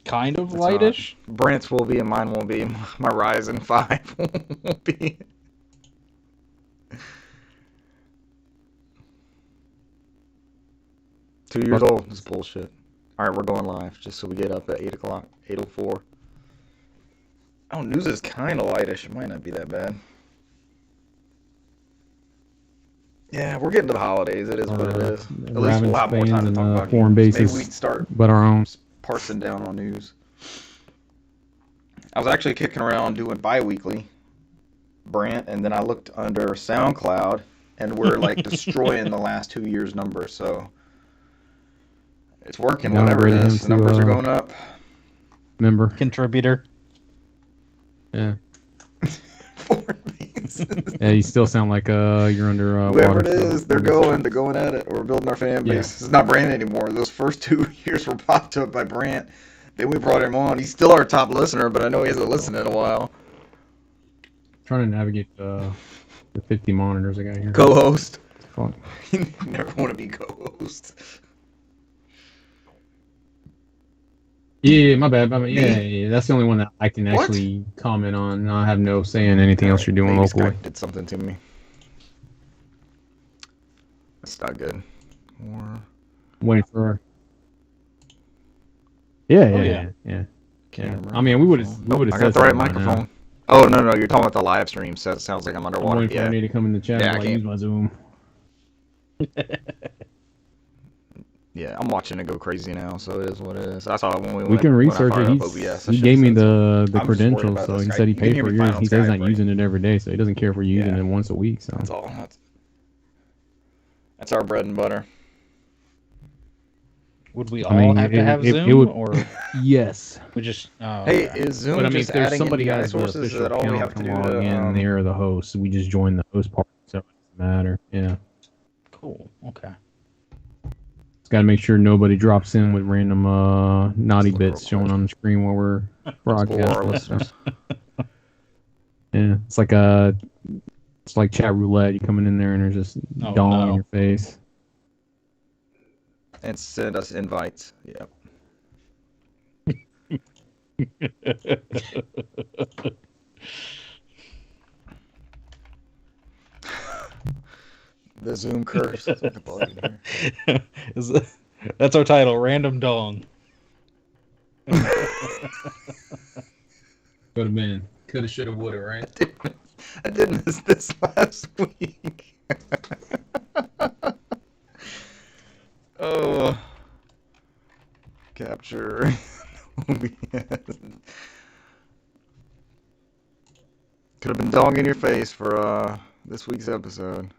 Kind of It's lightish. not. Brant's will be and mine won't be. My Ryzen 5 won't be. Two years old. This is bullshit. Alright, we're going live just so we get up at 8 o'clock. 8:04. Oh, news is kind of lightish. It might not be that bad. Yeah, we're getting to the holidays. It is what it is. At least we'll have more time to talk about foreign games. bases, Maybe we can start but our own. parsing down on news. I was actually kicking around doing bi-weekly, Brant, and then I looked under SoundCloud, and we're like destroying the last 2 years' numbers. So it's working. Whatever it is, the numbers are going up. Member Contributor. Yeah. Foreign bases. Yeah, you still sound like you're under Whoever water. it is, they're going at it. We're building our fan base. Yeah. It's not Brant anymore. Those first 2 years were popped up by Brant. Then we brought him on. He's still our top listener, but I know he hasn't listened in a while. Trying to navigate the 50 monitors I got here. Co-host. Fuck. You never want to be co-host. Yeah, my bad. Yeah, that's the only one that I can actually comment on. I have no say in anything else you're doing locally. Skype did something to me. That's not good. Waiting for. Yeah. I mean, we would have. I got the right microphone. Oh no, you're talking about the live stream. So it sounds like I'm underwater. I'm waiting for me to come in the chat. Yeah, I use my Zoom. Yeah, I'm watching it go crazy now, so it is what it is. I saw it when we can research it. He gave me the credentials, so he said he paid for yours. He says he's not using it every day, so he doesn't care if we're using it once a week. So that's all. That's our bread and butter. Would we all have to have Zoom, or yes? We just hey, is Zoom? But I mean, just if there's adding somebody API has the sources, is official that all we have to do? log in, they're the host. We just join the host part, so it doesn't matter. Yeah. Cool. Okay. Got to make sure nobody drops in with random naughty bits showing on the screen while we're broadcasting. Yeah, it's like chat roulette. You coming in there and there's just dong in your face. And send us invites. Yep. The Zoom curse. That's our title, Random Dong. Could have been. Could have, should have, would have, right? I did miss this last week. Oh. Capture. Could have been dong in your face for this week's episode.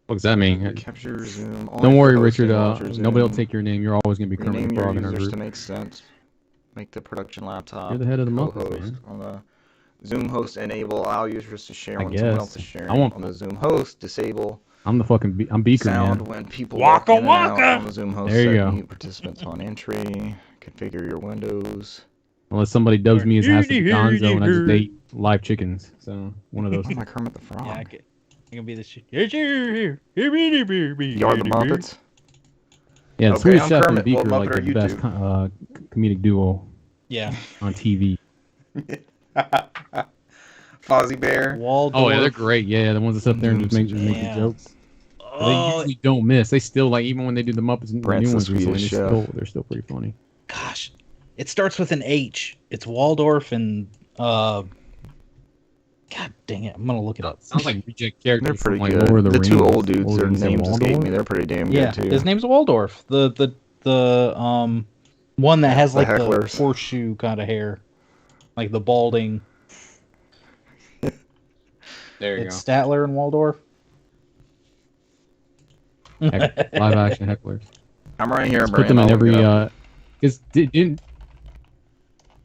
What does that mean? Capture Zoom. Don't worry, Richard. Nobody will take your name. You're always going to be Kermit the Frog in our group. To make sense. Make the production laptop. You're the head of the Muppets, man. On the Zoom host, enable allow users to share when guess. someone else is sharing. On the Zoom host, disable. I'm the fucking I'm Beaker, sound man. When people waka walk in waka. And out on the Zoom host. There you go. Mute participants on entry. Configure your windows. Unless somebody dubs me as Hassan Gonzo and I just date live chickens. So one of those. I'm like Kermit the Frog. Yeah, I can be the shit. You are the Muppets. Yeah, okay, Swedish Chef Kermit. and Beaker What like Muppet the best comedic duo. Yeah. On TV. Fozzie Bear. Waldorf. Oh yeah, they're great. Yeah, the ones that sit there and just make the jokes. They usually don't miss. They still like even when they do the Muppets and the new ones recently, they're still pretty funny. Gosh, it starts with an H. It's Waldorf and God dang it! I'm gonna look it up. Sounds like reject characters. They're pretty from, good. Like, Lord of the two Rings. old dudes, their names escape me. They're pretty damn good too. His name's Waldorf. The one that has like the horseshoe kind of hair, like the balding. There you go. Statler and Waldorf. Live action hecklers. I'm right here. Put them in every.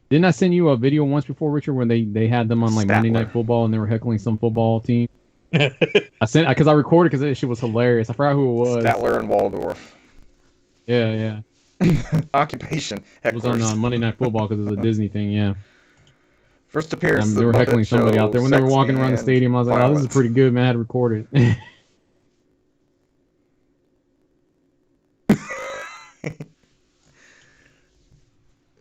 Didn't I send you a video once before, Richard, where they had them on like Monday Night Football and they were heckling some football team? I sent because I recorded because that shit was hilarious. I forgot who it was. Statler and Waldorf. Yeah. Occupation. Hecklers. It was on Monday Night Football because it was a Disney thing. Yeah. First appearance. They were heckling somebody out there when they were walking around the stadium. I was like, "Oh, this is pretty good, man." I had to record it.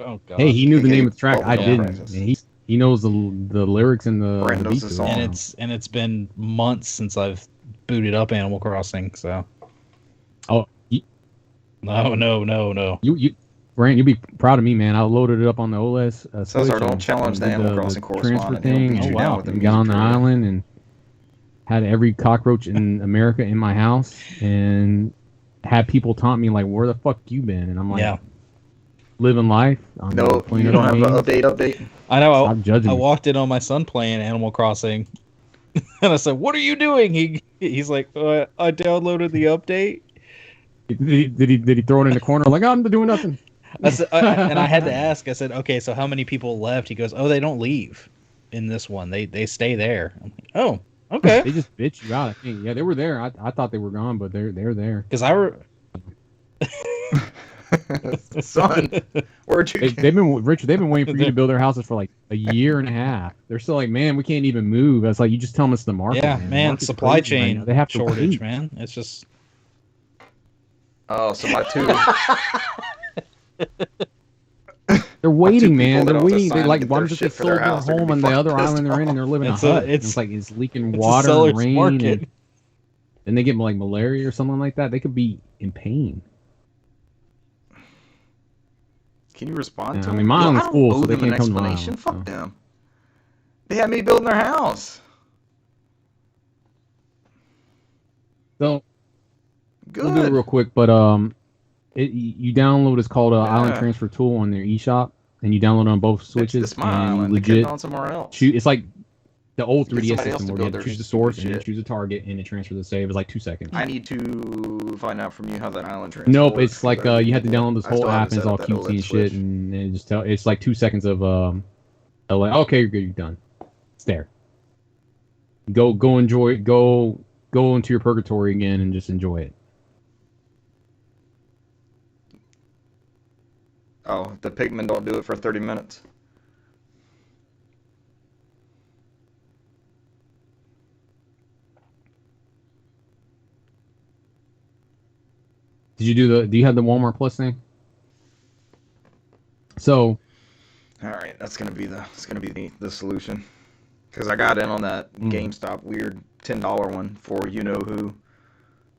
Oh god. Hey, he knew the name of the track. I Bubblegum didn't. Breakfast. And he knows the lyrics and the Brand knows beats the of it. song. And it's been months since I've booted up Animal Crossing. So. Oh, No. you, Brant, you'll be proud of me, man. I loaded it up on the OLED Switch. Cesar, don't and challenge the did Animal Crossing transfer correspondent. He'll thing. beat you down with the And music got on the trivia. island and had every cockroach in America in my house and had people taunt me like, "Where the fuck you been?" And I'm like, Yeah. living life. No, you don't have an update. I know. Stop judging I me. walked in on my son playing Animal Crossing, and I said, "What are you doing?" He's like, "I downloaded the update." Did he throw it in the corner like, "I'm doing nothing"? I said, and I had to ask. I said, "Okay, so how many people left?" He goes, "Oh, they don't leave in this one. They stay there." I'm like, "Oh, okay." They just bitch you out. I think. Yeah, they were there. I thought they were gone, but they're there. Because Son, where'd you They've been Richard. They've been waiting for you to build their houses for like a year and a half. They're still like, man, we can't even move. That's like you just tell them it's the market. yeah, The man, market's supply crazy right chain now. They have to shortage, wait. man. It's just Oh, so my two. They're waiting, man. people that They're have to waiting. They sign like to get why their don't they shit for sold their their house? They're home gonna on be the other fucking island they're in, and they're living in a It's a- hut. it's- It's like it's leaking it's a water and seller's rain, market. and they get like malaria or something like that. They could be in pain. Can you respond Yeah, to I them? mean, my Yo, island's I don't full, owe so they them an can't come to my explanation. island, Fuck so. them. They had me building their house. So Good. we'll do it real quick, but you download it's called Island Yeah. Transfer Tool on their eShop, and you download it on both Bitch, switches, this my and you island. The kid's legit on somewhere else. choose. It's like the old Get 3DS somebody else system to where you build had to their choose the stupid source and then shit. choose a target, and it transfers the save. It's like 2 seconds. I need to find out from you how that island transfer Nope, works, it's like 'cause I you had to need download this I whole still app, haven't and it's set all up that cutesy and OLED shit, switch. and it just it's like 2 seconds of like, okay, you're good, you're done. It's there. Go enjoy. Go into your purgatory again and just enjoy it. Oh, the pigmen don't do it for 30 minutes. Did you do do you have the Walmart Plus thing? So All right, that's gonna be the solution. Because I got in on that GameStop weird $10 one for you know who,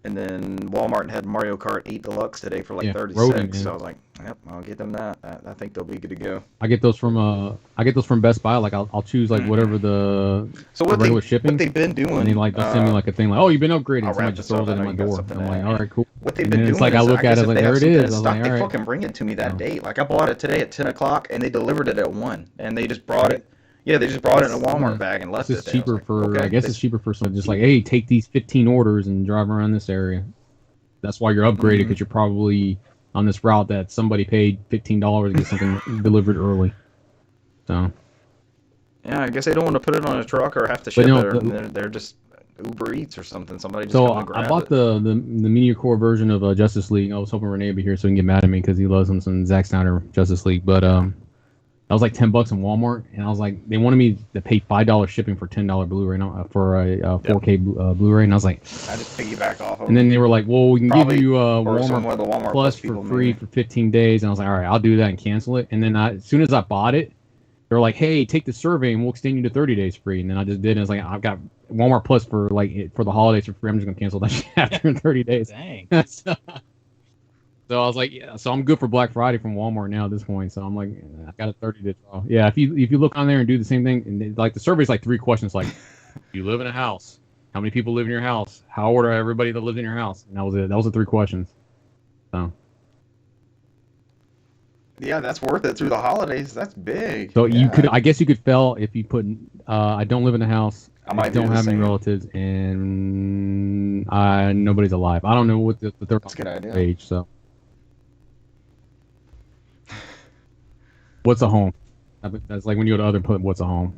and then Walmart had Mario Kart 8 Deluxe today for like Yeah, 36. Rodent, So man. I was like, yep, I'll get them that. I think they'll be good to go. I get those from Best Buy. Like I'll choose like whatever the So the regular shipping, what they've been doing, and they like they'll send me like a thing like, oh, you've been upgraded. I'll Somebody wrap just this up. throws it I in know my you got door. something I'm to like, add. all right, cool. What they've And been then doing it's like is, I look at guess it if like they there have it something in is. I was stock, like, they all right. fucking bring it to me that Oh. day. Like I bought it today at 10 o'clock, and they delivered it at 1, and they just brought it. Yeah, they just brought it in a Walmart bag and left It's it just there. I was cheaper like, for okay. I guess it's cheaper for some just like, hey, take these 15 orders and drive around this area. That's why you're upgraded because you're probably on this route that somebody paid $15 to get something delivered early. So Yeah, I guess they don't want to put it on a truck or have to ship no, it, or they're just Uber Eats or something. Somebody just so come and grab I bought it. the Meteor Core version of Justice League. I was hoping Renee would be here so he can get mad at me because he loves some Zack Snyder Justice League. But that was like $10 in Walmart, and I was like, they wanted me to pay $5 shipping for $10 Blu-ray for a 4K Blu-ray, and I was like, I just piggyback off of and then they were like, well, we can Probably- give you or some Walmart of the Walmart Plus for people free maybe. for 15 days, and I was like, all right, I'll do that and cancel it. And then as soon as I bought it, they were like, hey, take the survey and we'll extend you to 30 days free. And then I just did, and it's like, I've got Walmart Plus for the holidays for free. I'm just gonna cancel that shit after 30 days. dang. So I was like, yeah, so I'm good for Black Friday from Walmart now at this point. So I'm like, I got a 30-day trial. Yeah, if you look on there and do the same thing, and like the survey's like 3 questions, like, do you live in a house? How many people live in your house? How old are everybody that lives in your house? And that was it. That was the 3 questions. So Yeah, that's worth it through the holidays. That's big. you Yeah. could, I guess you could fail if you put, I don't live in a house. I might don't do the have any same. relatives, and nobody's alive. I don't know what the third That's a good idea. age. So what's a home? That's like when you go to other put what's a home.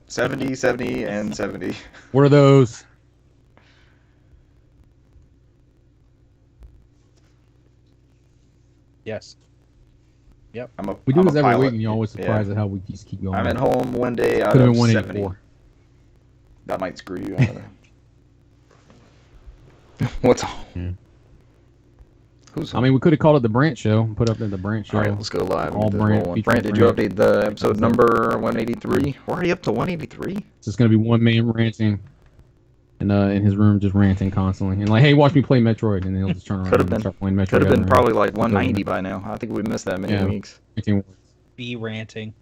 70, 70, and 70. What are those? Yes. We do I'm this a every pilot. week, and you're always Yeah. surprised at how we just keep going. I'm at home one day out Could have of been 70. 184. That might screw you. I don't know. What's home? I mean, we could have called it the Brant Show. Put up there the Brant Show. All right, let's go live. All Brant. Brant, did you update the episode number 183? We're already up to 183. It's just gonna be one man ranting, and in his room just ranting constantly, and like, hey, watch me play Metroid, and then he'll just turn around and start playing Metroid. Could have been probably like 190 by now. I think we missed that many weeks. Be ranting.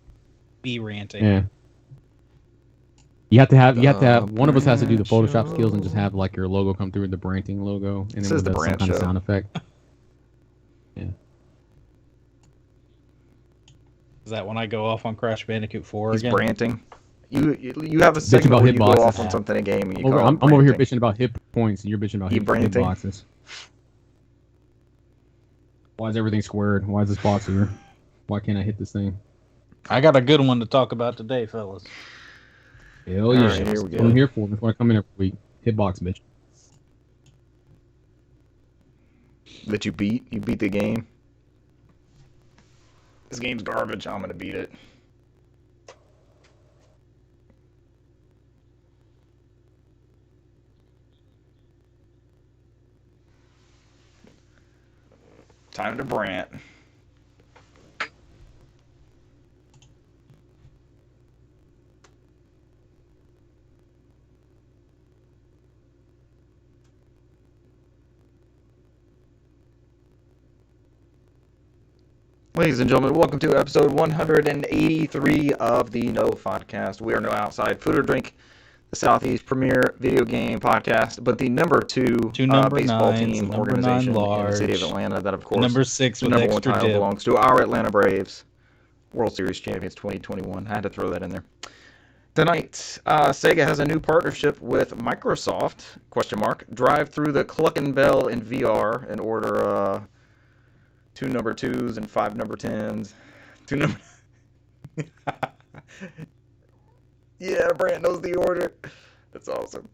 Yeah. You have to have one of us has to do the Photoshop skills and just have like your logo come through with the Branting logo, and then with some kind of sound effect. Yeah. Is that when I go off on Crash Bandicoot 4 He's again? Branting. You have a segment where you go off on something in a game. And I'm over here bitching about hit points, and you're bitching about hitboxes. Why is everything squared? Why is this box here? Why can't I hit this thing? I got a good one to talk about today, fellas. Hell yeah. Right, here we go. I'm here for. That's why I come in every week. Hitbox, bitch. That you beat? You beat the game? This game's garbage. I'm going to beat it. Time to Brant. Ladies and gentlemen, welcome to episode 183 of the NOFODcast. We are no outside food or drink, the Southeast premier video game podcast, but the number two baseball team organization in the city of Atlanta. That, of course, number 6 with number extra one title dip belongs to our Atlanta Braves, World Series champions 2021. I had to throw that in there. Tonight, Sega has a new partnership with Microsoft, ? Drive through the Cluckin' Bell in VR and order 2 number 2s and 5 number 10s. 2 number... Yeah, Brant knows the order. That's awesome.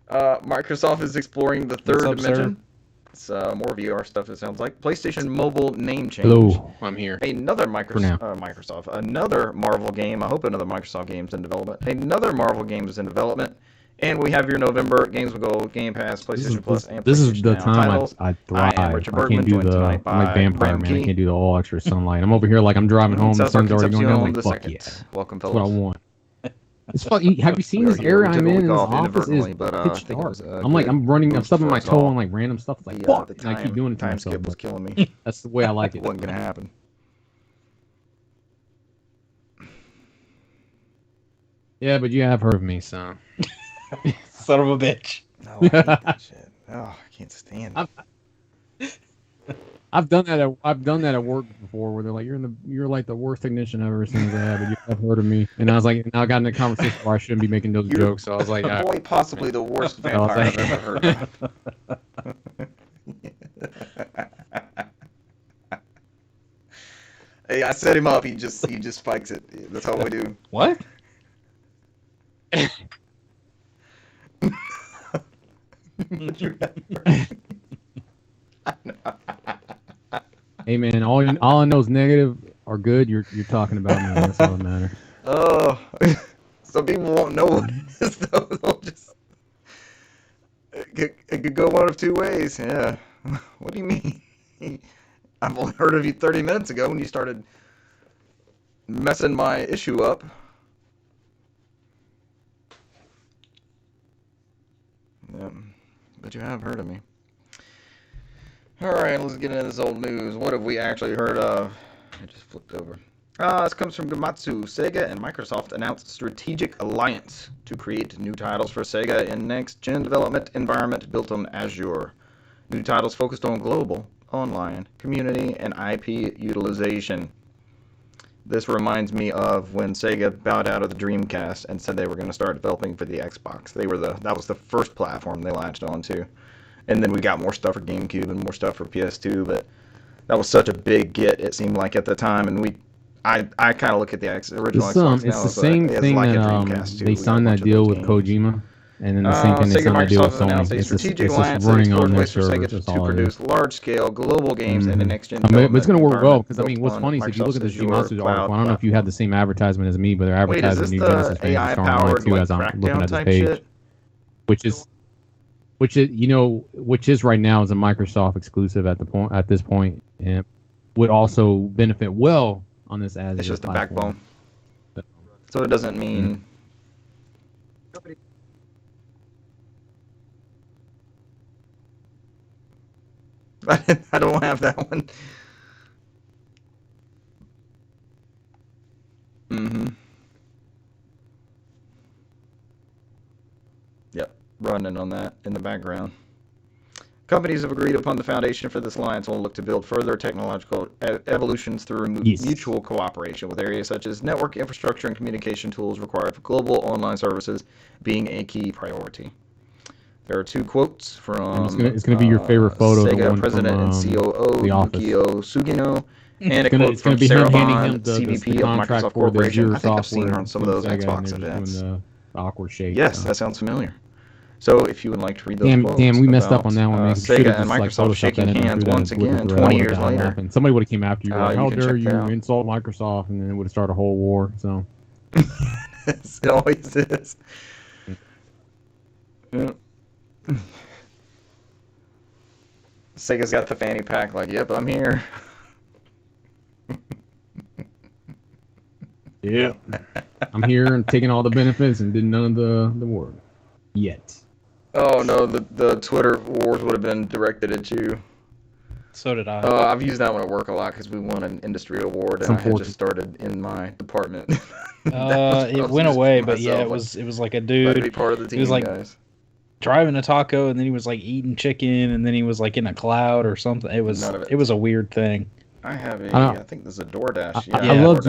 Microsoft is exploring the third dimension. It's more VR stuff, it sounds like. PlayStation Mobile name change. Hello, I'm here. Another Microsoft. Another Marvel game. I hope another Microsoft game's in development. Another Marvel game is in development. And we have your November Games Will Go, Game Pass, PlayStation Plus, and PlayStation This is the time I thrive. I am Richard Bergman, joined tonight by I'm like vampire, man. I can't do the all extra sunlight. I'm over here like I'm driving home. The sun's already going down. I'm like, fuck yeah. Welcome, fellas. That's what I want. It's fucking. Have you seen this area I'm in? This office is pitch dark. I'm stubbing my toe on like random stuff. It's like, fuck, and I keep doing it to myself. Time skip was killing me. That's the way I like it. Wasn't gonna happen. Yeah, but you have heard of me, son. Son of a bitch. No, I hate that shit. Oh, I can't stand it. I've done that at work before, where they're like, "You're like the worst technician I've ever seen." But you have heard of me, and I was like, now I got in a conversation where I shouldn't be making those jokes. So I was like, "Boy, possibly the worst vampire I've ever heard of." Hey, I set him up. He just spikes it. That's how we do. What? Hey man, all I know is negative or good. You're talking about me. That's all that matters. Oh, some people won't know what it is though. They'll just it could go one of two ways. Yeah. What do you mean? I've only heard of you 30 minutes ago when you started messing my issue up. Yeah, but you have heard of me. Alright, let's get into this old news. What have we actually heard of? I just flipped over. This comes from Gamatsu. Sega and Microsoft announced strategic alliance to create new titles for Sega in next-gen development environment built on Azure. New titles focused on global, online, community, and IP utilization. This reminds me of when Sega bowed out of the Dreamcast and said they were going to start developing for the Xbox. That was the first platform they latched onto. And then we got more stuff for GameCube and more stuff for PS2, but that was such a big get, it seemed like at the time, and I kind of look at the original Xbox now. It's the same thing that they signed that deal with Kojima, and then the same thing they signed that deal with Sony. It's strategic alliance running on their servers to produce large-scale global games in the next-gen development. But it's going to work well, because I mean, what's funny is if you look at the Gematsu article, I don't know if you had the same advertisement as me, but they're advertising new Genesis fans for Star Online 2 as I'm looking at this page, which is... which is right now is a Microsoft exclusive at this point, and would also benefit well on this as it's just the platform. backbone. So it doesn't mean. I don't have that one. Mm-hmm. Yep, running on that in the background. Companies have agreed upon the foundation for this alliance and will look to build further technological evolutions through mutual cooperation with areas such as network infrastructure and communication tools required for global online services being a key priority. There are 2 quotes from it's gonna be your favorite photo. Sega president and COO Yukio Sugino, and a quote from be Sarah handing Bond, him the CVP of Microsoft Corporation. I think I've seen her on some of those Xbox events. The awkward shape. Yes, that sounds familiar. So if you would like to read those quotes, damn, we messed up on that one, man. Sega and Microsoft shaking hands once again, 20 years later. Somebody would have came after you, like, how dare you insult Microsoft, and then it would have started a whole war. So it always is. Yeah. Sega's got the fanny pack, like, yep, I'm here. Yeah, I'm here and taking all the benefits and did none of the work yet. Oh no, the Twitter wars would have been directed at you. So did I. I've used that one at work a lot because we won an industry award, and I had just started in my department. It went away, but yeah, it was like a dude. To be part of the team, he was like guys. Driving a taco, and then he was like eating chicken, and then he was like in a cloud or something. It was a weird thing. I have I think there's a DoorDash. I love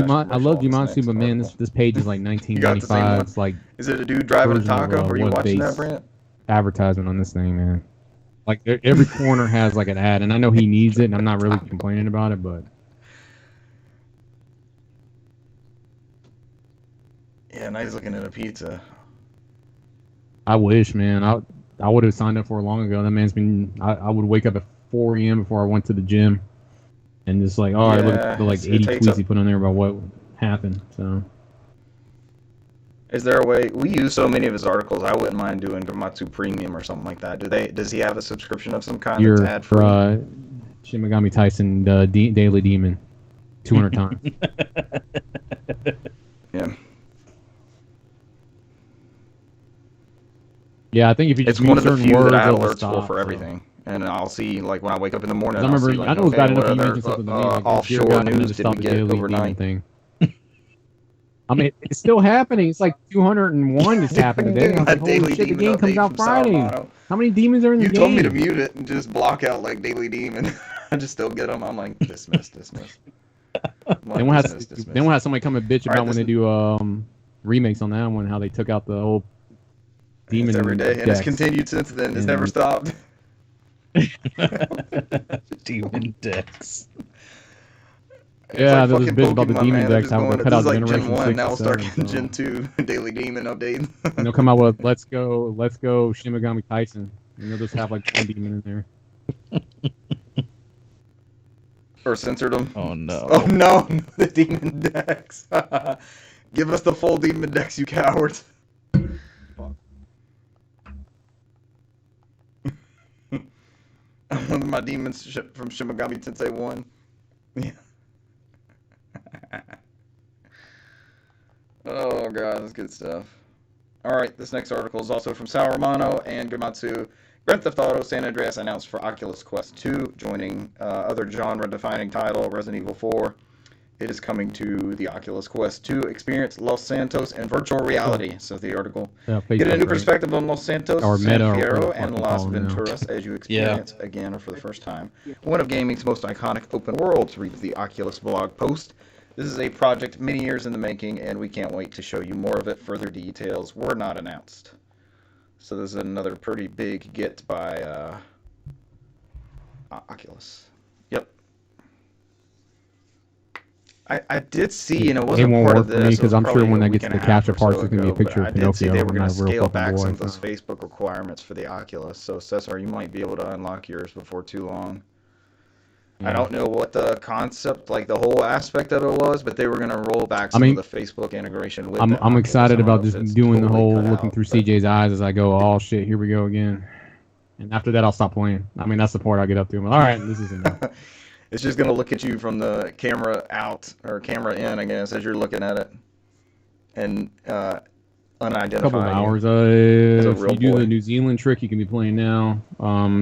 Jumanji, but man, this page is like 1995. It's like, is it a dude driving a taco? Are you watching that, Brent? Advertisement on this thing, man. Like every corner has like an ad, and I know he needs it, and I'm not really complaining about it, but yeah, now he's looking at a pizza. I wish, man. I would have signed up for it long ago. That man's been. I would wake up at 4 a.m. before I went to the gym, and just like, I look at the like 80 tweets he put on there about what happened. So, is there a way we use so many of his articles? I wouldn't mind doing Gamatsu Premium or something like that. Does he have a subscription of some kind? You're for Shin Megami Tyson Daily Demon 200 times. Yeah. Yeah, I think if you just it's one of the few that I had alerts for everything, and I'll see like when I wake up in the morning. I remember, I know it's bad enough you mentioned something to me. Like, offshore news did we get overnight? Thing. I mean, it's still happening. It's like 201 just happened today. I was like, holy shit, the game comes out Friday. How many demons are in the game? You told me to mute it and just block out like Daily Demon. I just still get them. I'm like, dismiss. Then we'll have somebody come and bitch about when they do remakes on that one, how they took out the old demon every day, decks. And it's continued since then. It's never stopped. Demon decks. Yeah, there's this bitch about the demon decks. How they cut out like Generation Gen 1, 6 now we'll start getting Gen 2 Daily Demon update. And they'll come out with Let's Go Shin Megami Tyson. And they'll just have like one demon in there. Or censored them. Oh no. Oh no, the demon decks. Give us the full demon decks, you cowards. One of my demons from Shin Megami Tensei 1. Yeah. Oh god, that's good stuff. Alright, this next article is also from Sal Romano and Gamatsu. Grand Theft Auto San Andreas announced for Oculus Quest 2, joining other genre-defining title, Resident Evil 4. It is coming to the Oculus Quest 2 experience, Los Santos, and virtual reality, says the article. Yeah, get a new perspective on Los Santos, San Fierro, and Las Venturas as you experience again or for the first time. One of gaming's most iconic open worlds, reads the Oculus blog post. This is a project many years in the making, and we can't wait to show you more of it. Further details were not announced. So this is another pretty big get by Oculus. Yep. I did see, and it wasn't part of this. Because I'm sure when that gets to the capture parts, it's going to be a picture of Pinocchio. I did see they were going to scale back some of those Facebook requirements for the Oculus. So, Cesar, you might be able to unlock yours before too long. Yeah. I don't know what the concept, like the whole aspect of it was, but they were going to roll back some of the Facebook integration with I'm excited about just doing the whole looking through CJ's eyes as I go, oh shit, here we go again. and after that I'll stop playing. I mean, that's the part I get up to. I'm like, all right, this is enough. It's just gonna look at you from the camera out or camera in, I guess, as you're looking at it, and unidentified. Couple of hours. If you do the New Zealand trick, you can be playing now.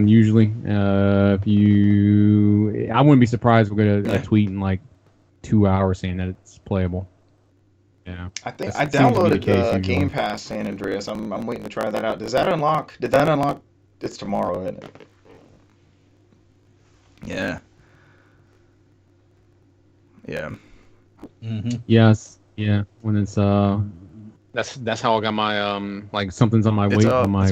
Usually, if you, I wouldn't be surprised if we get a tweet in like 2 hours saying that it's playable. Yeah. I think I downloaded the Game Pass San Andreas. I'm waiting to try that out. Does that unlock? Did that unlock? It's tomorrow, isn't it? Yeah. Yeah. Mm-hmm. Yes. Yeah. When it's that's how I got my like something's on my wait on my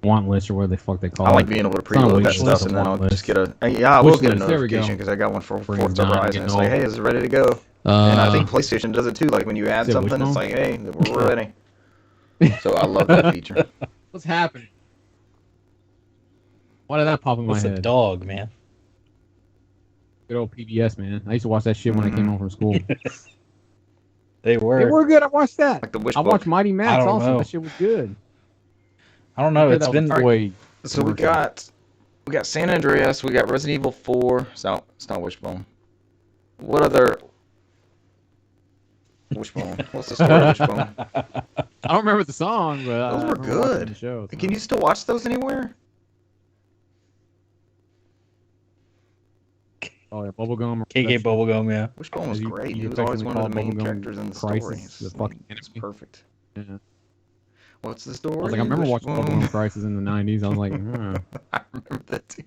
want list or whatever the fuck they call it. I like being able to preload that stuff and then I'll just get a I will get a notification because I got one for Forza Horizon. It's like, hey, is it ready to go? And I think PlayStation does it too. Like when you add something, it's like, hey, we're ready. So I love that feature. What's happening? Why did that pop in my head? It's a dog, man. Good old PBS, man. I used to watch that shit when I came home from school. They were. They were good. I watched that. Like the Wish I watched Mighty Max also. That shit was good. I don't know. It's been way. So we got San Andreas. We got Resident Evil 4. It's not Wishbone. What other Wishbone? What's the story of Wishbone? I don't remember the song, but those were good. The show, so. Can you still watch those anywhere? Oh yeah, Bubblegum. KK Bubblegum, yeah. Wishbone was great. He was always one of the main characters in the story. The fucking it's perfect. Yeah. What's the story? I was like, I remember watching Bubblegum Crisis in the '90s. I was like, I remember that too.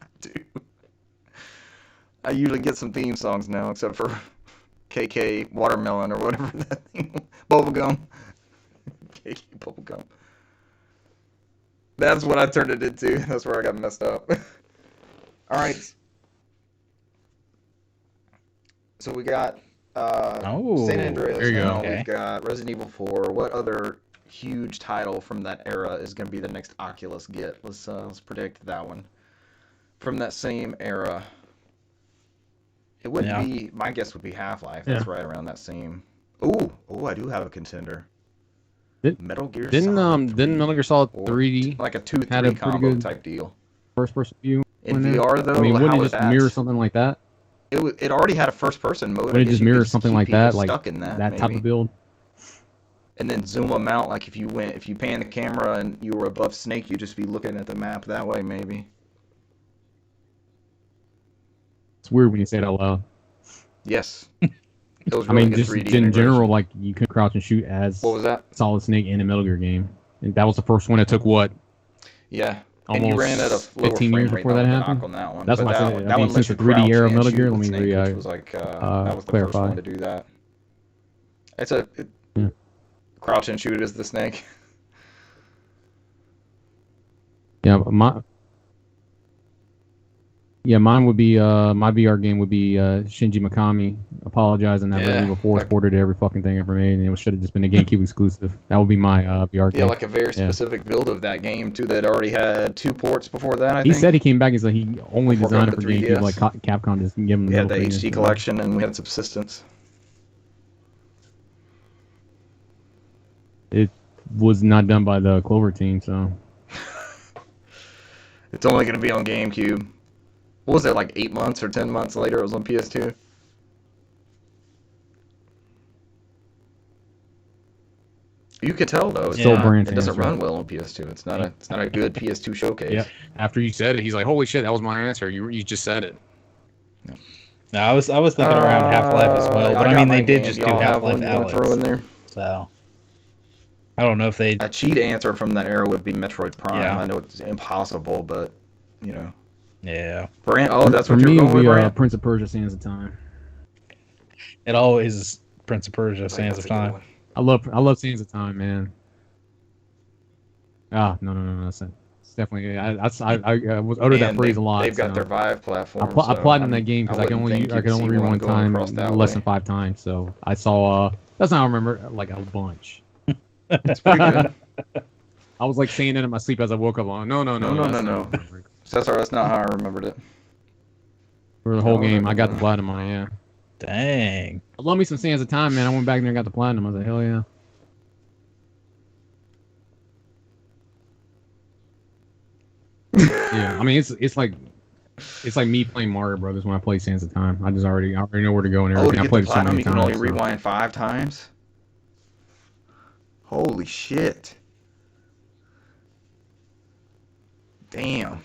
I do. I usually get some theme songs now, except for KK Watermelon or whatever that thing. Bubblegum. KK Bubblegum. That's what I turned it into. That's where I got messed up. All right. So we got San Andreas. There you go. Okay. We got Resident Evil 4. What other huge title from that era is going to be the next Oculus get? Let's predict that one. From that same era. It wouldn't be, my guess would be Half-Life. That's right around that same. Oh, I do have a contender. Metal Gear Solid. Didn't Metal Gear Solid 3 like a 2-3 combo type deal? First person view. In VR though, I mean, wouldn't it just mirror something like that? It already had a first person mode. Wouldn't it just mirror something like that, like stuck in that type of build? And then zoom them out, like if you pan the camera and you were above Snake, you'd just be looking at the map that way, maybe. It's weird when you say it out loud. Yes. Really, I mean, just in general, like you could crouch and shoot as what was that? Solid Snake in a Metal Gear game, and that was the first one that took what? Yeah. Almost and you ran at a 15 years before that happened. On that one. That's why I said. I mean, since the 3D era of Metal Gear, let me that was the first one to do that. It's crouch and shoot as the Snake. Yeah, mine would be my VR game would be Shinji Mikami apologizing that Resident Evil 4 ported every fucking thing ever made, and it should have just been a GameCube exclusive. That would be my VR game. Yeah, like a very specific build of that game too that already had 2 ports before that. I think. He said he came back. He's like he only designed it for GameCube. Like Capcom just give him. The HD collection, and we had Subsistence. It was not done by the Clover team, so. It's only going to be on GameCube. What was it, like 8 months or 10 months later? It was on PS2. You could tell though. It doesn't run well on PS2. It's not a good PS2 showcase. Yeah. After you said it, he's like, "Holy shit, that was my answer. You just said it." Yeah. No, I was thinking around Half-Life as well, but I mean they did just do Half-Life Alyx. Throw in there. So I don't know if they. A cheat answer from that era would be Metroid Prime. Yeah. I know it's impossible, but you know. Yeah. Brant, that's what you're going with, For me, Prince of Persia: Sands of Time. It always is Prince of Persia: Sands of Time. I love Sands of Time, man. No. It's definitely. I was uttered that phrase a lot. They've got their Vive platform. I platinumed that game because I can only read one time less than 5 times. So I saw. That's not how I remember. Like a bunch. It's pretty good. I was like saying it in my sleep as I woke up. No. That's not how I remembered it. For the whole game, I got the platinum on it, yeah. Dang. I love me some Sands of Time, man. I went back there and got the platinum. I was like, hell yeah. Yeah, I mean it's like me playing Mario Brothers when I play Sands of Time. I already know where to go and everything. To I get played the it so platinum, many you can times. only rewind 5 times. Holy shit! Damn.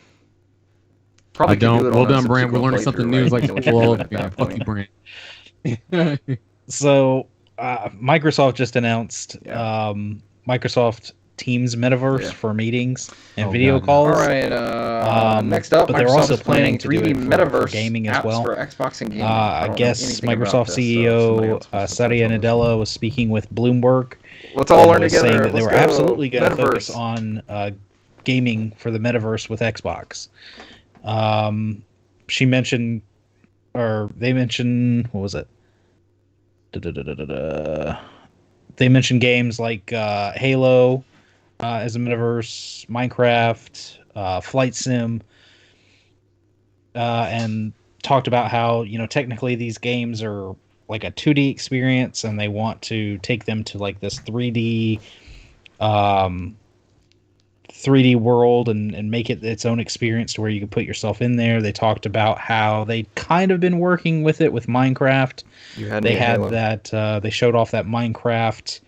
Probably I don't. Well done, Brand. We're learning something new. It's like fuck you, Brand. So, Microsoft just announced Microsoft Teams Metaverse for meetings and video calls. All right. Next up, but Microsoft they're also is planning planning to 3D do it metaverse for gaming as well. For Xbox and gaming. I guess Microsoft CEO Satya Nadella was speaking with Bloomberg. Let's all learn together. Saying that they were absolutely going to focus on gaming for the metaverse with Xbox. She mentioned, or they mentioned, what was it? They mentioned games like Halo as a metaverse, Minecraft, Flight Sim, and talked about how, technically these games are like a 2D experience and they want to take them to like this 3D 3D world and make it its own experience to where you can put yourself in there. They talked about how they'd kind of been working with it with Minecraft. They had that they showed off that Minecraft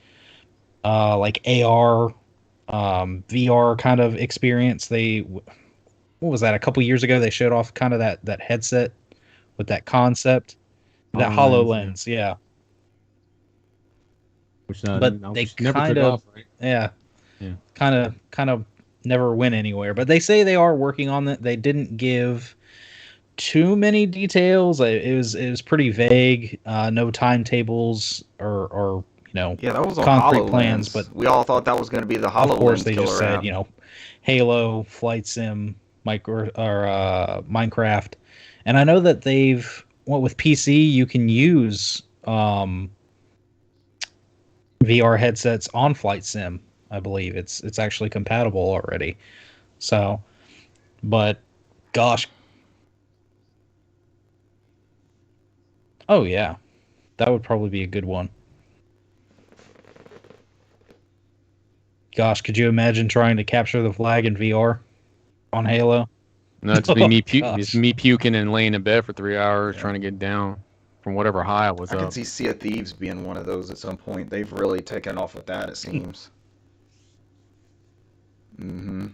like AR VR kind of experience. What was that, a couple years ago? They showed off kind of that headset with that concept, that HoloLens, yeah. Which but they kind of, right? kind of never went anywhere. But they say they are working on it. They didn't give too many details. It was pretty vague. No timetables or that was concrete plans. But we all thought that was going to be the HoloLens. Of course, they just said Halo, Flight Sim, Minecraft, and I know that they've with PC you can use VR headsets on Flight Sim. I believe it's actually compatible already. So, but gosh, oh yeah, that would probably be a good one. Gosh, could you imagine trying to capture the flag in VR on Halo? No, it's me puking and laying in bed for 3 hours trying to get down from whatever high I was up. I can see Sea of Thieves being one of those at some point. They've really taken off with that, it seems. Mm-hmm.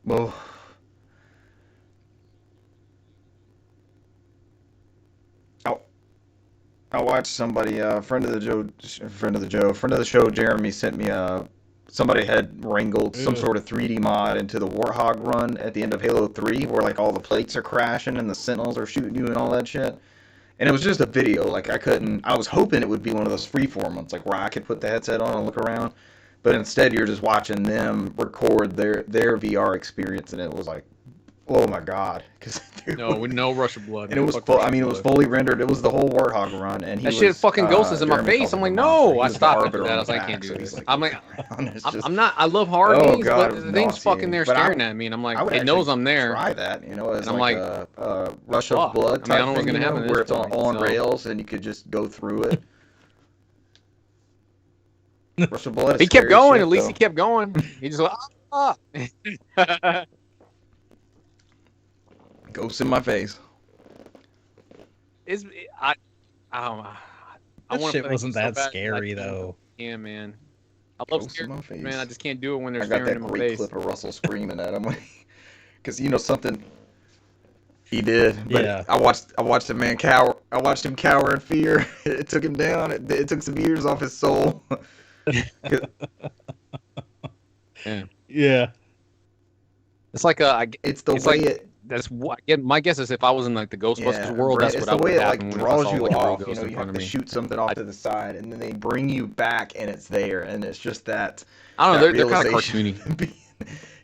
Well, I watched somebody, friend of the show, Jeremy sent me somebody had wrangled some sort of 3D mod into the Warthog run at the end of Halo 3, where like all the plates are crashing and the Sentinels are shooting you and all that shit. And it was just a video. Like I was hoping it would be one of those freeform ones, like where I could put the headset on and look around. But instead, you're just watching them record their VR experience, and it was like, oh my god! No rush of blood. And it was it was fully rendered. It was the whole Warthog run, and that shit fucking ghosts in my face. I'm like, no! I stopped after that. I was like, I can't do this. I'm like, I'm not. I love horror games, but the thing's fucking there staring at me, and I'm like, it knows I'm there. Try that, as I'm like a rush of blood. I don't know what's gonna happen. Where it's all on rails, and you could just go through it. Rush of blood. He kept going. At least he kept going. He just Ghosts in my face. I don't know. That shit wasn't that scary though. Yeah, man. I love scary, man. I just can't do it when they're staring in my face. I got that great clip of Russell screaming at him, because something he did. But yeah. I watched the man cower. I watched him cower in fear. It took him down. It took some years off his soul. Yeah. It's like it's the way that's what my guess is. If I was in like the Ghostbusters world, that's what I would happen. It's the way it draws you off. You have to shoot something off to the side, and then they bring you back, and it's there, and it's just that. I don't know. They're kind of cartoony.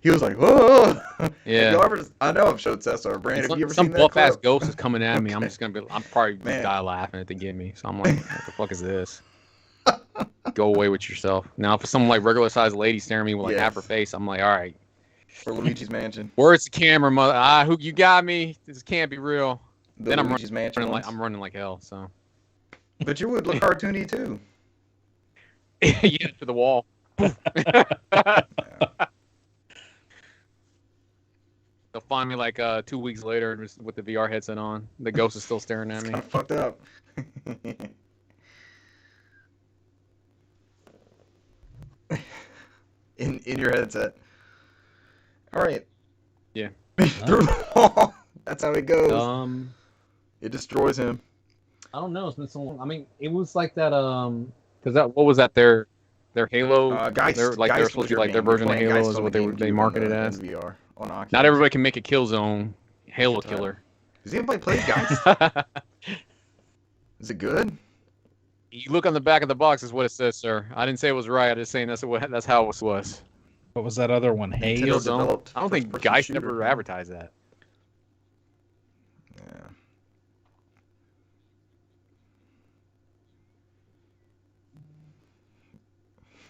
He was like, "Whoa!" Yeah. I know I've showed Cesar. Brand, have you ever seen that? Some buff ass ghost is coming at me. I'm just gonna I'm probably gonna die laughing if they get me. So I'm like, what the fuck is this? Go away with yourself. Now, if some like regular sized lady staring at me with like half her face, I'm like, all right. For Luigi's Mansion. Where's the camera, mother? Who you got me? This can't be real. Then I'm running like hell. So. But you would look cartoony too. Yeah, to the wall. They'll find me like 2 weeks later just with the VR headset on. The ghost is still staring at me. Kind of fucked up. in your headset. All right. Yeah. Through the wall. That's how it goes. It destroys him. I don't know. It's been so long. I mean, it was like that. Because what was that? Their Halo. Geist. They're Geist supposed to be was like their your version of game. Halo Geist is on what the they GameCube market it and as. VR on Oculus. Not everybody can make a Killzone Halo killer. Does anybody play Geist? Is it good? You look on the back of the box, is what it says, sir. I didn't say it was right. I'm just saying that's how it was. What was that other one? Halo? developed I don't think first-person Geist shooter. ever advertised that. Yeah.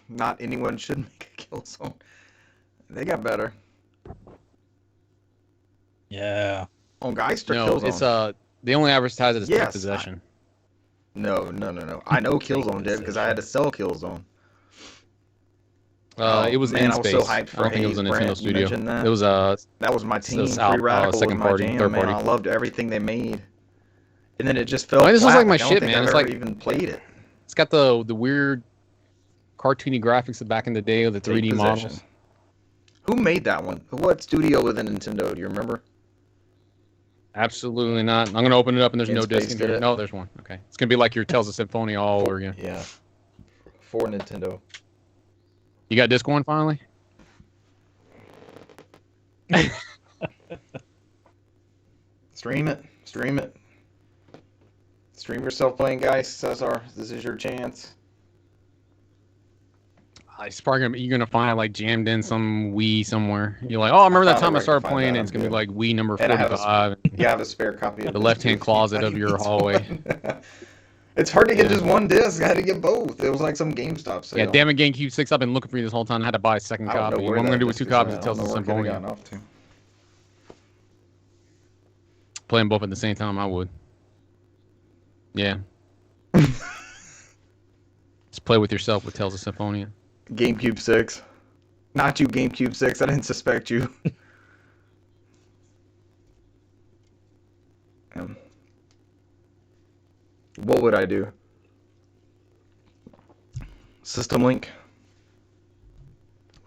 Not anyone should make a Killzone. They got better. Yeah. On Geist or No, Killzone? it's they only advertise it as Yes, possession. No. I know Killzone did because I had to sell Killzone. It was man, in I was space. so hyped for I don't think it was a Haze, Nintendo Brant, you Studio. mentioned that. It was That was my team. it's Free out, Radical was second my party, jam, third man. party. I loved everything they made. And then it just fell I mean, this is flat. like my I don't shit, think man. I've It's ever like- even played it. It's got the weird cartoony graphics of back in the day of the Take 3D possession. models. Who made that one? What studio within Nintendo? Do you remember? Absolutely not. I'm gonna open it up and there's In no disc Space in did here. it? No, there's one. Okay, it's gonna be like your Tales of Symphonia all over again. Yeah. For Nintendo. You got disc one finally? Stream it. Stream it. Stream yourself playing Geist, Cesar. This is your chance. It's probably you're gonna find like jammed in some Wii somewhere. You're like, oh, I remember that time I started Find playing that. it. It's gonna be like Wii number And I have a 45. You have a spare copy of The this left-hand too. closet of your Each hallway. one. It's hard to get Yeah. just one disc. I had to get both. It was like some GameStop sale. Yeah, damn it, GameCube 6. I've been looking for you this whole time. I had to buy a second I don't know copy. where What I'm that gonna do with disc two is copies at. of I Tales don't of know where it could've Symphonia. gotten off to. Playing both at the same time, I would. Yeah. Just play with yourself with Tales of Symphonia. GameCube 6. Not you, GameCube 6. I didn't suspect you. What would I do? System Link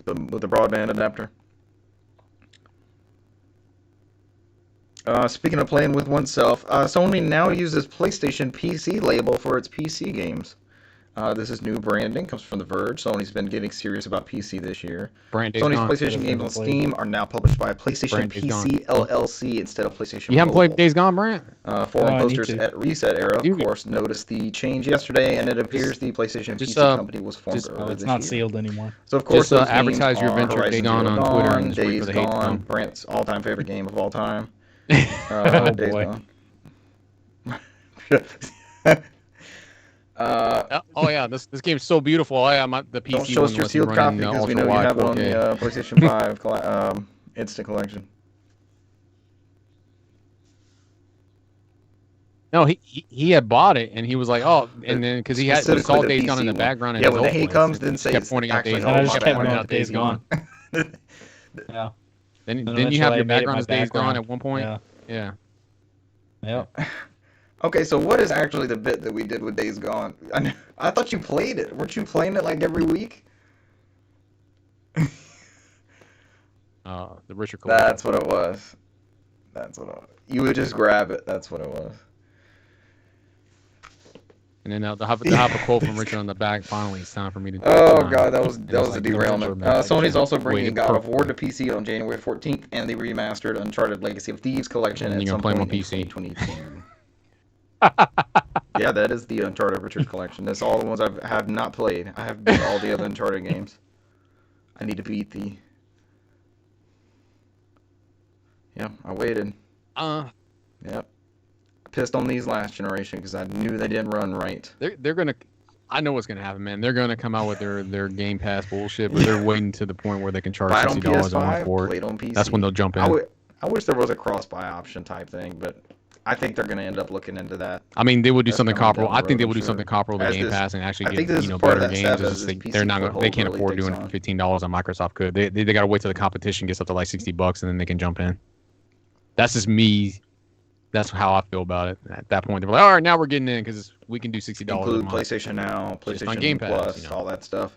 with the broadband adapter. Speaking of playing with oneself, Sony now uses PlayStation PC label for its PC games. This is new branding, comes from The Verge. Sony's been getting serious about PC this year. Brand Days Sony's Gone. PlayStation games on Steam are now published by PlayStation Brand Days PC LLC instead of PlayStation You haven't Mobile. played Days Gone, Brant? Forum I need posters to. at Reset Era, of Dude. course, noticed the change yesterday, and it appears the PlayStation just, PC company was formed just- earlier It's this not year. sealed anymore. So of course, Just, those advertise games your are venture Horizon Days Gone Zero on Twitter Dawn, and just wait Days for the hate to Gone, come. Brant's all-time favorite game of all time. Oh, Days boy. Gone. Oh yeah, this game's so beautiful. Oh, yeah, the PC Don't show us one your lets me sealed run copy in, because we ultra know you wide have it on 4K. the PlayStation 5 Instant Collection. No, he had bought it and he was like, oh, and then because he had saw Specifically the Days Gone in the PC one. background. And Yeah, his when the old hate place, comes, it then just say kept it's pointing out actually Days no, And I Gone. just my kept bad. going out with Days Gone. Yeah. Then And you eventually have I your made it background my as Days Gone background. at one point. Yeah. Yeah. Yep. Okay, so what is actually the bit that we did with Days Gone? I thought you played it. Weren't you playing it like every week? The Richard Collection. That's what it was. That's what it was. You would just grab it. That's what it was. And then they'll have a quote from Richard on the back. Finally, it's time for me to. Oh god, that was And that it's was a like the derailment. Richard Collection. Sony's also bringing Waited God of War to perfectly. PC on January 14th, and the remastered Uncharted Legacy of Thieves collection And at you're some gonna play 'em point on in PC. 2022. Yeah, that is the Uncharted Richard collection. That's all the ones I have not played. I have beat all the other Uncharted games. I need to beat the. Yeah, I waited. Yep. Pissed on these last generation because I knew they didn't run right. They're gonna. I know what's gonna happen, man. They're gonna come out with their Game Pass bullshit, but they're waiting to the point where they can charge Buy it on $60 a month PS5, for played it. on PC. That's when they'll jump in. I wish there was a cross-buy option type thing, but I think they're going to end up looking into that. I mean, they would do That's something coming comparable. down I the think they road, would do I'm something sure. comparable to As Game this- Pass and actually I think get this is part of better that games. stuff It's as just this they're PC not gonna, they foothold can't really afford takes doing it on. for $15 on Microsoft could. They got to wait till the competition gets up to like $60 and then they can jump in. That's just me. That's how I feel about it. At that point, they're like, all right, now we're getting in because we can do $60 a Include month. PlayStation Now, Just on PlayStation Game Pass, Plus, you know. all that stuff.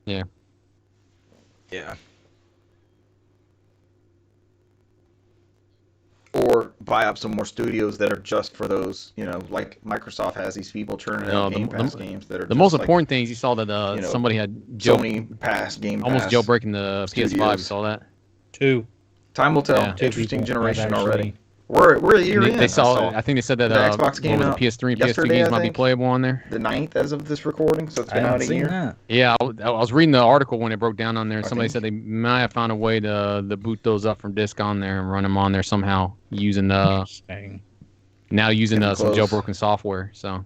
Yeah. Yeah. Or buy up some more studios that are just for those, like Microsoft has these people churning out Game Pass games that are The just most like important thing is you saw that somebody had Sony Pass, Game almost Pass. jailbreaking the PS5. You studios. saw that? 2. Time will tell. Yeah. Interesting People generation have already. actually- We're a year And in. they saw. I think they said that The Xbox came what was out it, PS3 and PS2 yesterday, games I might be think. playable on there. The 9th as of this recording, so it's I been haven't out a seen year. that. Yeah, I was reading the article when it broke down on there. I Somebody think. said they might have found a way to boot those up from disk on there and run them on there somehow using Interesting. using Getting some close. jailbroken software. So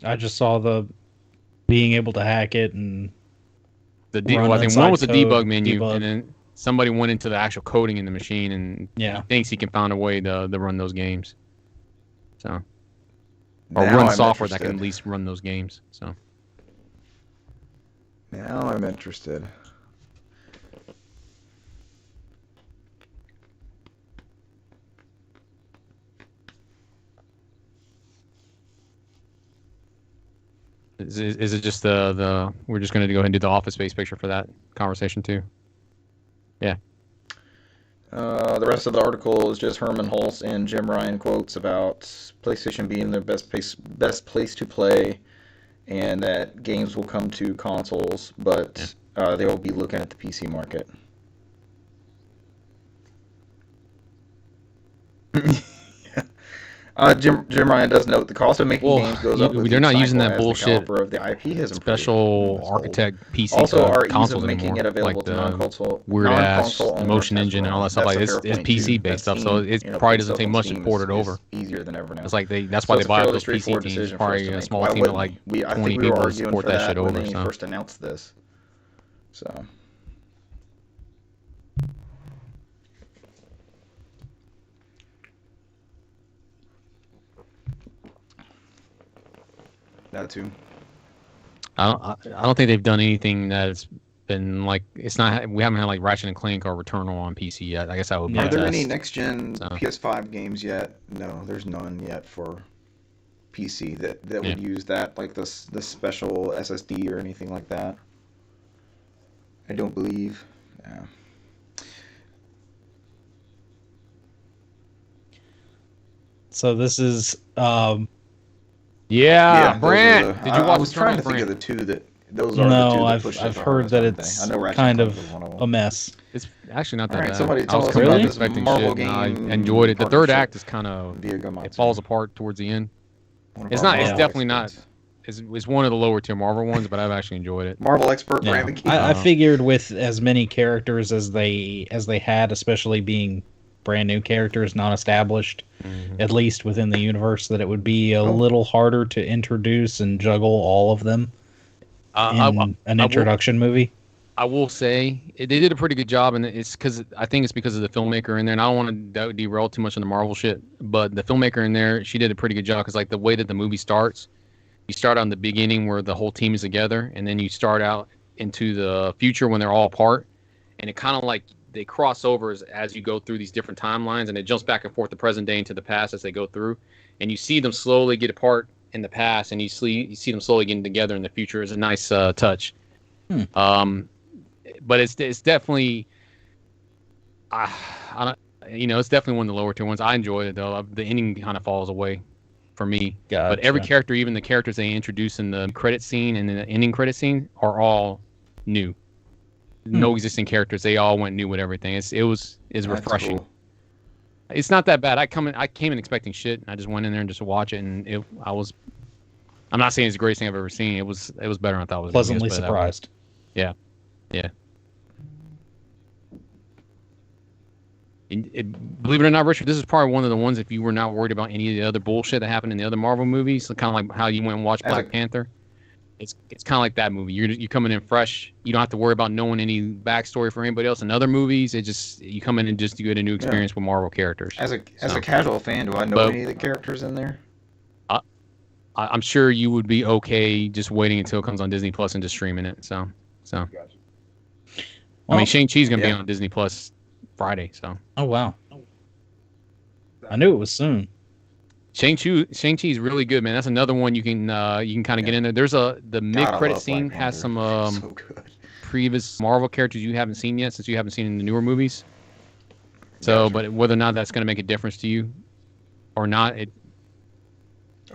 I just saw the being able to hack it and well, I think inside one was a code, debug menu, debug. and then somebody went into the actual coding in the machine and yeah. thinks he can find a way to run those games. So or Now run I'm software that can at interested. least run those games. So Now I'm interested. is it just the we're just going to go ahead and do the Office Space picture for that conversation too? Yeah. The rest of the article is just Herman Hulse and Jim Ryan quotes about PlayStation being the best place to play, and that games will come to consoles, but they will be looking at the PC market. Jim Ryan does note the cost of making games goes up. They're not using that as bullshit The caliber of the IP has improved. special It's architect PC also, our ease consoles of making anymore, it available like to the non-console, weird ass non-console owners motion has engine and all grown. that stuff. That's Like a it's fair point, PC too. based That stuff, so Steam, it probably putting doesn't stuff take on much to Steam port it is over. easier than ever now. It's like that's So why it's they a buy out fairly those PC straightforward teams. decision for us Probably to a make. small Why team of wouldn't like we? I 20 think we were people to arguing support for that that shit when over. they So first announced this. So. That too. I don't think they've done anything that's been like it's not. We haven't had like Ratchet and Clank or Returnal on PC yet. I guess that would be Yeah. a Are there test. any next gen So. PS5 games yet? No, there's none yet for PC that would use that, like the special SSD or anything like that. I don't believe. Yeah. So this is Yeah, those Brant. are the- Did you watch I was trying to Returnal, think of Brant? the two that those are the two no, that push I've it the heard hardest, that haven't it's they? I know Ratchet kind and of Clank was one of a them. mess. It's actually not that Alright, bad. somebody I tell was us coming about in this expecting Marvel shit, and I game enjoyed it. The third partnership. act is kind of Byakumatsu. it falls apart towards the end. One of It's our not. It's Marvel definitely experts. not. It's one of the lower tier Marvel ones, but I've actually enjoyed it. Marvel expert Yeah. Brandon Keith. I figured with as many characters as they had, especially being brand new characters, not established, at least within the universe, that it would be a little harder to introduce and juggle all of them in an introduction movie. I will say they did a pretty good job, and it's because I think it's because of the filmmaker in there. And I don't want to derail too much on the Marvel shit, but the filmmaker in there, she did a pretty good job because like the way that the movie starts, you start on the beginning where the whole team is together, and then you start out into the future when they're all apart, and it kind of like they cross over as you go through these different timelines, and it jumps back and forth the present day into the past as they go through, and you see them slowly get apart in the past, and you see them slowly getting together in the future. Is a nice touch. But it's definitely, I don't, it's definitely one of the lower tier ones. I enjoyed it though. The ending kind of falls away for me. Gotcha. But every character, even the characters they introduce in the credit scene and in the ending credit scene, are all new. No existing characters. They all went new with everything. It was refreshing. Cool. It's not that bad. I came in expecting shit, and I just went in there and just watch it, and I'm not saying it's the greatest thing I've ever seen. It was better than I thought it was. Pleasantly surprised. Yeah. Believe it or not, Richard, this is probably one of the ones if you were not worried about any of the other bullshit that happened in the other Marvel movies, so kind of like how you went and watched Black Panther. It's kind of like that movie. You're coming in fresh. You don't have to worry about knowing any backstory for anybody else in other movies. It just you come in and just you get a new experience with Marvel characters. As a casual fan, do I know any of the characters in there? I'm sure you would be okay just waiting until it comes on Disney Plus and just streaming it. So. Well, I mean, Shang-Chi's gonna be on Disney Plus Friday. So. Oh wow. I knew it was soon. Shang-Chi is really good, man. That's another one you can kind of get in there. There's the mid-credit scene has some so previous Marvel characters you haven't seen yet, since you haven't seen in the newer movies. So, but whether or not that's going to make a difference to you or not,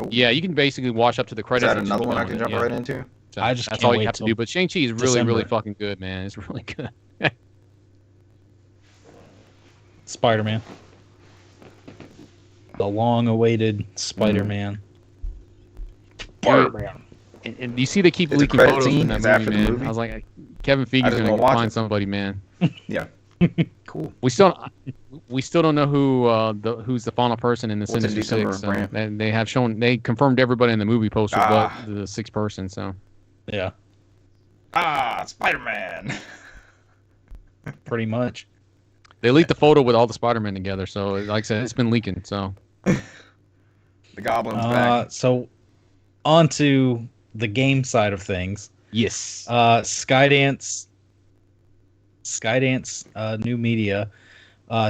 you can basically watch up to the credits. Is that another one I can jump right into? So that's all you have to do. But Shang-Chi is really fucking good, man. It's really good. Spider-Man. The long-awaited Spider-Man. Spider-Man. And you see they keep leaking photos in that movie, man. I was like, Kevin Feige's gonna find somebody, man. Yeah. Cool. We still don't know who's the final person in the Sinister Six. So they confirmed everybody in the movie poster, but the sixth person. So. Yeah. Spider-Man. Pretty much. They leaked the photo with all the Spider-Men together, so like I said, it's been leaking. So the Goblin's back. So on to the game side of things. Yes. Skydance new media,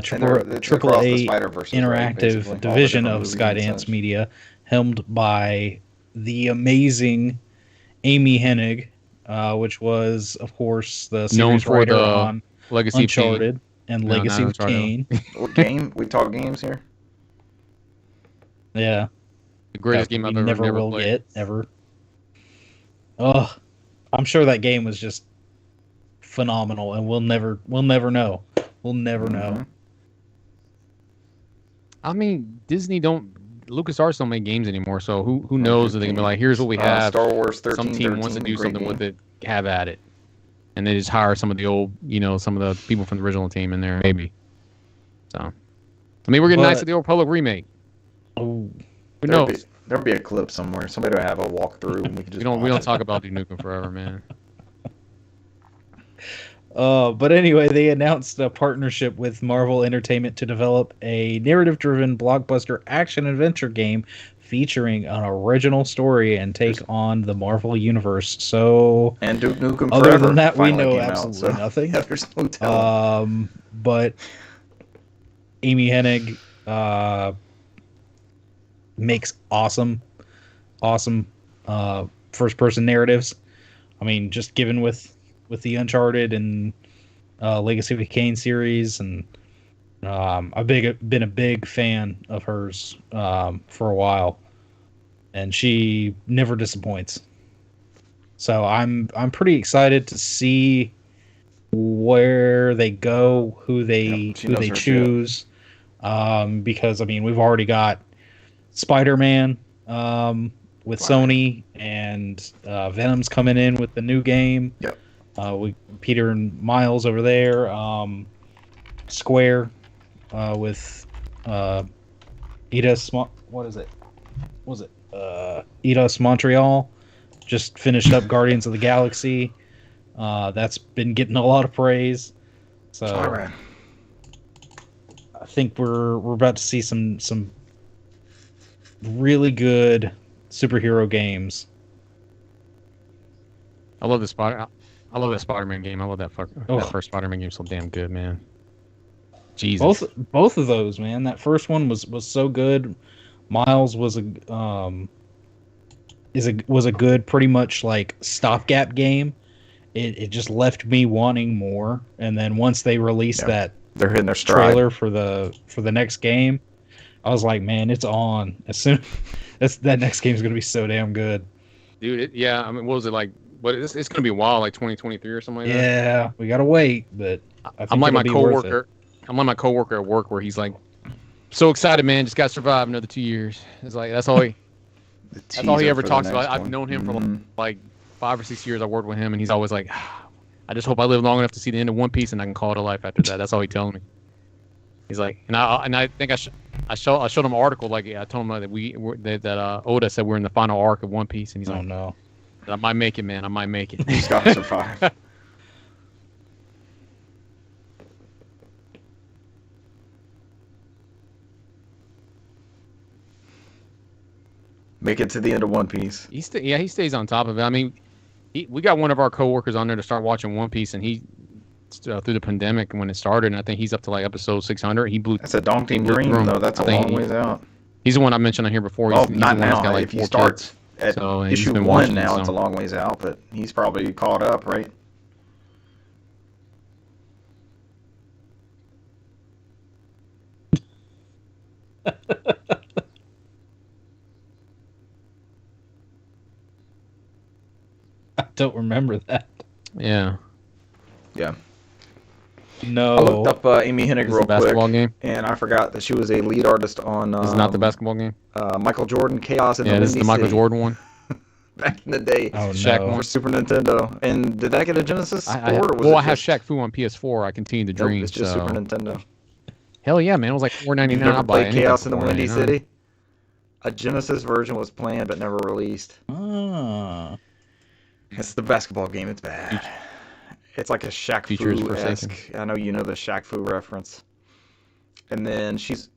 triple A interactive division of Skydance Media, helmed by the amazing Amy Hennig, which was, of course, the series writer on Legacy Uncharted and Legacy of Kain. What game? We talk games here? Yeah. The greatest game I've never will get, ever. Oh, I'm sure that game was just phenomenal, and we'll never know. We'll never know. I mean, LucasArts don't make games anymore, so who knows if they can be like, here's what we have. Star Wars 13, some team wants to do something with it, have at it. And they just hire some of the old, some of the people from the original team in there, maybe. So, I mean, we're getting nice at the Old Republic remake. Oh, who knows? There'll be a clip somewhere. Somebody will have a walkthrough, and we can just. we don't talk about Duke Nukem Forever, man. But anyway, they announced a partnership with Marvel Entertainment to develop a narrative-driven blockbuster action-adventure game featuring an original story and take on the Marvel Universe. So, and Duke Nukem Forever. Other than that, we know absolutely nothing. Yeah, there's no telling. But Amy Hennig makes awesome first-person narratives. I mean, just given with the Uncharted and Legacy of Kain series, and I've been a big fan of hers for a while, and she never disappoints. So I'm pretty excited to see where they go, who they choose, because I mean we've already got Spider-Man with Sony, and Venom's coming in with the new game. Yep. Peter and Miles over there. Square with Eidos. What is it? Was it Eidos Montreal? Just finished up Guardians of the Galaxy. That's been getting a lot of praise. So I think we're about to see some really good superhero games. I love that Spider-Man game. I love that first Spider-Man game. So damn good, man. Jesus. Both of those, man. That first one was so good. Miles was a good, pretty much like stopgap game. It just left me wanting more. And then once they released that they're hitting their stride trailer for the next game, I was like, man, it's on. As soon that next game is gonna be so damn good, dude. I mean, what was it like? But it's going to be a while, like 2023 or something like that. Yeah, we got to wait, but I think I'm like my coworker. I'm like my coworker at work where he's like, so excited, man, just got to survive another 2 years. It's like, that's all he ever talks about. I've known him for like 5 or 6 years. I worked with him, and he's always like, I just hope I live long enough to see the end of One Piece and I can call it a life after that. That's all he tells me. He's like, and I think I showed him an article. Like, I told him that Oda said we're in the final arc of One Piece, and he's like, no. I might make it, man. I might make it. He's got to survive. Make it to the end of One Piece. He stays on top of it. I mean, we got one of our coworkers on there to start watching One Piece, and he through the pandemic when it started, and I think he's up to like episode 600. He blew. That's a daunting dream, though. That's a long ways out. He's the one I mentioned on here before. He's not now. He's got like if he starts at issue 1 now, it's a long ways out, but he's probably caught up, right? I don't remember that. Yeah. Yeah. No. I looked up Amy Hennig real basketball quick, game? and I forgot that she was a lead artist on. This is not the basketball game. Michael Jordan Chaos in the Windy City. Yeah, this is the Michael Jordan one. Back in the day, Shaq for Super Nintendo. And did that get a Genesis port? I have Shaq Fu on PS4. I continue to dream. It's just Super Nintendo. Hell yeah, man! It was like $4.99. I'll buy it. Chaos in the Windy City. A Genesis version was planned but never released. It's the basketball game. It's bad. It's like a Shaq Fu-esque. I know you know the Shaq Fu reference. And then she's.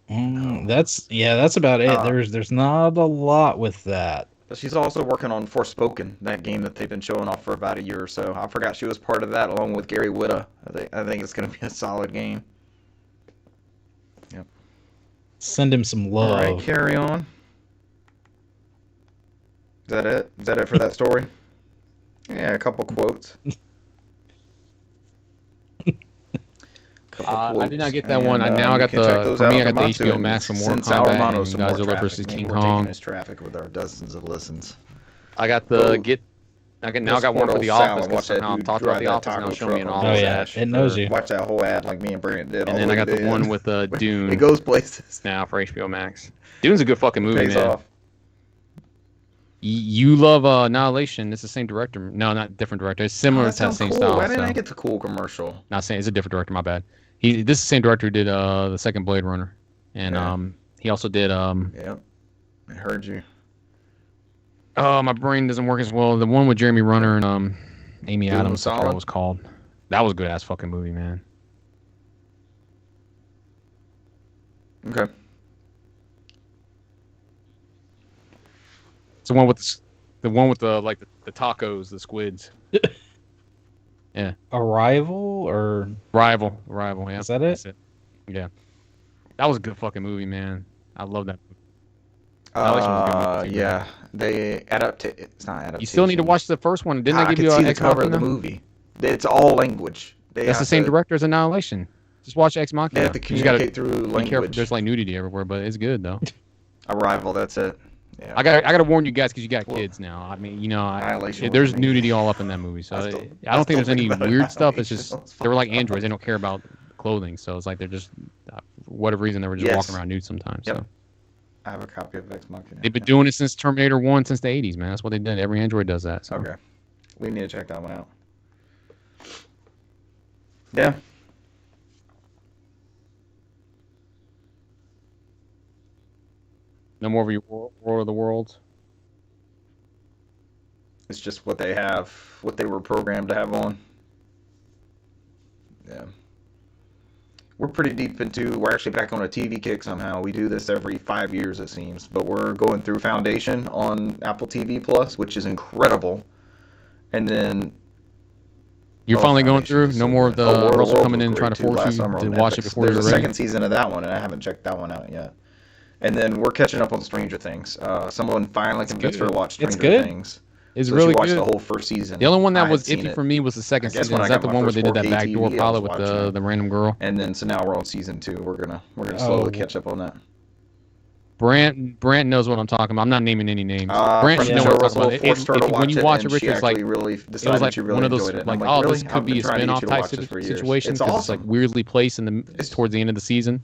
That's about it. There's not a lot with that. But she's also working on Forspoken, that game that they've been showing off for about a year or so. I forgot she was part of that along with Gary Whitta. I think it's going to be a solid game. Yep. Send him some love. All right, carry on. Is that it? Is that it for that story? Yeah, a couple quotes. I did not get that one. Now I got the HBO Max for more Kombat. Godzilla vs King Kong. Traffic with our dozens of listens. I got the I got one for The Office. Watch that. I've talked about The Office. Now show me an Office. Oh yeah, it knows you. Watch that whole ad like me and Brent did. And then I got the one with Dune. It goes places. Now for HBO Max. Dune's a good fucking movie, man. Off. You love Annihilation. It's the same director. No, not different director. It's similar to that same style. Why didn't I get the cool commercial? Not saying it's a different director. My bad. This is the same director who did the second Blade Runner, and he also did. Yeah, I heard you. Oh, my brain doesn't work as well. The one with Jeremy Renner and Amy Adams. I forgot what it was called. That was a good ass fucking movie, man. Okay. It's the one with the tacos, the squids. Yeah. Arrival or Rival. Yeah. Is that it? That's it. Yeah. That was a good fucking movie, man. I love that movie. Yeah. They it's not adaptation. You still need to watch the first one. Didn't I give you the cover of the movie? It's all language. That's the same director as Annihilation. Just watch Ex Machina. They have to communicate through language. Be careful. There's like nudity everywhere, but it's good though. Arrival. That's it. Yeah. I gotta warn you guys because you got kids now. I mean, there's nudity all up in that movie, so I don't think there's any weird stuff. It's just they were like androids; they don't care about clothing, so it's like they're just for whatever reason they were just walking around nude sometimes. Yep. So I have a copy of Ex Machina. They've been doing it since Terminator 1, since the 80s, man. That's what they did. Every android does that. So. Okay, we need to check that one out. Yeah. No more of your War of the Worlds. It's just what they have, what they were programmed to have on. Yeah. We're pretty deep into, we're actually back on a TV kick somehow. We do this every 5 years, it seems. But we're going through Foundation on Apple TV Plus, which is incredible. And then... You're finally going through? No more of the Russell coming in and trying to force you to watch it before you're ready? There's a second season of that one, and I haven't checked that one out yet. And then we're catching up on Stranger Things. Someone finally convinced her to watch Stranger Things. It's really good. She watched the whole first season. The only one that was iffy for me was the second season. Is that the one where they did that backdoor pilot with the random girl? And then so now we're on season 2. We're gonna slowly catch up on that. Brant knows what I'm talking about. I'm not naming any names. Brant knows what I'm talking about. When you watch it, Rich, it's like it was like one of those like, oh, this could be a spin-off type situation because it's like weirdly placed towards the end of the season.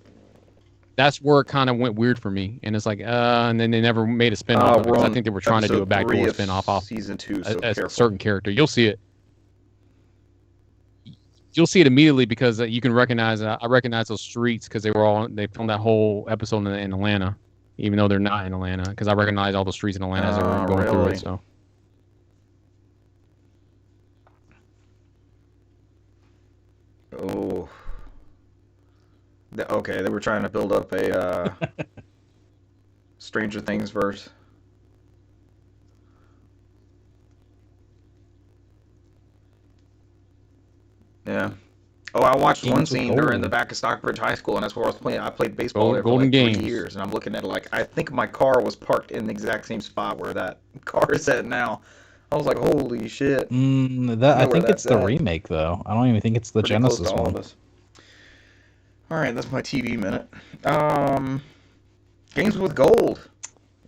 That's where it kind of went weird for me, and it's like, and then they never made a spin-off because I think they were trying to do a backdoor spin-off off season 2, a certain character. You'll see it. you'll see it immediately because you can recognize. I recognize those streets because they filmed that whole episode in Atlanta, even though they're not in Atlanta. Because I recognize all the streets in Atlanta as they were going through it. So. Oh. Okay, they were trying to build up a Stranger Things verse. Yeah. Oh, I watched one scene during the back of Stockbridge High School, and that's where I was playing. I played baseball there for like 3 years, and I'm looking at it like, I think my car was parked in the exact same spot where that car is at now. I was like, holy shit. I think it's the remake, though. I don't even think it's the Genesis one. All right, that's my TV minute. Games with gold.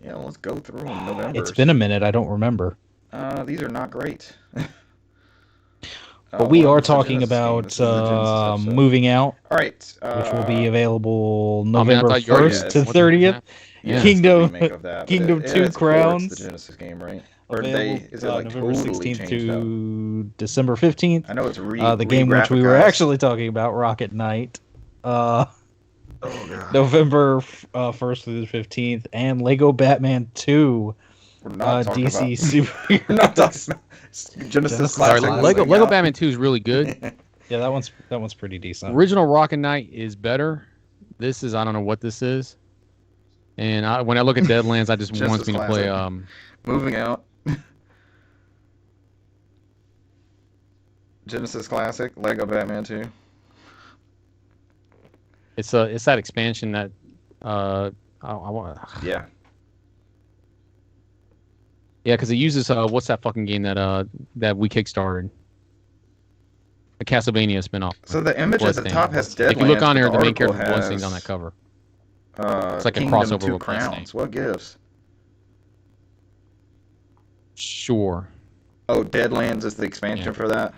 Yeah, let's go through them. November. It's been a minute. I don't remember. These are not great. But we are talking about Moving Out. All right. Which will be available November 1st to 30th. Yeah, Kingdom 2 Crowns. It's the Genesis game, right? Or is it like November totally 16th to December 15th. I know it's the game which we were actually talking about, Rocket Knight. November 1st through the 15th, and Lego Batman 2. We're not DC Superhero. Not Genesis Sorry, Lego Batman 2 is really good. Yeah, that one's pretty decent. Original Rocket Knight is better. This is, I don't know what this is. And when I look at Deadlands, I just wants me to play Moving Out. Genesis Classic, Lego Batman 2. It's that expansion that I want. Yeah. Yeah, because it uses what's that fucking game that we kickstarted? The Castlevania spinoff. So the image at the top has Deadlands. If you look on here, the main character Bloodstain's on that cover. It's like Kingdom a crossover 2 with Crowns. What gives? Sure. Oh, Deadlands is the expansion for that?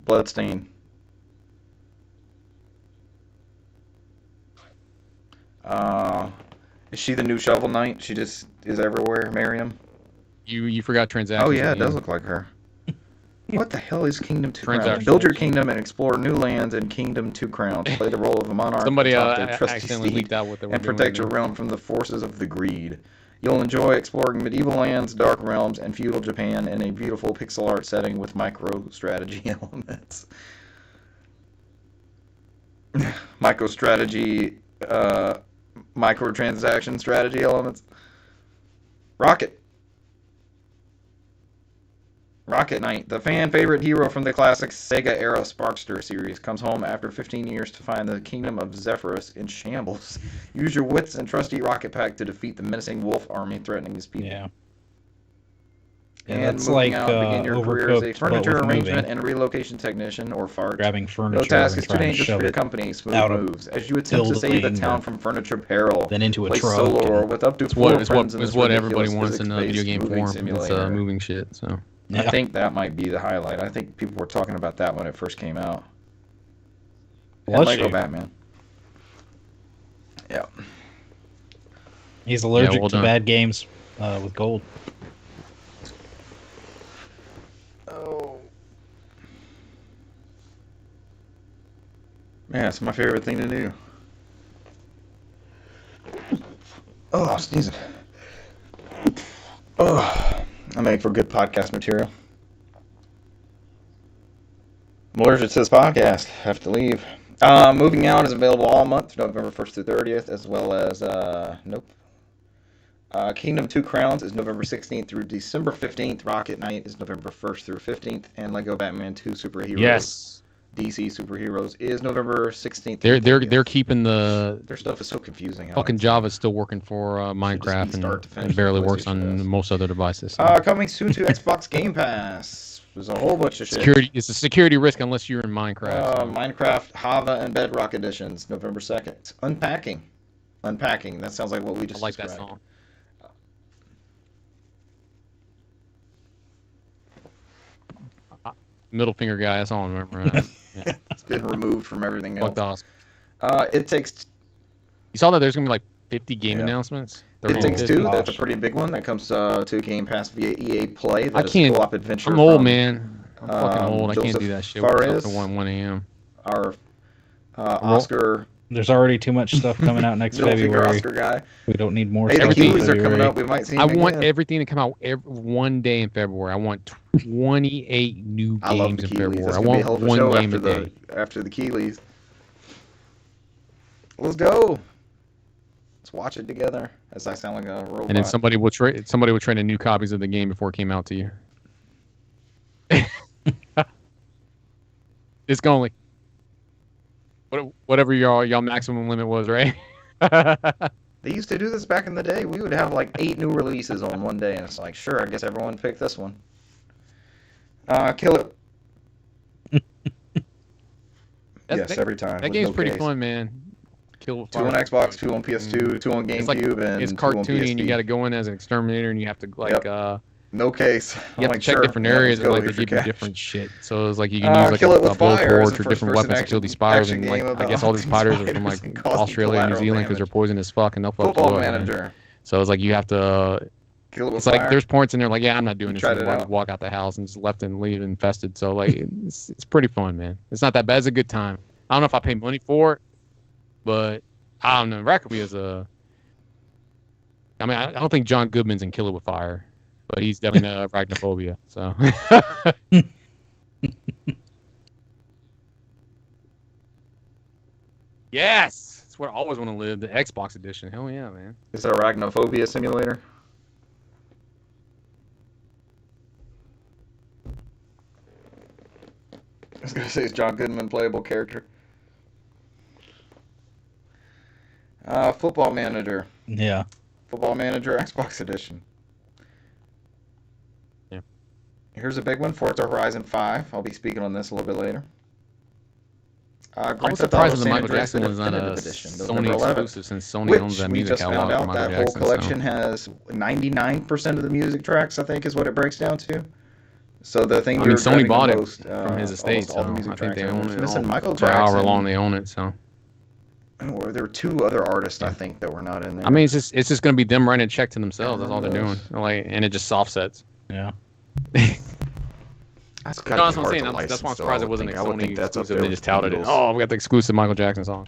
Bloodstain. Is she the new Shovel Knight? She just is everywhere, Miriam? You forgot Transactions. Oh yeah, it does look like her. What the hell is Kingdom 2 Crowns? Build your kingdom and explore new lands in Kingdom 2 Crowns. Play the role of a monarch. Somebody accidentally leaked out what they were and protect your realm from the forces of the greed. You'll enjoy exploring medieval lands, dark realms, and feudal Japan in a beautiful pixel art setting with micro-strategy elements. Microtransaction strategy elements. Rocket Knight, the fan-favorite hero from the classic Sega-era Sparkster series, comes home after 15 years to find the kingdom of Zephyrus in shambles. Use your wits and trusty rocket pack to defeat the menacing wolf army threatening his people. Yeah. And that's moving like out, begin your career as a Overcooked, furniture but with arrangement moving. and relocation technician or fart. Grabbing furniture No task and is too trying to dangerous shove for your it company. Smooth out of moves. As you attempt to save the building town or from furniture peril. then into a Play truck. solo or and- with up to It's 4 what friends in this everybody ridiculous wants in a video physics-based game moving form. It's simulator. moving shit. So I think that might be the highlight. I think people were talking about that when it first came out. And Bless Lego you. Batman. Yeah. He's allergic well to done. bad games with gold. Oh. Man, it's my favorite thing to do. Oh, I'm sneezing. Oh, I make for good podcast material. I'm allergic to this podcast. Have to leave. Moving Out is available all month, November 1st through 30th, as well as, Kingdom 2 Crowns is November 16th through December 15th. Rocket Knight is November 1st through 15th. And Lego Batman 2 Superheroes. yes, DC Superheroes is November 16th. they're keeping the Their stuff is so confusing. fucking Java's still working for Minecraft start to finish and barely like works PlayStation on does. most other devices. So. Coming soon to Xbox Game Pass. There's a whole bunch of shit. It's a security risk unless you're in Minecraft. So. Minecraft, Hava, and Bedrock editions, November 2nd. Unpacking. That sounds like what we I just like that described. song. Middle finger guy. That's all I remember. Yeah. It's been removed from everything else. Fucked awesome. It takes... You saw that there's gonna be like 50 game announcements. It Takes Two. gosh. That's a pretty big one that comes to Game Pass via EA Play. That I can't. is a co-op adventure. I'm old, from, man. I'm fucking old. I can't Joseph do that shit. Fares, Up to 1 a.m. Our Oscar. There's already too much stuff coming out next February. Oscar guy. We don't need more Hey, stuff. the in Kiwis are coming February. up. We might see. I want everything to come out one day in February. I want 28 new I love games the in Kiwis. February. That's I gonna be a want hell of a one show game after a day. after the Kiwis. Let's go. Let's watch it together. As I sound like a robot. And then somebody will trade in new copies of the game before it came out to you. It's only whatever y'all maximum limit was, right? They used to do this back in the day. We would have like 8 new releases on one day, and it's like, sure, I guess everyone picked this one. Kill it. Yes, every time. That game's pretty fun, man. Kill 2 on Xbox, 2 on PS2, 2 on GameCube, and it's 2 on cartoony, PSP. and you got to go in as an exterminator, and you have to no case. You have to check different areas, and like they give you different shit. So it's like you can use like a blowtorch or different weapons to kill these spiders, and like I guess all these spiders are from like Australia and New Zealand because they're poisonous as fuck and they'll fuck you up. Manager. So it's like you have to. It's like there's points in there like, yeah, I'm not doing this anymore. I just walk out the house and just left and leave infested. So like it's pretty fun, man. It's not that bad. It's a good time. I don't know if I pay money for it, but I don't know. Raccoon is a. I mean, I don't think John Goodman's in Kill It With Fire, but he's definitely arachnophobia. So. Yes, that's where I always want to live. The Xbox edition. Hell yeah, man. It's a arachnophobia simulator. I was gonna say it's John Goodman playable character. Football Manager. Yeah. Football Manager Xbox Edition. Yeah. Here's a big one, Forza Horizon 5. I'll be speaking on this a little bit later. I was surprised that Michael Jackson was on a Sony exclusive since Sony owns that music catalog for Michael Jackson. That whole collection has 99% of the music tracks, I think, is what it breaks down to. So the thing Sony bought it from his estate, so I think they own it. Missing Michael for Jackson. however long they own it, so. Or there were 2 other artists, I think, that were not in there. I mean, it's just gonna be them writing a check to themselves. That's all they're doing. Like, and it just offsets. Yeah. That's what I'm saying. That's why I'm surprised it wasn't a Sony exclusive. They just touted it. Oh, we got the exclusive Michael Jackson song.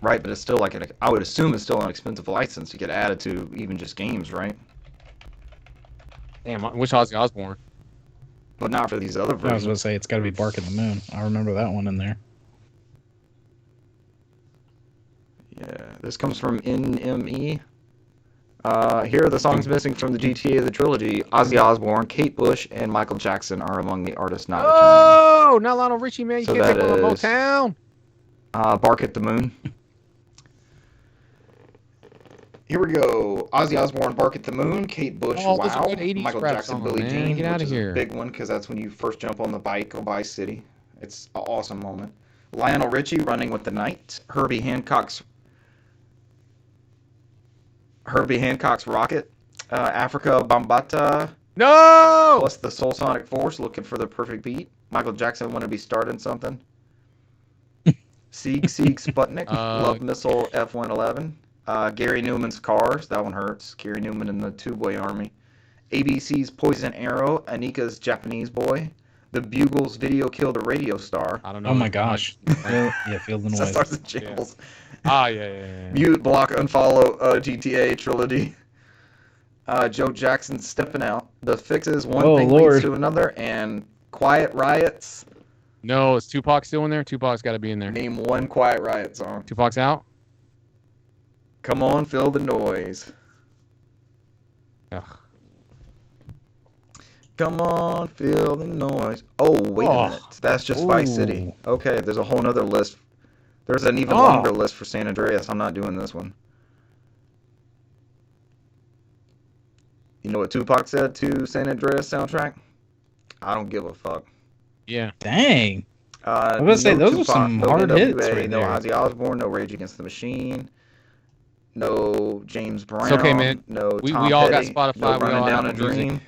Right, but it's still like I would assume it's still an expensive license to get added to even just games, right? Damn, I wish Ozzy Osbourne. But not for these other versions. I was going to say, it's got to be Bark at the Moon. I remember that one in there. Yeah, this comes from NME. Here are the songs missing from the GTA the trilogy. Ozzy Osbourne, Kate Bush, and Michael Jackson are among the artists not returning. Oh, not Lionel Richie, man. You can't take one on Motown. Bark at the Moon. Here we go. Ozzy Osbourne, Bark at the Moon, Kate Bush, Wow, Michael Jackson, Billie Jean, Get out of here. A big one because that's when you first jump on the bike, go by City. It's an awesome moment. Lionel Richie, Running with the Night, Herbie Hancock's Rocket, Africa Bambata. No! Plus the Soul Sonic Force, Looking for the Perfect Beat. Michael Jackson, Want to Be Starting Something. Sieg Sputnik, Love Missile F-111. Gary Newman's Cars, that one hurts. Gary Newman in the Two Boy Army. ABC's Poison Arrow, Anika's Japanese Boy. The Bugles Video Killed a Radio Star. I don't know. Oh my gosh. Yeah, Feel the Noise. Stars and Shambles. Ah, yeah. Mute, Block, Unfollow, GTA Trilogy. Joe Jackson Stepping Out. The Fixes, One Thing Leads to Another, and Quiet Riots. No, is Tupac still in there? Tupac's got to be in there. Name one Quiet Riot song. Tupac's out? Come on, Feel the Noise. Ugh. Come on, feel the noise. Oh, wait a minute. That's just Vice City. Okay, there's a whole nother list. There's an even longer list for San Andreas. I'm not doing this one. You know what Tupac said to San Andreas soundtrack? I don't give a fuck. Yeah. Dang. I was going to say, those are some hard hits right No there. Ozzy Osbourne, no Rage Against the Machine, no James Brown, It's okay, man. no We Tom all Petty, got Spotify. no We all Running Down have a Dream.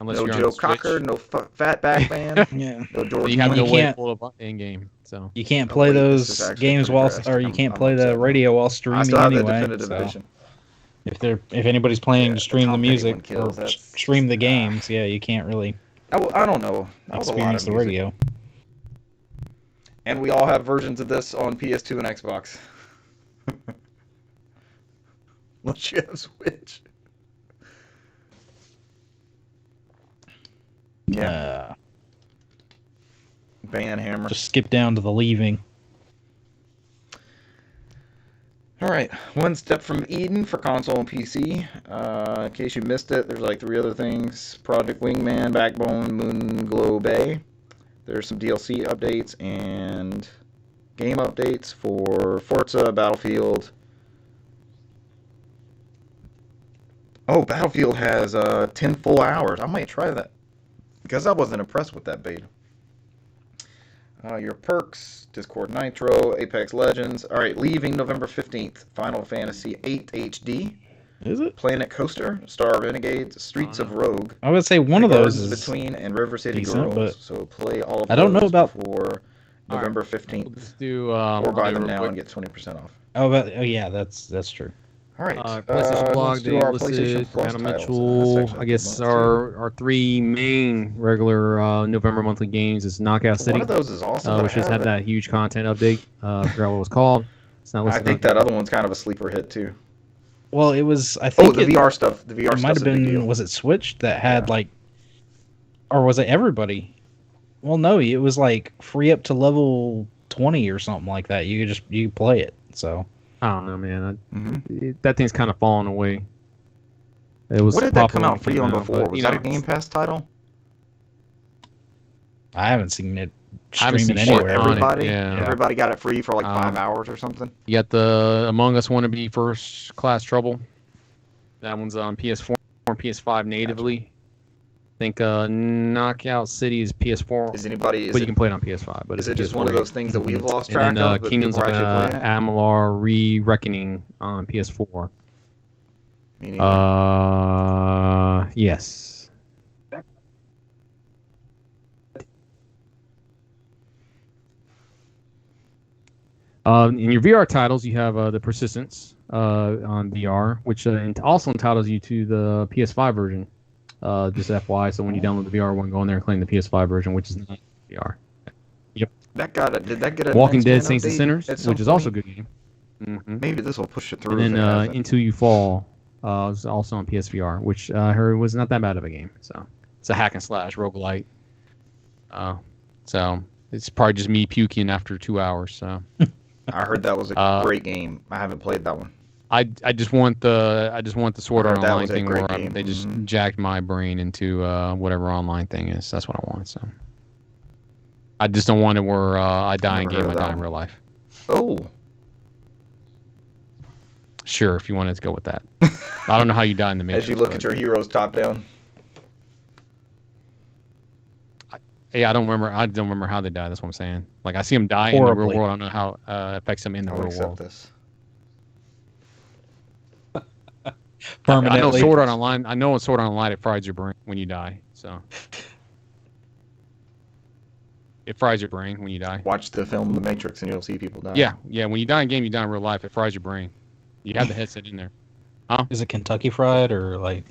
unless No you're Joe on Switch. Cocker, no Fatback Man. Yeah. No George. You have You no way to can't- pull it up in game. So You can't Oh, play wait, this is those actually games pretty while, drastic. or you I'm can't play upset the now. radio while I streaming still have the anyway. definitive So edition. if anybody's planning Yeah, to the stream the Tom Petty music one kills, or that's- stream the games, yeah, you can't really I don't know. That was a lot experience of the music. radio. And we all have versions of this on PS2 and Xbox. Unless you have Switch. Yeah. Band Hammer. Just skip down to the leaving. All right, One Step from Eden for console and PC. In case you missed it, there's like 3 other things: Project Wingman, Backbone, Moonglow Bay. There's some DLC updates and game updates for Forza, Battlefield. Oh, Battlefield has 10 full hours. I might try that because I wasn't impressed with that beta. Your perks, Discord Nitro, Apex Legends. All right, leaving November 15th, Final Fantasy VIII HD, Is it? Planet Coaster, Star Renegades, Streets of Rogue. I would say one of The those Gardens is Between and River City decent, Girls. but So play all of I don't know those about- before November 15th. let's do. Or buy them real now quick. and get 20% off. oh, but, oh yeah, that's true. All right. PlayStation Blog, let's do Dave our Listed, PlayStation Plus Adam titles. Mitchell. That's actually I guess a good one, too. our 3 main regular November monthly games is Knockout City, One of those is awesome. which just had that huge content update. I forgot what it was called. It's not I listed. think that other one's kind of a sleeper hit too. Well, it was. I Oh, think the it, VR stuff. The VR it stuff might have been. Deal. Was it Switch that had Yeah. like, or was it everybody? Well, no, it was like free up to level 20 or something like that. You could play it. So I don't know, man. Mhm. That thing's kind of falling away. It was. What did that come popular when out it free came on out, before? but, Was you that a know, Game Pass title? I haven't seen it I haven't streaming seen shit anywhere. on it. Everybody, yeah. everybody got it free for like 5 hours or something. You got the Among Us Wannabe First Class Trouble. That one's on PS4 or PS5 natively. I think Knockout City is PS4, Is anybody? but you can play it on PS5. But Is it's it just PS4 one of game. those things that we've lost And track then of? But Kingdoms of people are actually playing it? Amalur Re-Reckoning on PS4. Me neither. Yes. In your VR titles, you have the Persistence on VR, which also entitles you to the PS5 version. Just FYI, so when you download the VR one, go in there and claim the PS5 version, which is not VR. Did that get a Walking next Dead: gen Saints and update Sinners, at some which is also a point? good game. Mm-hmm. Maybe this will push it through. And if it then hasn't. Into You Fall is also on PSVR, which I heard was not that bad of a game. So it's a hack and slash roguelite. So it's probably just me puking after 2 hours. So I heard that was a great game. I haven't played that one. I just want the Sword I Art heard that Online was a thing great where game. they just Mhm. jacked my brain into whatever online thing is. That's what I want. So I just don't want it where I die in Never heard game, I of that die in one. real life. Oh, Sure, if you wanted to go with that. I don't know how you die in the Matrix. as you look but- at your heroes top down. Yeah, I don't remember how they die. That's what I'm saying. Like I see them die in the Horribly. real world. I don't know how it affects them in the I'll real accept world. this. I know Permanently. Sword Art Online. I know in Sword Art Online it fries your brain when you die. So it fries your brain when you die. Watch the film The Matrix and you'll see people die. Yeah. When you die in game, you die in real life. It fries your brain. You have the headset in there. Is it Kentucky Fried or like?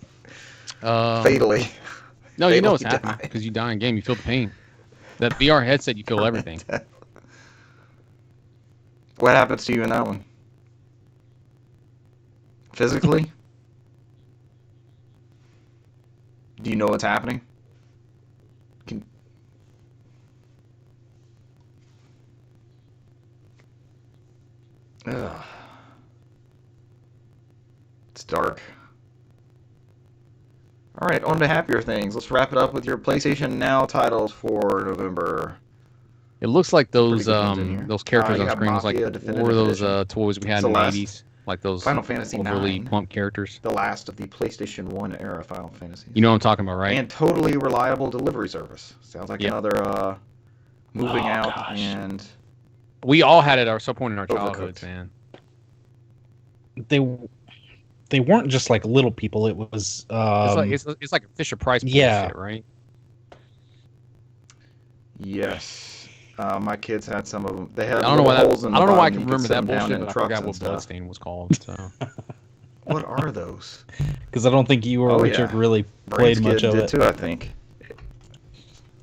Fatally. No, you know what's fatally happening die. because you die in game. You feel the pain. That VR headset, you feel everything. What happens to you in that one? Physically? Do you know what's happening? Ugh. It's dark. All right, on to happier things. Let's wrap it up with your PlayStation Now titles for November. It looks like those Pretty good ones in here. those characters You on got screen was like Mafia what Definitive were those Edition. toys we had It's in the the last- 80s? Like those Final Fantasy overly 9. plump characters. The last of the PlayStation 1 era Final Fantasy. You know what I'm talking about, right? And totally reliable delivery service. Sounds like Yep. another moving Oh, out gosh. and We all had it at some point in our Overcooked. childhoods, man. They they weren't just like little people. It was it's like a Fisher Price Yeah. bullshit, right? Yes. My kids had some of them. They had I don't know why holes I in the don't know why I bottom. can You could remember sit that them down bullshit, in but I trucks forgot and what stuff. Bloodstain was called. So What are those? because I don't think you or Oh, Richard yeah. really Brand's played much kid of did it. too, I think.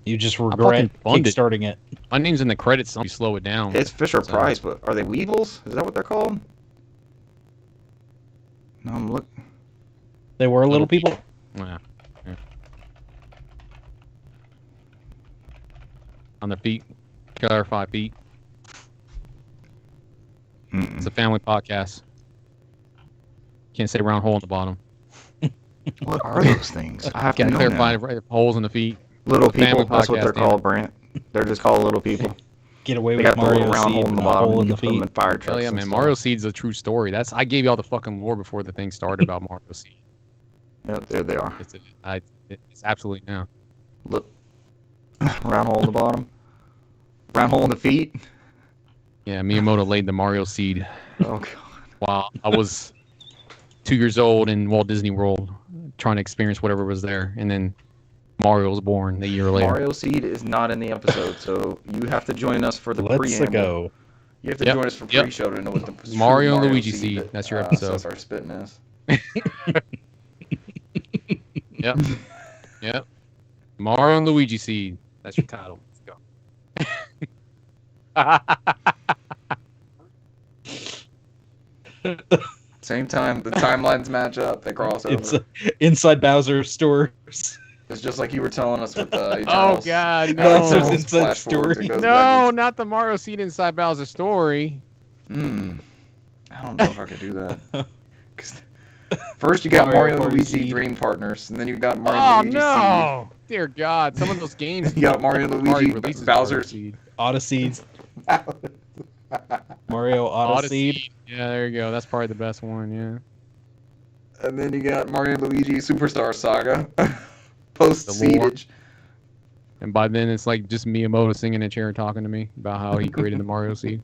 You just fucking regret funded. kickstarting it. my name's in the credits. So you slow it down. It's Fisher So- Price, but are they Weevils? Is that what they're called? No, I'm look. They were little people. Yeah. On the feet, clarify feet. It's a family podcast. Can't say round hole in the bottom. What are those things? I have to Gotta know clarify now. holes in the feet. Little It's a family people. That's what podcast, they're damn called, it. Brant. They're just called little people. Get away They with got the little Mario round Seed hole in and the a bottom. hole And in you the can put them in feet. fire Hell trucks. yeah, and man! stuff. Mario Seed's a true story. I gave you all the fucking lore before the thing started about Mario Seed. Yep, there they are. It's absolutely now. Look, round hole in the bottom. Round hole in the feet. Yeah, Miyamoto laid the Mario Seed Oh god. while I was 2 years old in Walt Disney World, trying to experience whatever was there, and then Mario was born a year later. Mario Seed is not in the episode, so you have to join us for the Let's preamble. go. You have to Yep, join us for yep. pre-show to know what the true Mario and Luigi Seed, that, that's your episode. Cesar spitting is. Yep. Yep. Mario and Luigi Seed. That's your title. Let's go. Same time, the timelines match up. They cross over. It's inside Bowser stores. It's just like you were telling us with Oh Eternals. God, Bowser's no! Eternals inside flash forwards, story. it goes No, backwards. not the Mario Seed inside Bowser's story. I don't know if I could do that. 'Cause first you got Mario Mario and Party Luigi Seed. Dream Partners, and then you got Mario Oh and Luigi no! Dear God, some of those games. You got Mario and already Luigi, releases Bowser. Mario Seed. Odyssey. Seed. Mario Odyssey. Odyssey. Yeah, there you go. That's probably the best one. Yeah. And then you got Mario and Luigi Superstar Saga. Post Siege. And by then, it's like just Miyamoto singing in a chair and talking to me about how he created the Mario Seed.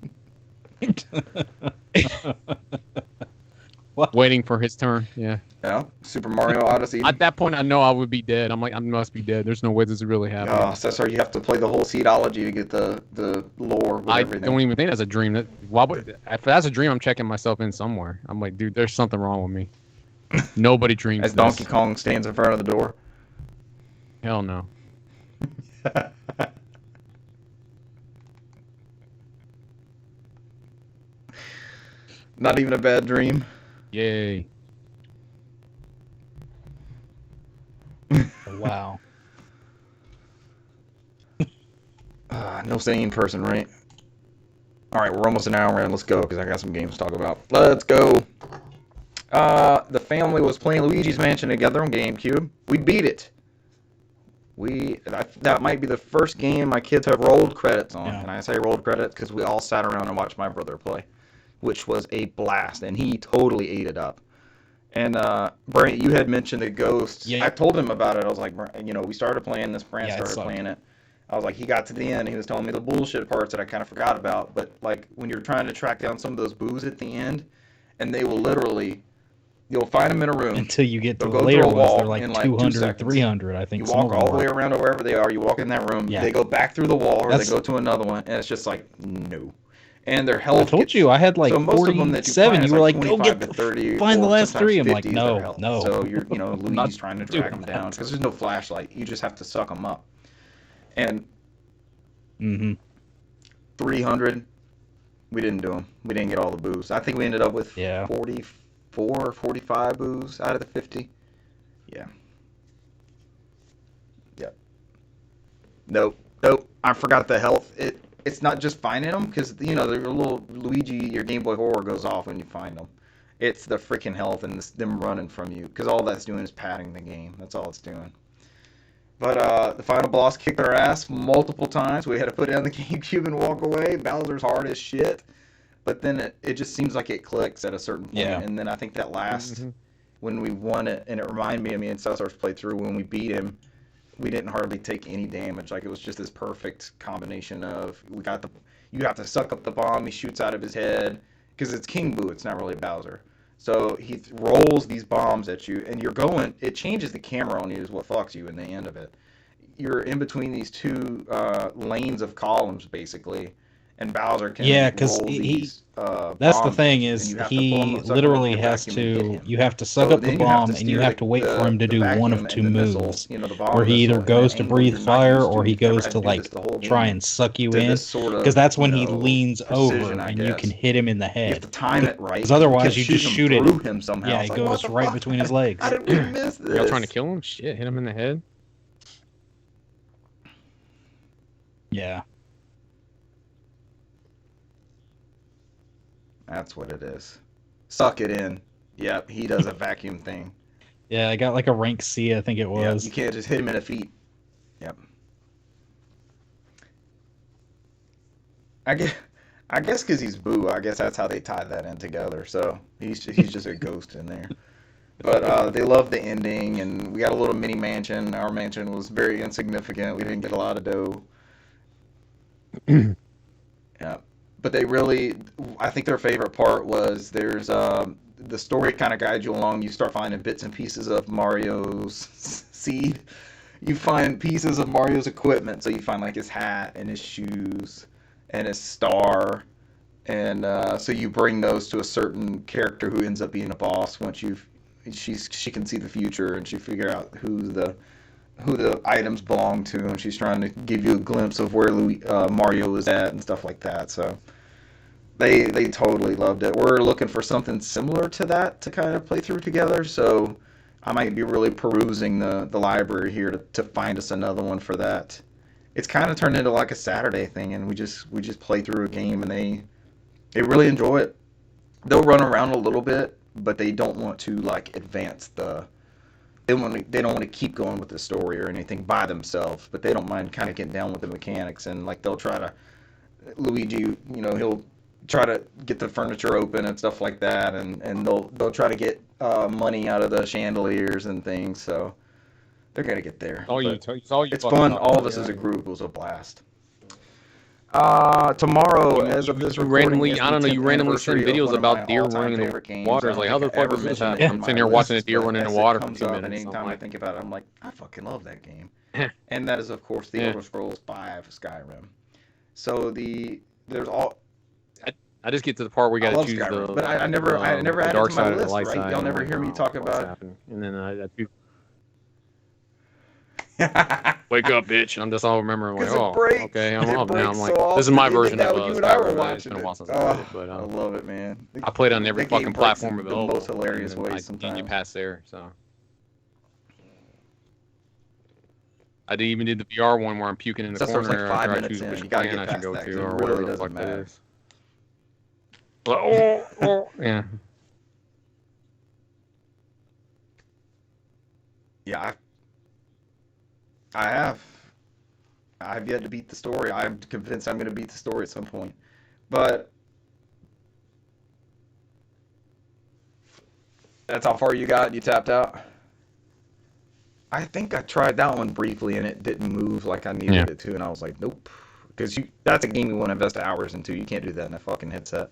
What? Waiting for his turn. Yeah. Yeah, Super Mario Odyssey. At that point, I know I would be dead. I'm like, I must be dead. There's no way this is really happening. Oh, Cesar, you have to play the whole Seedology to get the lore with I everything. don't even think that's a dream. If that's a dream, I'm checking myself in somewhere. I'm like, dude, there's something wrong with me. Nobody dreams As this. Donkey Kong stands in front of the door. Hell no. Not even a bad dream. Yay. Wow. No sane person, right? All right, we're almost an hour in. Let's go, because I got some games to talk about. Let's go. The family was playing Luigi's Mansion together on GameCube. We beat it. That might be the first game my kids have rolled credits on. Yeah. And I say rolled credits because we all sat around and watched my brother play, which was a blast, and he totally ate it up. And Brent, you had mentioned the ghosts. Yeah. I told him about it. I was like, we started playing this. Brent Yeah, it started sucked. playing it. I was like, he got to the end. He was telling me the bullshit parts that I kind of forgot about. But like when you're trying to track down some of those boos at the end, and they will literally, you'll find them in a room. Until you get to They'll the go later through a ones, wall they're like in, like, 2 200, seconds. 300, I think. You some walk of them all the are. way around to wherever they are. You walk in that room. Yeah. They go back through the wall, or That's- they go to another one, and it's just like no. And their I health. told you, I had like so most of them that 47. find You is were like, go 25 get to 30, find the or last sometimes 3. I'm like, 50 is their no, health. no. So you're, Not Luigi's trying to doing track them down that. because there's no flashlight. You just have to suck them up. And Mm-hmm. 300, we didn't do them. We didn't get all the boos. I think we ended up with 44 or 45 boos out of the 50. Yeah. Yep. Nope. I forgot the health. It's not just finding them because the little Luigi, your Game Boy Horror goes off when you find them. It's the freaking health and them running from you because all that's doing is padding the game. That's all it's doing. But the final boss kicked our ass multiple times. We had to put down the GameCube and walk away. Bowser's hard as shit. But then it just seems like it clicks at a certain point. Yeah. And then I think that last, when we won it, and it reminded me and Cesar's played through when we beat him, we didn't hardly take any damage. Like, it was just this perfect combination of, you have to suck up the bomb, he shoots out of his head, because it's King Boo, it's not really Bowser. So he rolls these bombs at you, and you're going. It changes the camera on you, is what fucks you in the end of it. You're in between these two lanes of columns, basically, and Bowser can because roll these that's the bombs thing at you, and is you have to pull he them, suck literally them, has vacuum, and hit to. him. You have to suck So up the then you have bomb, to and you steer have to wait for him to do one of vacuum two and the missile, moves, you know, the bomb where he either missile, goes at to an angle breathe you're not fire used to. or he You've never goes had to do like this the whole try game. and suck you To in, this sort of, because that's when you he know, leans precision, over I and you can guess. hit him in the You have head. to time it right. Because otherwise Because you just shoot it. through him somehow. Yeah, It's it like, what goes the right fuck? between his legs. How did we miss this? Y'all trying to kill him? Shit, hit him in the head. Yeah. That's what it is. Suck it in. Yep, he does a vacuum thing. Yeah, I got like a rank C, I think it Yep, was. you can't just hit him in the feet. Yep. I guess because he's Boo, I guess that's how they tied that in together. So he's just a ghost in there. But they love the ending, and we got a little mini mansion. Our mansion was very insignificant. We didn't get a lot of dough. Yeah. But they really, I think their favorite part was there's the story kind of guides you along. You start finding bits and pieces of Mario's seed. You find pieces of Mario's equipment. So you find like his hat and his shoes and his star. And so you bring those to a certain character who ends up being a boss once she can see the future, and she figure out who the items belong to, and she's trying to give you a glimpse of where Mario is at and stuff like that. So they totally loved it. We're looking for something similar to that to kind of play through together. So I might be really perusing the library here to find us another one for that. It's kind of turned into like a Saturday thing, and we just play through a game, and they really enjoy it. They'll run around a little bit, but they don't want to like advance they don't want to keep going with the story or anything by themselves, but they don't mind kind of getting down with the mechanics, and like they'll try to Luigi, you know, he'll try to get the furniture open and stuff like that, and they'll try to get money out of the chandeliers and things, so they're gonna get there. It's fun. All of us as a group was a blast. Tomorrow, as of this recording, you randomly send videos about deer running in the water. It's like, how the fuck is this happening? I'm sitting here watching a deer run in the water for 2 minutes. And anytime I think about it, I'm like, I fucking love that game. And that is, of course, the Elder Scrolls V Skyrim. So there's all. I just get to the part where we got to choose Skyrim, but I never added dark it to my side or the list, light right? side. Y'all never hear me talk about. And then I do. Wake up, bitch! I'm just all remembering like, oh, okay, I'm up now. I'm like, this is my version of Skyrim. It's been a while since I played it, but I love it, man. I played on every fucking platform in the most hilarious ways. Sometimes you pass there, so. I even did the VR one where I'm puking in the corner like 5 after I minutes choose in. which You gotta plan get I should past go that, 'cause to it or really whatever the doesn't fuck that matter. is. But, yeah. Yeah, I've yet to beat the story. I'm convinced I'm going to beat the story at some point. But that's how far you got? You tapped out? I think I tried that one briefly, and it didn't move like I needed it to, and I was like, nope. Because that's a game you want to invest hours into. You can't do that in a fucking headset.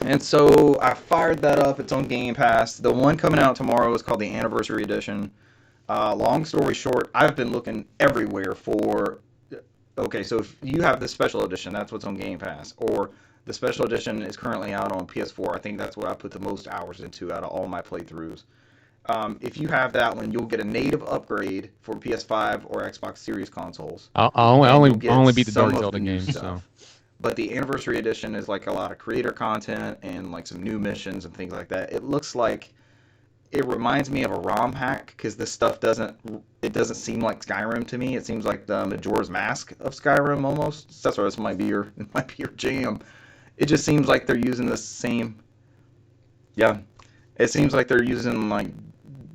And so I fired that up. It's on Game Pass. The one coming out tomorrow is called the Anniversary Edition. Long story short, I've been looking everywhere for... Okay, so if you have the Special Edition, that's what's on Game Pass. Or the Special Edition is currently out on PS4. I think that's what I put the most hours into out of all my playthroughs. If you have that one, you'll get a native upgrade for PS5 or Xbox Series consoles. I only beat the Dark Zelda game, so... But the Anniversary Edition is like a lot of creator content and like some new missions and things like that. It looks like it reminds me of a ROM hack because this stuff doesn't seem like Skyrim to me. It seems like the Majora's Mask of Skyrim almost. That's why this might be your jam. It just seems like they're using the same. Yeah, it seems like they're using like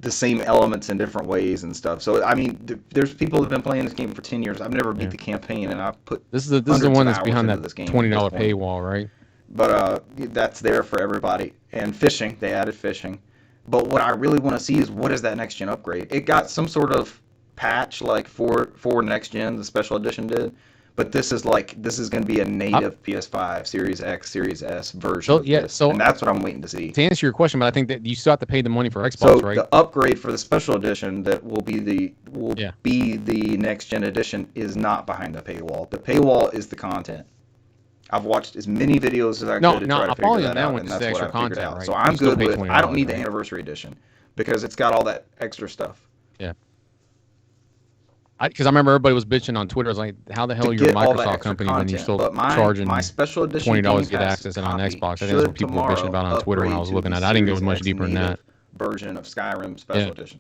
the same elements in different ways and stuff. So I mean, there's people who've been playing this game for 10 years. I've never beat the campaign, and I've put this is the one that's behind that $20 paywall, right? But that's there for everybody. And fishing, they added fishing. But what I really want to see is what is that next gen upgrade? It got some sort of patch like for next gen, the special edition did. But this is going to be a native PS5, Series X, Series S version of this. And that's what I'm waiting to see. To answer your question, but I think that you still have to pay the money for Xbox, so right? The upgrade for the special edition that will be the next gen edition is not behind the paywall. The paywall is the content. I've watched as many videos as I could to try to figure that out, and that's what I figured out. Right? So I'm good with. I don't need the anniversary edition because it's got all that extra stuff. Yeah. Because I remember everybody was bitching on Twitter. I was like, how the hell are you a Microsoft company when you're still charging $20 to get access and on Xbox? I think that's what people were bitching about on Twitter when I was looking at it. I didn't go much deeper than that. Version of Skyrim Special Edition.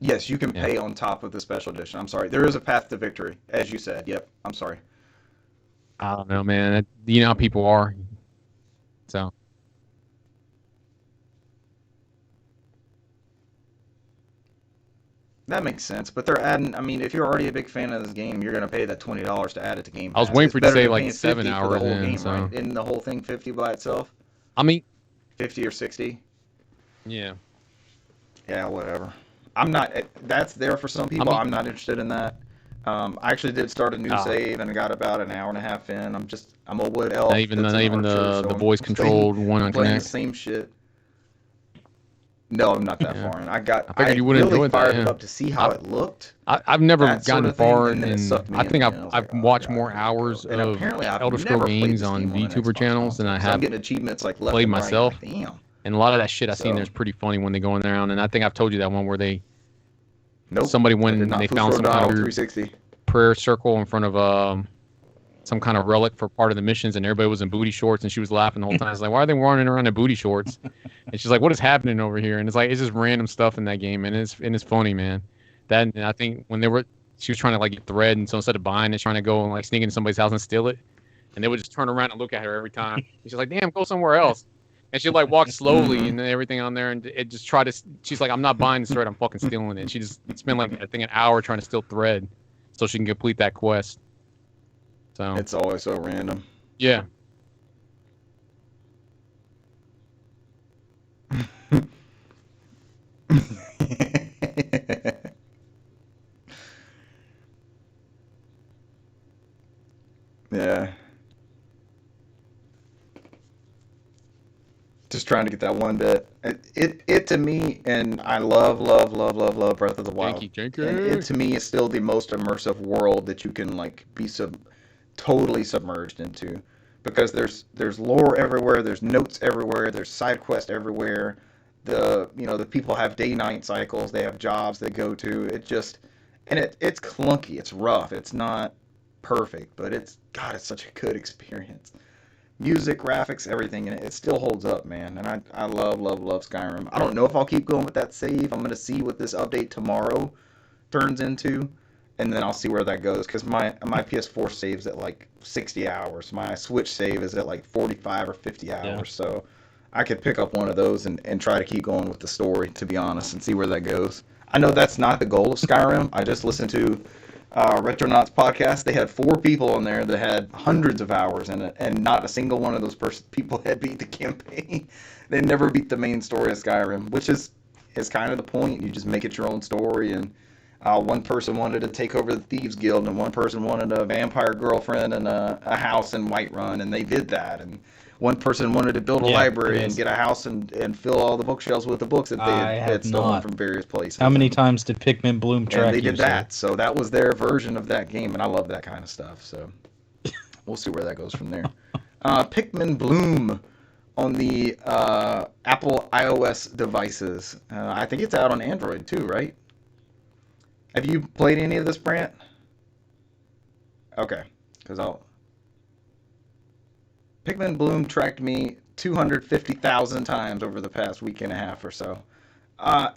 Yes, you can pay on top of the Special Edition. I'm sorry. There is a path to victory, as you said. Yep, I'm sorry. I don't know, man. You know how people are. So. That makes sense, but they're adding. I mean, if you're already a big fan of this game, you're gonna pay that $20 to add it to Game Pass. I was waiting for you to say like 7 hours in. Game, so. Right? Isn't the whole thing 50 by itself? I mean, 50 or 60. Yeah. Yeah, whatever. I'm not. That's there for some people. I'm not interested in that. I actually did start a new save and I got about an hour and a half in. I'm a wood elf. Not even the voice controlled one on playing Connect. The same shit. No, I'm not that far in. I figured you wouldn't really enjoy fired that, it up to see how it looked. I've never gotten far, and and I think I've watched more hours of Elder Scrolls games on VTuber channels than I have I'm getting achievements like left played and right. myself. Damn. And a lot of that shit I've seen there's pretty funny when they go in there, and I think I've told you that one where they somebody went and they found some kind of 360 prayer circle in front of some kind of relic for part of the missions, and everybody was in booty shorts, and she was laughing the whole time. I was like, why are they running around in booty shorts? And she's like, what is happening over here? And it's like, it's just random stuff in that game, and it's funny, man. And I think when she was trying to like get thread, and so instead of buying it, trying to go and like sneak into somebody's house and steal it, and they would just turn around and look at her every time. And she's like, damn, go somewhere else. And she'd like walk slowly and everything on there, and it just she's like, I'm not buying this thread, I'm fucking stealing it. She just spent like I think an hour trying to steal thread so she can complete that quest. So it's always so random. Yeah. Yeah. Just trying to get that one bit. It to me, and I love Breath of the Wild. Thank you. And it to me is still the most immersive world that you can like be totally submerged into, because there's lore everywhere, there's notes everywhere, there's side quests everywhere. The people have day-night cycles, they have jobs they go to. It's clunky, it's rough, it's not perfect, but it's such a good experience. Music, graphics, everything in it, it still holds up, man. And I love Skyrim. I don't know if I'll keep going with that save. I'm gonna see what this update tomorrow turns into, and then I'll see where that goes, because my PS4 saves at like 60 hours. My Switch save is at like 45 or 50 hours. Yeah. So I could pick up one of those and try to keep going with the story, to be honest, and see where that goes. I know that's not the goal of Skyrim. I just listened to Retronauts podcast. They had 4 people on there that had hundreds of hours in it, and not a single one of those people had beat the campaign. They never beat the main story of Skyrim, which is kind of the point. You just make it your own story, and one person wanted to take over the Thieves Guild, and one person wanted a vampire girlfriend and a house in Whiterun, and they did that. And one person wanted to build a library and get a house and fill all the bookshelves with the books that they had stolen from various places. How many times did Pikmin Bloom track and they did that. So that was their version of that game, and I love that kind of stuff. So we'll see where that goes from there. Pikmin Bloom on the Apple iOS devices. I think it's out on Android too, right? Have you played any of this, Brant? Okay, because Pikmin Bloom tracked me 250,000 times over the past week and a half or so.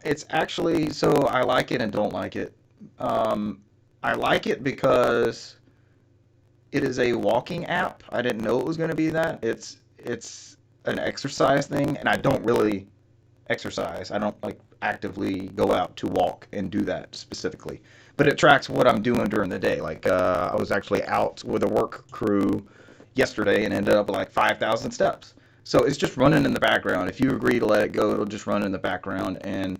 It's actually, so I like it and don't like it. I like it because it is a walking app. I didn't know it was going to be that. It's an exercise thing, and I don't really exercise. I don't like actively go out to walk and do that specifically. But it tracks what I'm doing during the day. Like I was actually out with a work crew yesterday and ended up with like 5,000 steps. So it's just running in the background. If you agree to let it go, it'll just run in the background, and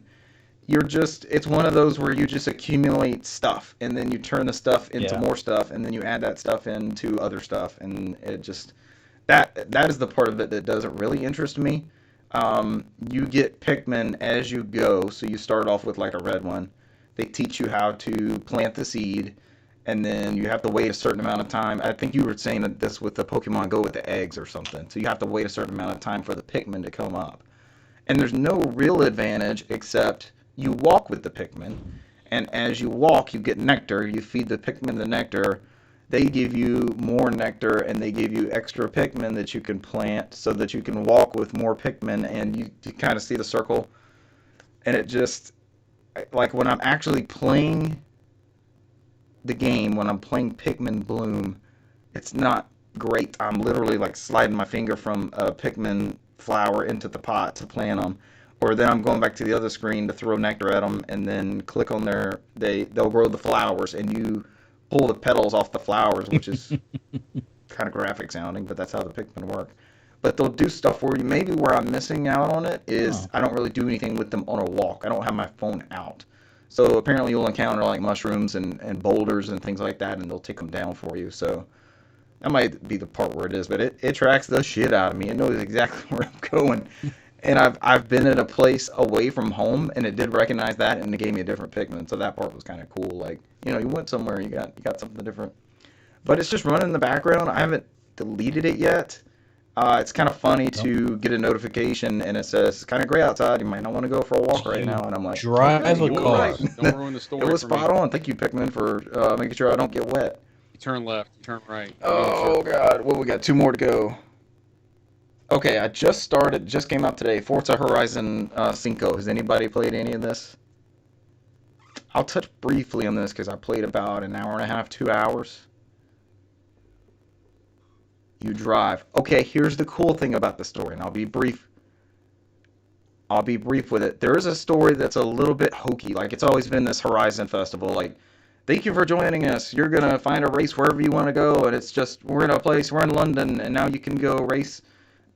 it's one of those where you just accumulate stuff, and then you turn the stuff into Yeah. more stuff, and then you add that stuff into other stuff, and it just that is the part of it that doesn't really interest me. You get Pikmin as you go, so you start off with like a red one. They teach you how to plant the seed, and then you have to wait a certain amount of time. I think you were saying that this with the Pokemon Go with the eggs or something. So you have to wait a certain amount of time for the Pikmin to come up. And there's no real advantage except you walk with the Pikmin, and as you walk, you get nectar. You feed the Pikmin the nectar. They give you more nectar, and they give you extra Pikmin that you can plant so that you can walk with more Pikmin, and you kind of see the circle. And it just, like when I'm actually playing the game, when I'm playing Pikmin Bloom, it's not great. I'm literally like sliding my finger from a Pikmin flower into the pot to plant them, or then I'm going back to the other screen to throw nectar at them, and then click on they'll grow the flowers, and you pull the petals off the flowers, which is kind of graphic sounding, but that's how the Pikmin work. But they'll do stuff for you. Maybe where I'm missing out on it is I don't really do anything with them on a walk. I don't have my phone out. So apparently you'll encounter like mushrooms and boulders and things like that, and they'll take them down for you. So that might be the part where it is, but it tracks the shit out of me. It knows exactly where I'm going. And I've been at a place away from home, and it did recognize that, and it gave me a different Pikmin. So that part was kind of cool. Like, you went somewhere, you got something different. But it's just running in the background. I haven't deleted it yet. It's kind of funny to get a notification, and it says it's kind of gray outside. You might not want to go for a walk right now. And I'm like, drive a you were car. right. Don't ruin the story. It was for me. spot on. Thank you, Pikmin, for making sure I don't get wet. You turn left, you turn right. Oh God! Well, we got 2 more to go. Okay, I just came out today. Forza Horizon 5. Has anybody played any of this? I'll touch briefly on this because I played about an hour and a half, 2 hours. You drive. Okay, here's the cool thing about the story, and I'll be brief. With it. There is a story that's a little bit hokey. Like, it's always been this Horizon Festival. Like, thank you for joining us. You're going to find a race wherever you want to go, and it's just, we're in London, and now you can go race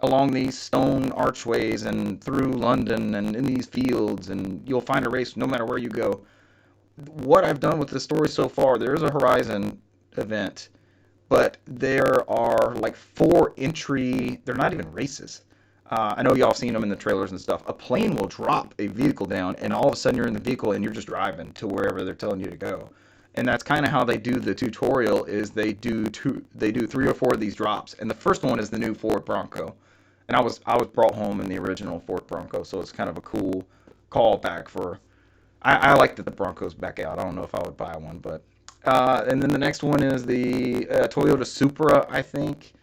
along these stone archways and through London and in these fields, and you'll find a race no matter where you go. What I've done with the story so far, there is a Horizon event, but there are like 4 entry, they're not even races. I know y'all seen them in the trailers and stuff. A plane will drop a vehicle down, and all of a sudden you're in the vehicle and you're just driving to wherever they're telling you to go. And that's kind of how they do the tutorial. Is they do 3 or 4 of these drops, and the first one is the new Ford Bronco. And I was brought home in the original Ford Bronco, so it's kind of a cool callback for. I like that the Bronco's back out. I don't know if I would buy one, but and then the next one is the Toyota Supra, I think.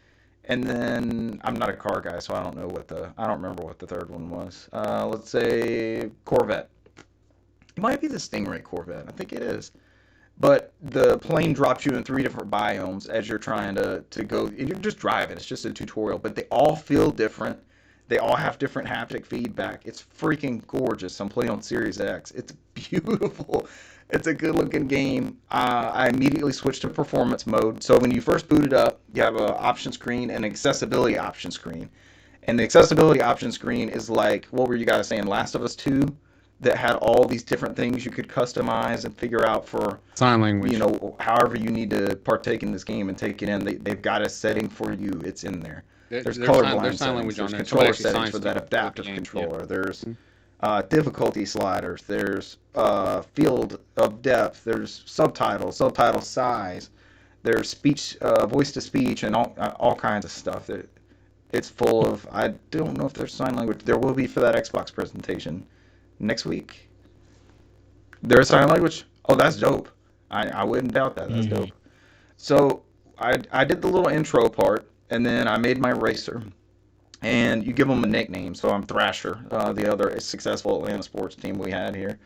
And then I'm not a car guy, so I don't remember what the third one was. Let's say Corvette. It might be the Stingray Corvette. I think it is. But the plane drops you in 3 different biomes as you're trying to go. You're just driving. It's just a tutorial. But they all feel different. They all have different haptic feedback. It's freaking gorgeous. I'm playing on Series X. It's beautiful. It's a good-looking game. I immediately switched to performance mode. So when you first boot it up, you have an option screen and an accessibility option screen. And the accessibility option screen is like, what were you guys saying, Last of Us 2? That had all these different things you could customize and figure out for sign language. However you need to partake in this game and take it in. They've got a setting for you. It's in there. There's colorblind settings. There's controller settings for that adaptive controller. Yeah. There's difficulty sliders. There's field of depth. There's subtitle size. There's speech, voice to speech, and all kinds of stuff. It's full of. I don't know if there's sign language. There will be for that Xbox presentation next week. There's sign language. Oh, that's dope. I wouldn't doubt that. That's dope. So I did the little intro part, and then I made my racer. And you give them a nickname. So I'm Thrasher, the other successful Atlanta sports team we had here.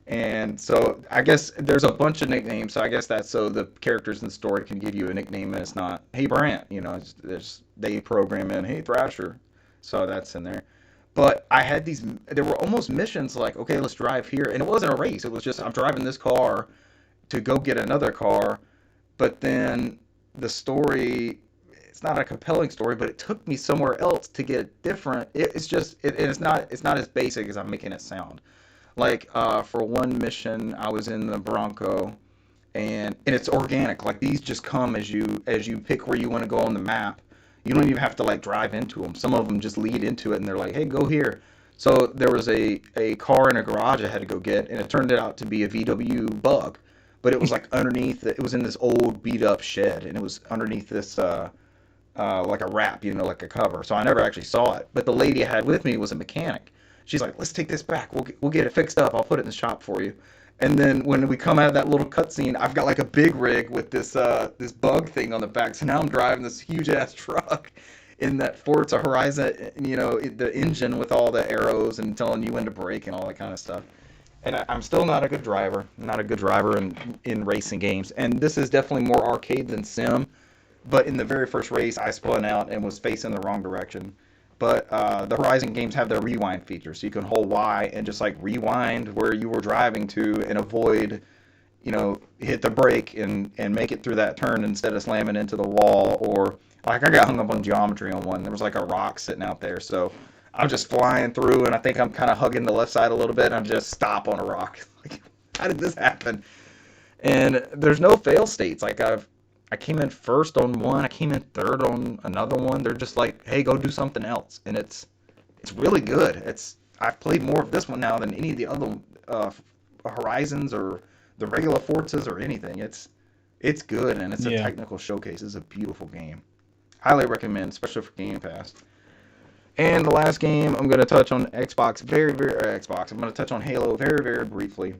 And so I guess there's a bunch of nicknames. So I guess that's so the characters in the story can give you a nickname, and it's not, hey, Brant. They program in, hey, Thrasher. So that's in there. But I had there were almost missions like, okay, let's drive here. And it wasn't a race. It was just, I'm driving this car to go get another car. But then the story, it's not a compelling story, but it took me somewhere else to get different. It's not as basic as I'm making it sound. Like for one mission, I was in the Bronco, and it's organic. Like these just come as you pick where you want to go on the map. You don't even have to like drive into them. Some of them just lead into it, and they're like, "Hey, go here." So there was a car in a garage I had to go get, and it turned out to be a VW Bug, but it was like underneath. It was in this old beat up shed, and it was underneath this like a wrap, like a cover. So I never actually saw it. But the lady I had with me was a mechanic. She's like, "Let's take this back. We'll get it fixed up. I'll put it in the shop for you." And then when we come out of that little cutscene, I've got like a big rig with this bug thing on the back. So now I'm driving this huge ass truck in that Forza Horizon, the engine with all the arrows and telling you when to brake and all that kind of stuff. And I'm still not a good driver. Not a good driver in racing games. And this is definitely more arcade than sim. But in the very first race, I spun out and was facing the wrong direction. But the Horizon games have the rewind feature, so you can hold Y and just like rewind where you were driving to and avoid, hit the brake and make it through that turn instead of slamming into the wall. Or like I got hung up on geometry on one. There was like a rock sitting out there, so I'm just flying through, and I think I'm kind of hugging the left side a little bit, and I just stop on a rock. Like, how did this happen? And there's no fail states. Like I came in first on one. I came in third on another one. They're just like, hey, go do something else, and it's really good. I've played more of this one now than any of the other Horizons or the regular Forzas or anything. It's good, and it's a technical showcase. It's a beautiful game. Highly recommend, especially for Game Pass. And the last game I'm going to touch on Xbox, Xbox. I'm going to touch on Halo very, very briefly.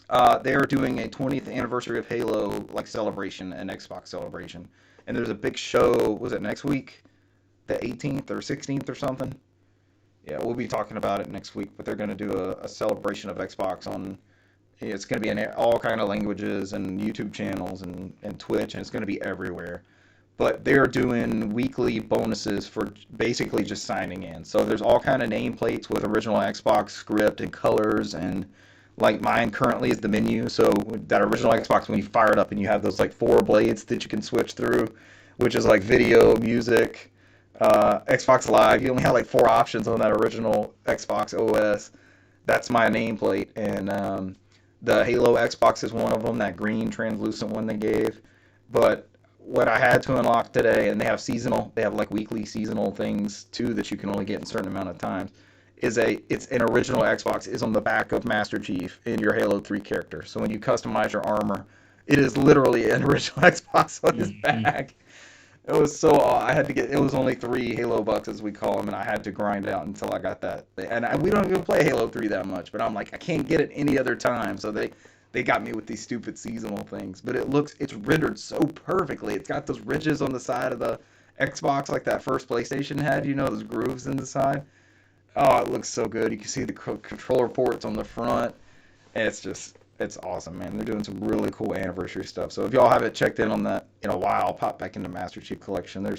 They are doing a 20th anniversary of Halo celebration, an Xbox celebration, and there's a big show. Was it next week, the 18th or 16th or something? Yeah, we'll be talking about it next week. But they're going to do a celebration of Xbox on. It's going to be in all kind of languages and YouTube channels and Twitch, and it's going to be everywhere. But they're doing weekly bonuses for basically just signing in. So there's all kind of nameplates with original Xbox script and colors, and like mine currently is the menu. So that original Xbox, when you fire it up and you have those like 4 blades that you can switch through, which is like video, music, Xbox Live. You only have like 4 options on that original Xbox OS. That's my nameplate. And the Halo Xbox is one of them, that green translucent one they gave. But what I had to unlock today, and they have like weekly seasonal things too that you can only get in a certain amount of times, it's an original Xbox is on the back of Master Chief in your Halo 3 character. So when you customize your armor, it is literally an original Xbox on his back. It was it was only 3 Halo bucks, as we call them, and I had to grind out until I got that. And we don't even play Halo 3 that much, but I'm like, I can't get it any other time. So they got me with these stupid seasonal things. But it's rendered so perfectly. It's got those ridges on the side of the Xbox like that first PlayStation had, those grooves in the side. Oh, it looks so good. You can see the controller ports on the front. It's awesome, man. They're doing some really cool anniversary stuff. So if y'all haven't checked in on that in a while, pop back into Master Chief Collection.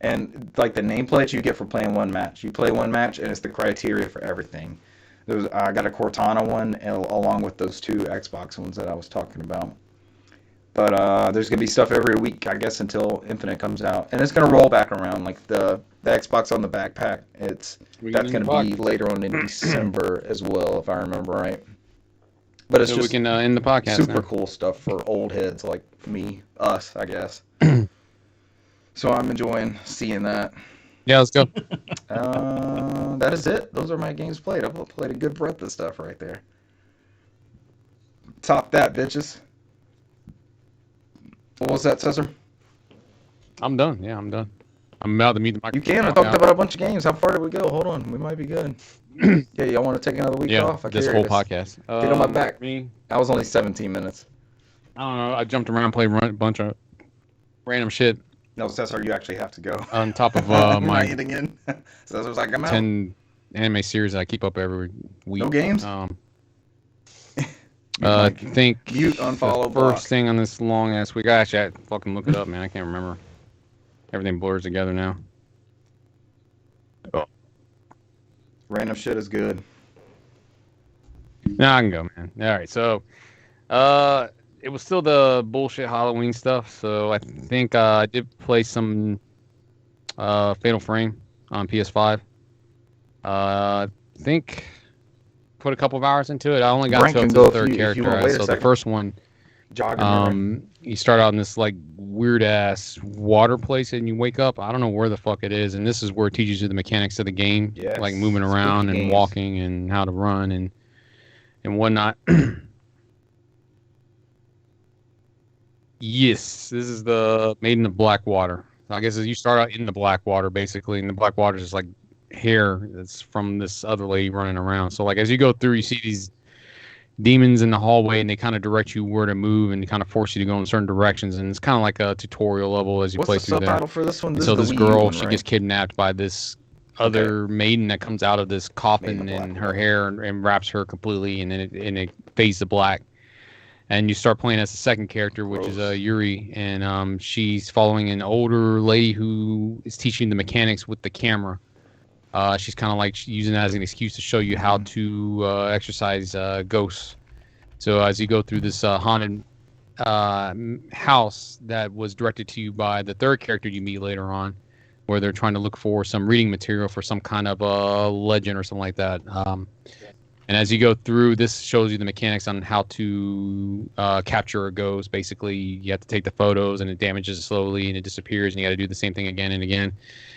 And like the nameplates you get for playing one match. You play one match, and it's the criteria for everything. I got a Cortana one along with those 2 Xbox ones that I was talking about. But there's going to be stuff every week, I guess, until Infinite comes out. And it's going to roll back around. Like the Xbox on the backpack, that's going to be later on in December as well, if I remember right. But it's just we can end the podcast super now. Cool stuff for old heads like us, I guess. So I'm enjoying seeing that. Yeah, let's go. That is it. Those are my games played. I've played a good breadth of stuff right there. Top that, bitches. What was that, Cesar? I'm done. Yeah, I'm done. I'm about to meet the microphone. You can. I talked about a bunch of games. How far did we go? Hold on. We might be good. Yeah, y'all want to take another week off? This whole podcast. Get on my back. Me? That was only 17 minutes. I don't know. I jumped around, played a bunch of random shit. No, Cesar, you actually have to go. On top of my hitting in. Cesar's like, I'm out. 10 anime series I keep up every week. No games? I think mute, unfollow, the block. first thing on this long ass week. Actually, I fucking look it up, man. I can't remember. Everything blurs together now. Oh. Random shit is good. Now I can go, man. All right, so it was still the bullshit Halloween stuff. So I think I did play some Fatal Frame on PS5. I think put a couple of hours into it. I only got Brent to can the go third if you character. want. Wait a So the second. first one, you start out in this like weird ass water place, and you wake up. I don't know where the fuck it is, and this is where it teaches you the mechanics of the game, Yes, like moving around and games. walking and how to run and whatnot. Yes, this is the Maiden of Blackwater. I guess you start out in the Blackwater basically, and the Blackwater is just like hair that's from this other lady running around. So like as you go through, you see these demons in the hallway, and they kind of direct you where to move and kind of force you to go in certain directions. And it's kind of like a tutorial level as you play through there. What's the subtitle for this one? So this girl, she right? gets kidnapped by this other maiden that comes out of this coffin, and her hair and wraps her completely, and then it fades to black. And you start playing as the second character, which is Yuri, and she's following an older lady who is teaching the mechanics with the camera. She's kind of like using that as an excuse to show you how to exercise ghosts. So as you go through this haunted house that was directed to you by the third character you meet later on, where they're trying to look for some reading material for some kind of legend or something like that. And as you go through, this shows you the mechanics on how to capture a ghost. Basically, you have to take the photos, and it damages it slowly, and it disappears, and you got to do the same thing again and again.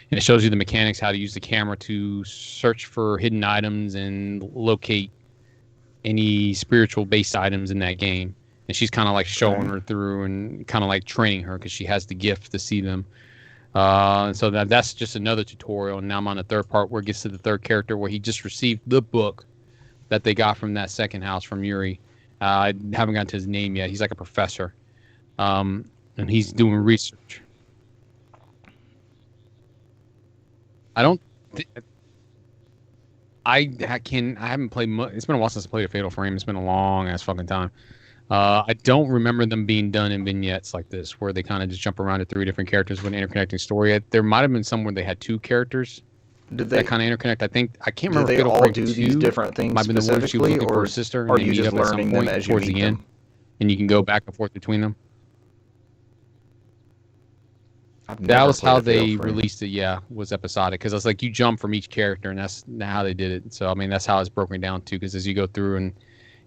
And it shows you the mechanics, how to use the camera to search for hidden items and locate any spiritual-based items in that game. And she's kind of like showing her through and kind of like training her because she has the gift to see them. So that's just another tutorial. And now I'm on the third part where it gets to the third character where he just received the book that they got from that second house from Yuri. I haven't gotten to his name yet. He's like a professor, and he's doing research. I don't. I haven't played. It's been a while since I played a Fatal Frame. It's been a long ass fucking time. I don't remember them being done in vignettes like this, where they kind of just jump around to three different characters with an interconnecting story. There might have been some where they had two characters. Did they that kind of interconnect? I can't remember. Did they Fatal all Frame do 2 these different things might have been the one she was looking for her sister, and are they you meet just up at some learning them point as you towards meet the end, them? and you can go back and forth between them. I've That never was played how a Fatal they Frame. released it. Yeah, was episodic because it's like you jump from each character, and that's how they did it. So I mean, that's how it's broken down too. Because as you go through, and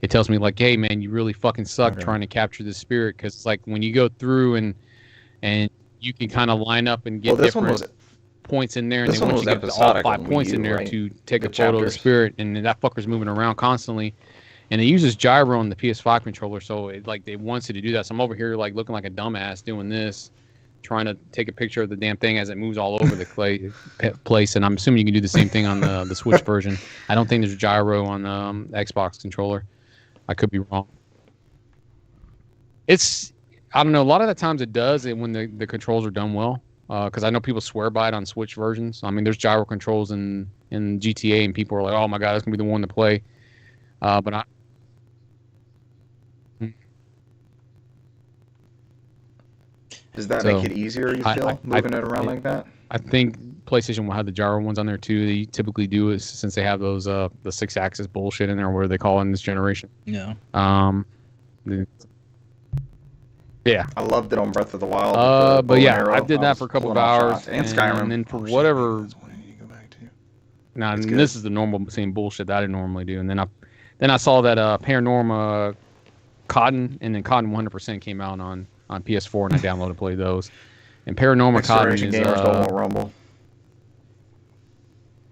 it tells me like, hey man, you really fucking suck trying to capture this spirit. Because it's like when you go through and you can kind of line up and get different points in there, and then once you get all 5 points in there to take a photo of the spirit, and that fucker's moving around constantly. And it uses gyro on the PS5 controller, so it wants you to do that. So I'm over here like looking like a dumbass doing this, trying to take a picture of the damn thing as it moves all over the place. And I'm assuming you can do the same thing on the Switch version. I don't think there's gyro on the Xbox controller. I could be wrong. I don't know. A lot of the times it does, and when the controls are done well. Because I know people swear by it on Switch versions. I mean, there's gyro controls in GTA, and people are like, "Oh my god, that's gonna be the one to play." But I. Does that make it easier? You feel moving it around like that? I think PlayStation will have the gyro ones on there too. They typically do it since they have those the 6-axis bullshit in there, where they call it in this generation. Yeah. Yeah, I loved it on Breath of the Wild. But yeah, I did that for a couple of hours, and Skyrim. And then for whatever, now this is the normal same bullshit that I normally do. And then I saw that Paranorma Cotton, and then Cotton 100% came out on PS4, and I downloaded and played those. And Paranorma Cotton is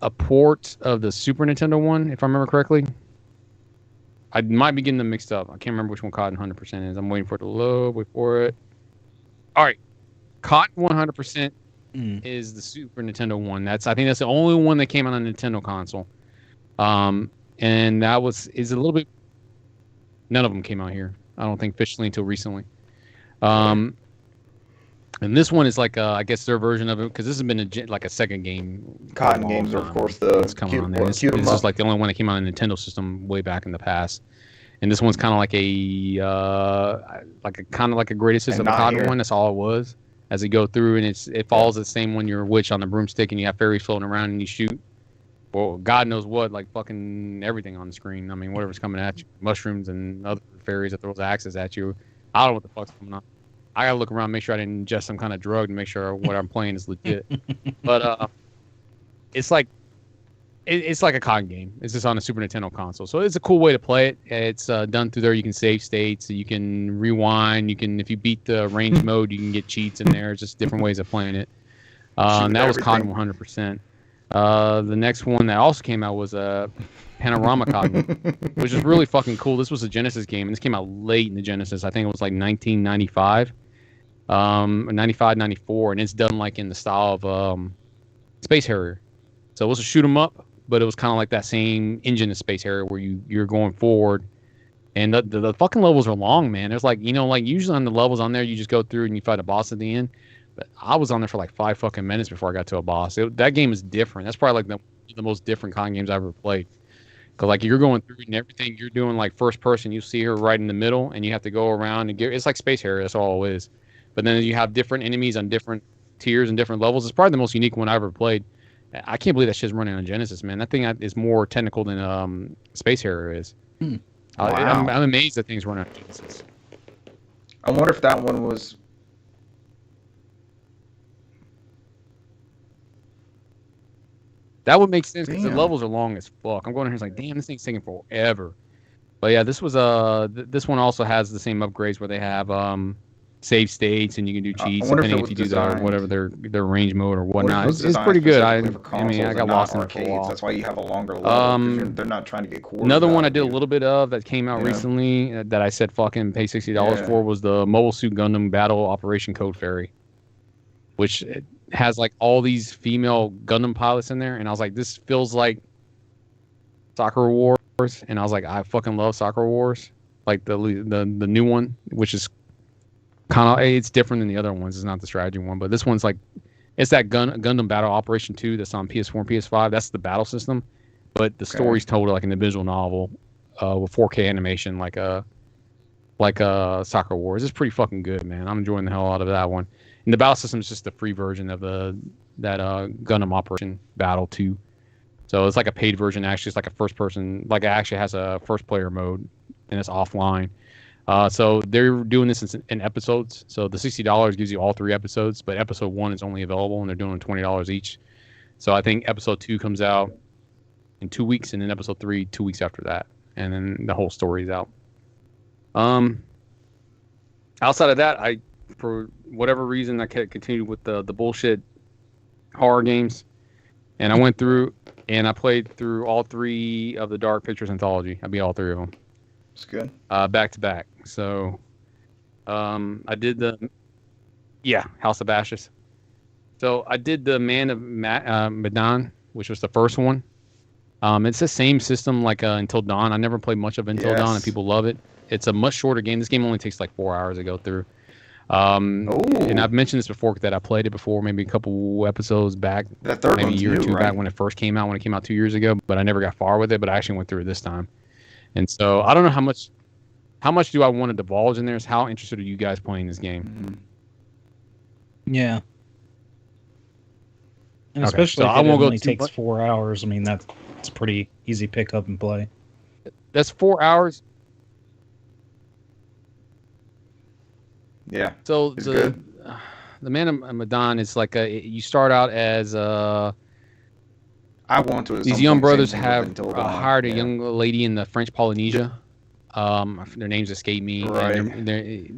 a port of the Super Nintendo one, if I remember correctly. I might be getting them mixed up. I can't remember which one Cotton 100% is. I'm waiting for it to load. Wait for it. All right. Cotton 100% is the Super Nintendo one. I think that's the only one that came out on a Nintendo console. And that is a little bit... None of them came out here. I don't think officially until recently. And this one is like, I guess their version of it, because this has been a second game. Cotton games are, of course, it's coming on there. This is like the only one that came out on the Nintendo system way back in the past. And this one's kind of like a greatest hits of a Cotton one. That's all it was. As you go through, and it follows the same when you're a witch on the broomstick, and you have fairies floating around, and you shoot. Well, God knows what, like fucking everything on the screen. I mean, whatever's coming at you, mushrooms and other fairies that throws axes at you. I don't know what the fuck's going on. I gotta look around, make sure I didn't ingest some kind of drug to make sure what I'm playing is legit. But it's like It's like a COD game. It's just on a Super Nintendo console, so it's a cool way to play it. It's done through there. You can save states, you can rewind, you can, if you beat the range mode, you can get cheats in there. It's just different ways of playing it. And that was COD 100%. The next one that also came out was a Panorama COD, which is really fucking cool. This was a Genesis game, and this came out late in the Genesis. I think it was like 1995, 95, 94, and it's done like in the style of Space Harrier. So it was a shoot 'em up, but it was kind of like that same engine as Space Harrier where you're going forward. And the fucking levels are long, man. There's like, like usually on the levels on there, you just go through and you fight a boss at the end. But I was on there for like 5 fucking minutes before I got to a boss. That game is different. That's probably like the most different COD games I've ever played. Because like you're going through and everything, you're doing like first person. You see her right in the middle, and you have to go around and it's like Space Harrier. That's all it is. But then you have different enemies on different tiers and different levels. It's probably the most unique one I ever played. I can't believe that shit's running on Genesis, man. That thing is more technical than Space Harrier is. Wow. I'm amazed that thing's running on Genesis. I wonder if that one was... That would make sense because the levels are long as fuck. I'm going in here, it's like, damn, this thing's taking forever. But yeah, this was this one also has the same upgrades where they have save states and you can do cheats depending if you do whatever their range mode or whatnot. It's pretty good. I mean, I got lost in it for a while. That's why you have a longer level. They're not trying to get cool. Another one I did a little bit of that came out recently that I said fucking pay $60 for was the Mobile Suit Gundam Battle Operation Code Fairy, which has like all these female Gundam pilots in there, and I was like, this feels like Soccer Wars, and I was like, I fucking love Soccer Wars, like the new one, which is kind of, it's different than the other ones. It's not the strategy one, but this one's like, it's that Gundam Battle Operation 2 that's on PS4 and PS5. That's the battle system, but the story's told like an individual novel with 4K animation, like a Soccer Wars. It's pretty fucking good, man. I'm enjoying the hell out of that one. And the battle system is just the free version of that Gundam Operation Battle 2. So it's like a paid version. Actually, it's like a first person. Like it actually has a first player mode, and it's offline. So they're doing this in episodes. So the $60 gives you all 3 episodes, but episode 1 is only available, and they're doing $20 each. So I think episode 2 comes out in 2 weeks, and then episode 3 2 weeks after that, and then the whole story is out. Outside of that, for whatever reason, I continued with the bullshit horror games, and I went through and I played through all 3 of the Dark Pictures anthology. I beat all 3 of them. It's good. Back to back. So, I did House of Ashes. So I did the Man of Medan, which was the first one. It's the same system like Until Dawn. I never played much of Until Dawn, and people love it. It's a much shorter game. This game only takes like 4 hours to go through. And I've mentioned this before that I played it before, maybe a couple episodes back, maybe a year or 2 back when it first came out, when it came out 2 years ago, but I never got far with it, but I actually went through it this time. And so I don't know how much do I want to divulge in there. Is how interested are you guys playing this game? Mm-hmm. Yeah. And especially if it only takes 4 hours. I mean, it's a pretty easy pick up and play. That's 4 hours. Yeah. So the Man of Medan is like you start out as I want to. These young brothers have hired a young lady in the French Polynesia. Their names escape me. Right.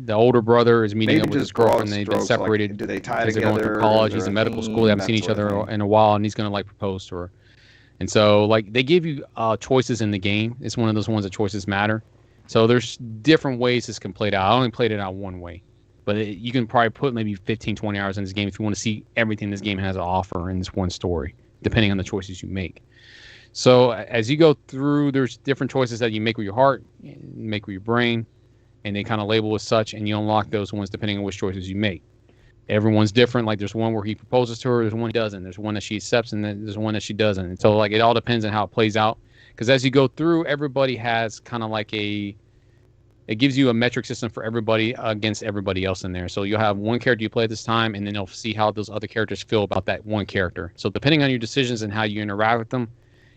The older brother is meeting up with his girlfriend. They've been separated. Like, do they tie because together? They're going through college. He's in medical school. They haven't seen each other in a while, and he's going to like propose to her. And so like they give you choices in the game. It's one of those ones that choices matter. So there's different ways this can play it out. I only played it out one way. But you can probably put maybe 15, 20 hours in this game if you want to see everything this game has to offer in this one story, depending on the choices you make. So as you go through, there's different choices that you make with your heart, make with your brain, and they kind of label as such, and you unlock those ones depending on which choices you make. Everyone's different. Like there's one where he proposes to her, there's one he doesn't, there's one that she accepts, and then there's one that she doesn't. And so like it all depends on how it plays out. Because as you go through, everybody has kind of like it gives you a metric system for everybody against everybody else in there. So you'll have one character you play at this time, and then you'll see how those other characters feel about that one character. So depending on your decisions and how you interact with them,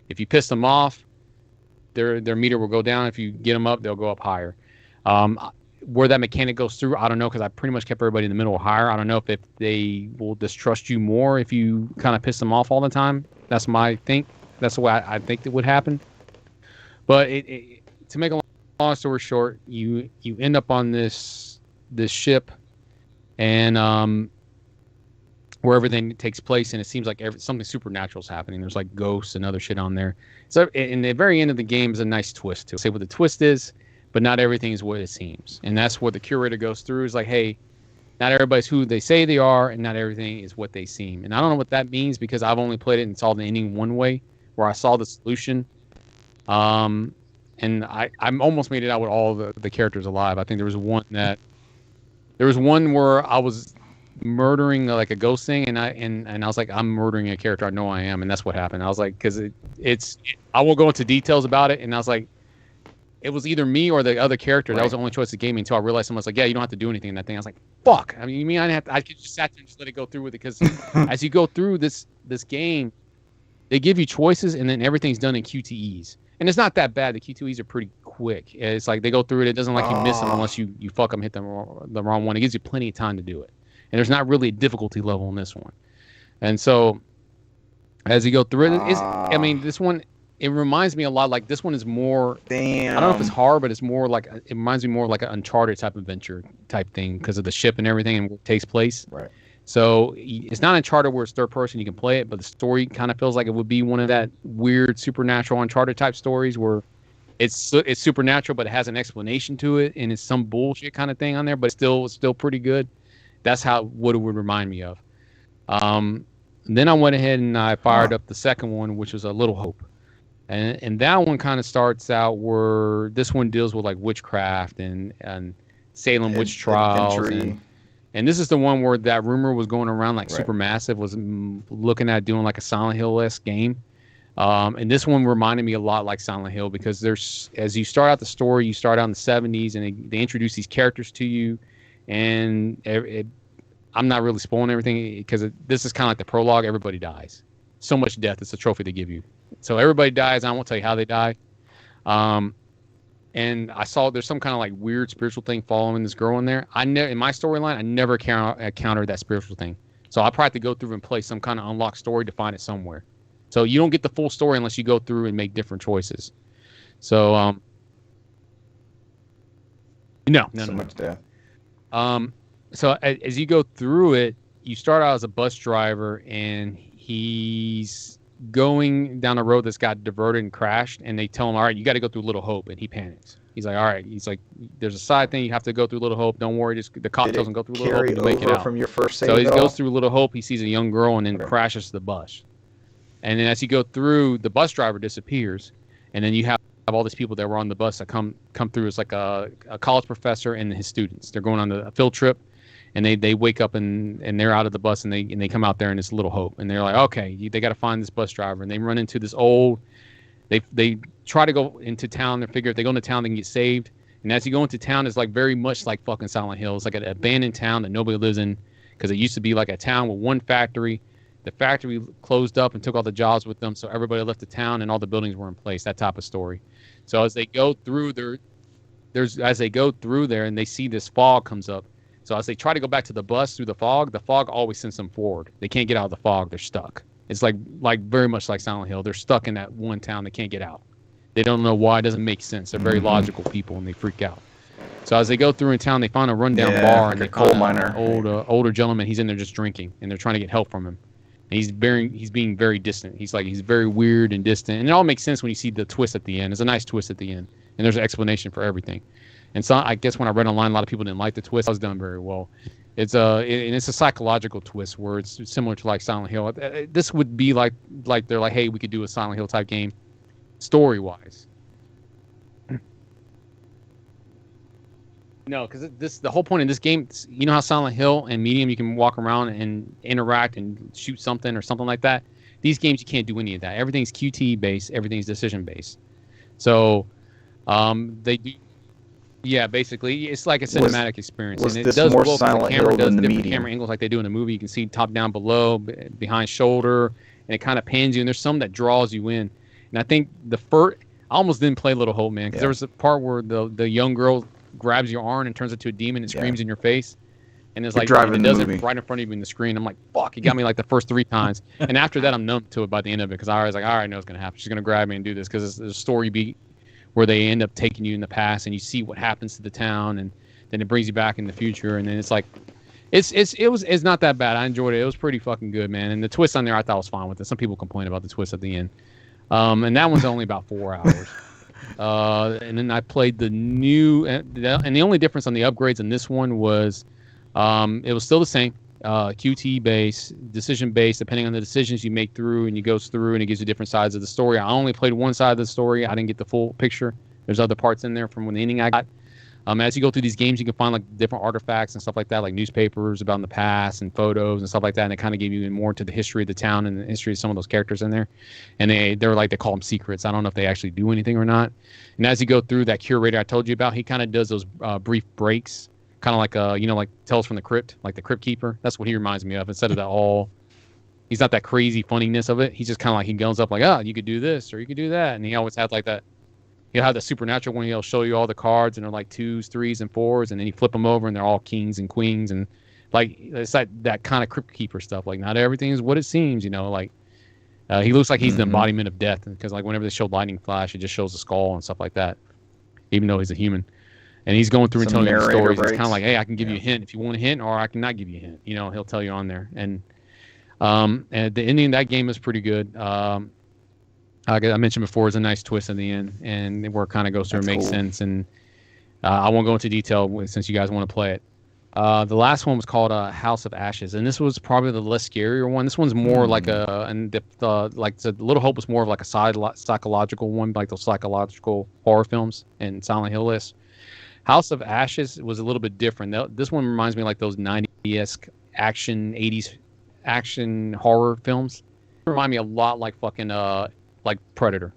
if you piss them off, their meter will go down. If you get them up, they'll go up higher. Where that mechanic goes through, I don't know, because I pretty much kept everybody in the middle higher. I don't know if they will distrust you more if you kind of piss them off all the time. That's That's the way I think it would happen. But to make a long story short, you end up on this ship, and where everything takes place, and it seems like something supernatural is happening. There's like ghosts and other shit on there. So in the very end of the game is a nice twist to it. Say what the twist is, but not everything is what it seems. And that's what the curator goes through, is like, hey, not everybody's who they say they are, and not everything is what they seem. And I don't know what that means, because I've only played it and saw the ending one way, where I saw the solution. And I'm almost made it out with all the characters alive. I think there was one where I was murdering like a ghost thing, and I was like, I'm murdering a character I know I am, and that's what happened. I was like, because I won't go into details about it, and I was like, it was either me or the other character. Right. That was the only choice of gaming until I realized someone was like, yeah, you don't have to do anything in that thing. I was like, fuck. I mean, you mean I could just sat there and just let it go through with it? Because as you go through this game, they give you choices, and then everything's done in QTEs. And it's not that bad. The QTEs are pretty quick. It's like they go through it. It doesn't like you miss them unless you fuck them, hit the wrong one. It gives you plenty of time to do it. And there's not really a difficulty level in this one. And so as you go through it, I mean, this one, it reminds me a lot, like this one is more, I don't know if it's hard, but it's more like, it reminds me more like an Uncharted type adventure type thing, because of the ship and everything and where it takes place. Right. So it's not Uncharted where it's third person, you can play it, but the story kind of feels like it would be one of that weird supernatural Uncharted type stories where it's supernatural, but it has an explanation to it, and it's some bullshit kind of thing on there, but it's still pretty good. That's what it would remind me of. Then I went ahead and I fired up the second one, which was A Little Hope. And that one kind of starts out where this one deals with like witchcraft and Salem witch trials. And this is the one where that rumor was going around, like Supermassive was looking at doing like a Silent Hill-esque game. And this one reminded me a lot like Silent Hill, because as you start out the story, you start out in the 70s, and they introduce these characters to you. And I'm not really spoiling everything, because this is kind of like the prologue. Everybody dies. So much death. It's a trophy they give you. So everybody dies. I won't tell you how they die. And I saw there's some kind of like weird spiritual thing following this girl in there. In my storyline, I never encountered that spiritual thing. So I probably have to go through and play some kind of unlocked story to find it somewhere. So you don't get the full story unless you go through and make different choices. So no. Much death. So as you go through it, you start out as a bus driver, and he's going down a road that's got diverted and crashed, and they tell him, all right, you got to go through Little Hope, and he panics. He's like, all right. He's like, there's a side thing, you have to go through Little Hope. Don't worry, just the cop tells him go through Little Hope and make it out. From your first save, so he goes through Little Hope. He sees a young girl, and then crashes the bus. And then as you go through, the bus driver disappears, and then you have all these people that were on the bus that come through. It's like a college professor and his students. They're going on a field trip. And they wake up and they're out of the bus, and they come out there, and it's Little Hope, and they're like, okay, they got to find this bus driver, and they run into this old. They try to go into town. They figure if they go into town, they can get saved. And as you go into town, it's like very much like fucking Silent Hill. It's like an abandoned town that nobody lives in, because it used to be like a town with one factory. The factory closed up and took all the jobs with them, so everybody left the town, and all the buildings were in place. That type of story. So as they go through there, and they see this fog comes up. So as they try to go back to the bus through the fog always sends them forward. They can't get out of the fog. They're stuck. It's like very much like Silent Hill. They're stuck in that one town. They can't get out. They don't know why. It doesn't make sense. They're very logical people, and they freak out. So as they go through in town, they find a rundown bar, and they call an older gentleman. He's in there just drinking, and they're trying to get help from him. And he's being very distant. He's very weird and distant. And it all makes sense when you see the twist at the end. There's a nice twist at the end, and there's an explanation for everything. And so I guess when I read online, a lot of people didn't like the twist. It was done very well. It's a psychological twist where it's similar to like Silent Hill. This would be like they're like, hey, we could do a Silent Hill type game, story wise. No, because the whole point of this game, you know how Silent Hill and Medium, you can walk around and interact and shoot something or something like that. These games, you can't do any of that. Everything's QTE based. Everything's decision based. So they do. Yeah, basically, it's like a cinematic experience, and it does both. The camera does different camera angles like they do in a movie. You can see top, down, below, behind shoulder, and it kind of pans you. And there's some that draws you in. And I think I almost didn't play Little Hope, man, because there was a part where the young girl grabs your arm and turns it to a demon and screams in your face. And it's You're like driving it the does it movie. right in front of you in the screen. I'm like, fuck, he got me like the first 3 times. And after that, I'm numb to it by the end of it because I was like, all right, I know what's going to happen. She's going to grab me and do this because it's a story beat where they end up taking you in the past and you see what happens to the town and then it brings you back in the future. And then it's like, it's not that bad. I enjoyed it. It was pretty fucking good, man. And the twist on there, I thought was fine with it. Some people complain about the twist at the end. And that one's only about 4 hours. And then I played the new, and the only difference on the upgrades in this one was it was still the same. QT based, decision based, depending on the decisions you make through, and you go through and it gives you different sides of the story. I only played one side of the story. I didn't get the full picture. There's other parts in there from the ending I got. As you go through these games, you can find like different artifacts and stuff like that, like newspapers about in the past and photos and stuff like that. And it kind of gave you more to the history of the town and the history of some of those characters in there. And they call them secrets. I don't know if they actually do anything or not. And as you go through, that curator I told you about, he kind of does those brief breaks, kind of like like Tales from the Crypt, like the Crypt Keeper. That's what he reminds me of. Instead of that all, he's not that crazy funniness of it. He's just kind of like he goes up like, oh, you could do this or you could do that, and he always had like that. He'll have the supernatural one. He'll show you all the cards, and they're like 2s, 3s, and 4s, and then you flip them over, and they're all kings and queens, and like it's like that kind of Crypt Keeper stuff. Like not everything is what it seems, Like he looks like he's the embodiment of death, because like whenever they show lightning flash, it just shows the skull and stuff like that, even though he's a human. And he's going through and telling you the stories. It's kind of like, hey, I can give you a hint if you want a hint, or I cannot give you a hint. He'll tell you on there. And the ending of that game is pretty good. I mentioned before, is a nice twist in the end, and where it kind of goes through and makes sense. And I won't go into detail since you guys want to play it. The last one was called House of Ashes, and this was probably the less scarier one. This one's more like the Little Hope was more of like a psychological one, like those psychological horror films and Silent Hill list. House of Ashes was a little bit different. This one reminds me of like those 90s action, 80s action horror films. It reminded me a lot like fucking like Predator.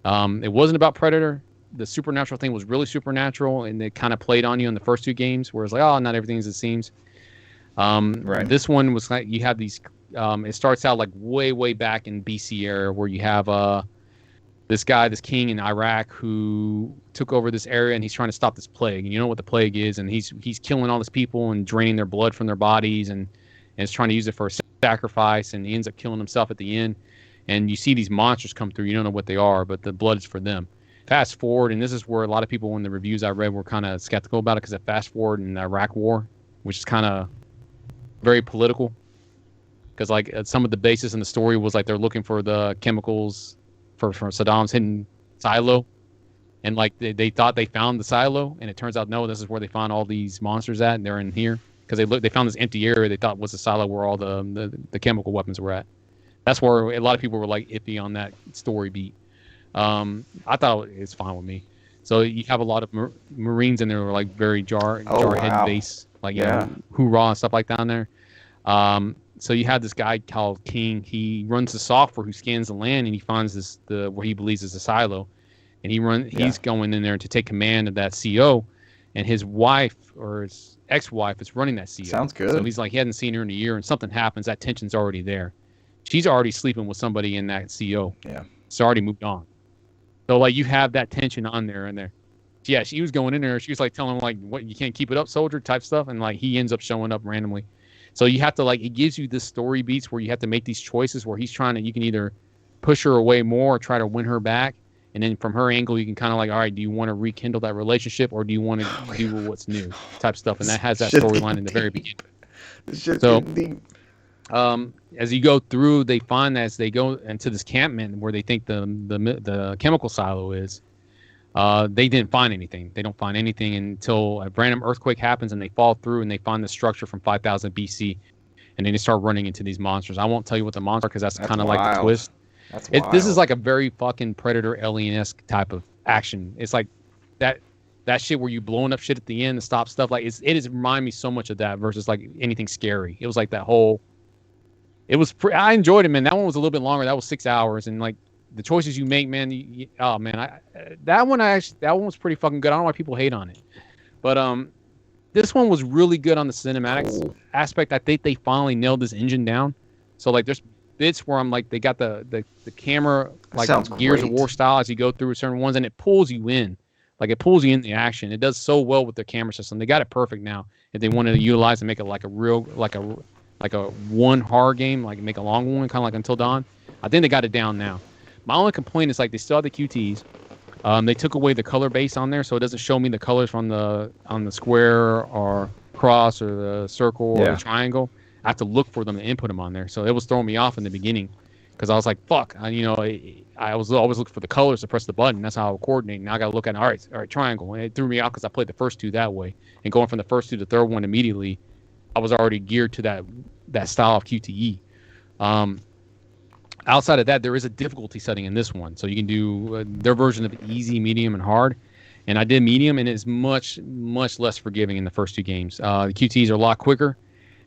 It wasn't about Predator. The supernatural thing was really supernatural, and it kind of played on you in the first 2 games, where it's like, oh, not everything as it seems. Right. This one was like you have these. It starts out like way back in BC era, where you have this king in Iraq who took over this area, and he's trying to stop this plague. And you know what the plague is, and he's killing all these people and draining their blood from their bodies, and is trying to use it for a sacrifice, and he ends up killing himself at the end. And you see these monsters come through. You don't know what they are, but the blood is for them. Fast forward, and this is where a lot of people in the reviews I read were kind of skeptical about it, because it fast forward in the Iraq War, which is kind of very political. Because like some of the basis in the story was like they're looking for the chemicals for Saddam's hidden silo, and like they thought they found the silo, and it turns out no, this is where they found all these monsters at, and they're in here because they found this empty area they thought was the silo where all the chemical weapons were at. That's where a lot of people were like iffy on that story beat. I thought it's fine with me. So you have a lot of Marines in there who are like very jarhead based, like hoorah and stuff like that in there. So you have this guy called King. He runs the software who scans the land, and he finds what he believes is a silo, and he's going in there to take command of that CO, and his wife or his ex-wife is running that CO. Sounds good. So he's like, he hadn't seen her in a year, and something happens. That tension's already there. She's already sleeping with somebody in that CO. Yeah, it's already moved on. So like you have that tension on there and there. Yeah, she was going in there. She was like telling him like, "What, you can't keep it up, soldier," type stuff, and like he ends up showing up randomly. So you have to like, it gives you this story beats where you have to make these choices where he's trying to, you can either push her away more or try to win her back, and then from her angle you can kind of like, all right, do you want to rekindle that relationship or do you want to do what's new type stuff, and that has that storyline in the very beginning. So as you go through, they find that as they go into this campment where they think the chemical silo is, they didn't find anything. They don't find anything until a random earthquake happens, and they fall through and they find the structure from 5000 BC, and then they start running into these monsters. I won't tell you what the monster, because that's kind of like the twist. This is like a very fucking Predator alien-esque type of action. It's like that shit where you blowing up shit at the end to stop stuff. Like it is remind me so much of that versus like anything scary. It was like that whole. I enjoyed it, man. That one was a little bit longer. That was 6 hours, and like the choices you make, man. That one was pretty fucking good. I don't know why people hate on it, but this one was really good on the cinematics aspect. I think they finally nailed this engine down. So like, there's bits where I'm like, they got the camera like Gears of War style as you go through certain ones, and it pulls you in. Like it pulls you in the action. It does so well with their camera system. They got it perfect now. If they wanted to utilize and make it like a real like a one horror game, like make a long one, kind of like Until Dawn. I think they got it down now. My only complaint is like they still have the QTs. They took away the color base on there, so it doesn't show me the colors from on the square or cross or the circle or the triangle. I have to look for them and input them on there. So it was throwing me off in the beginning because I was like, "Fuck!" I was always looking for the colors to press the button. That's how I would coordinate. Now I got to look at all right, triangle, and it threw me off because I played the first two that way, and going from the first two to the third one immediately, I was already geared to that style of QTE. Outside of that, there is a difficulty setting in this one, so you can do their version of easy, medium, and hard. And I did medium, and it's much less forgiving in the first two games. The QTs are a lot quicker,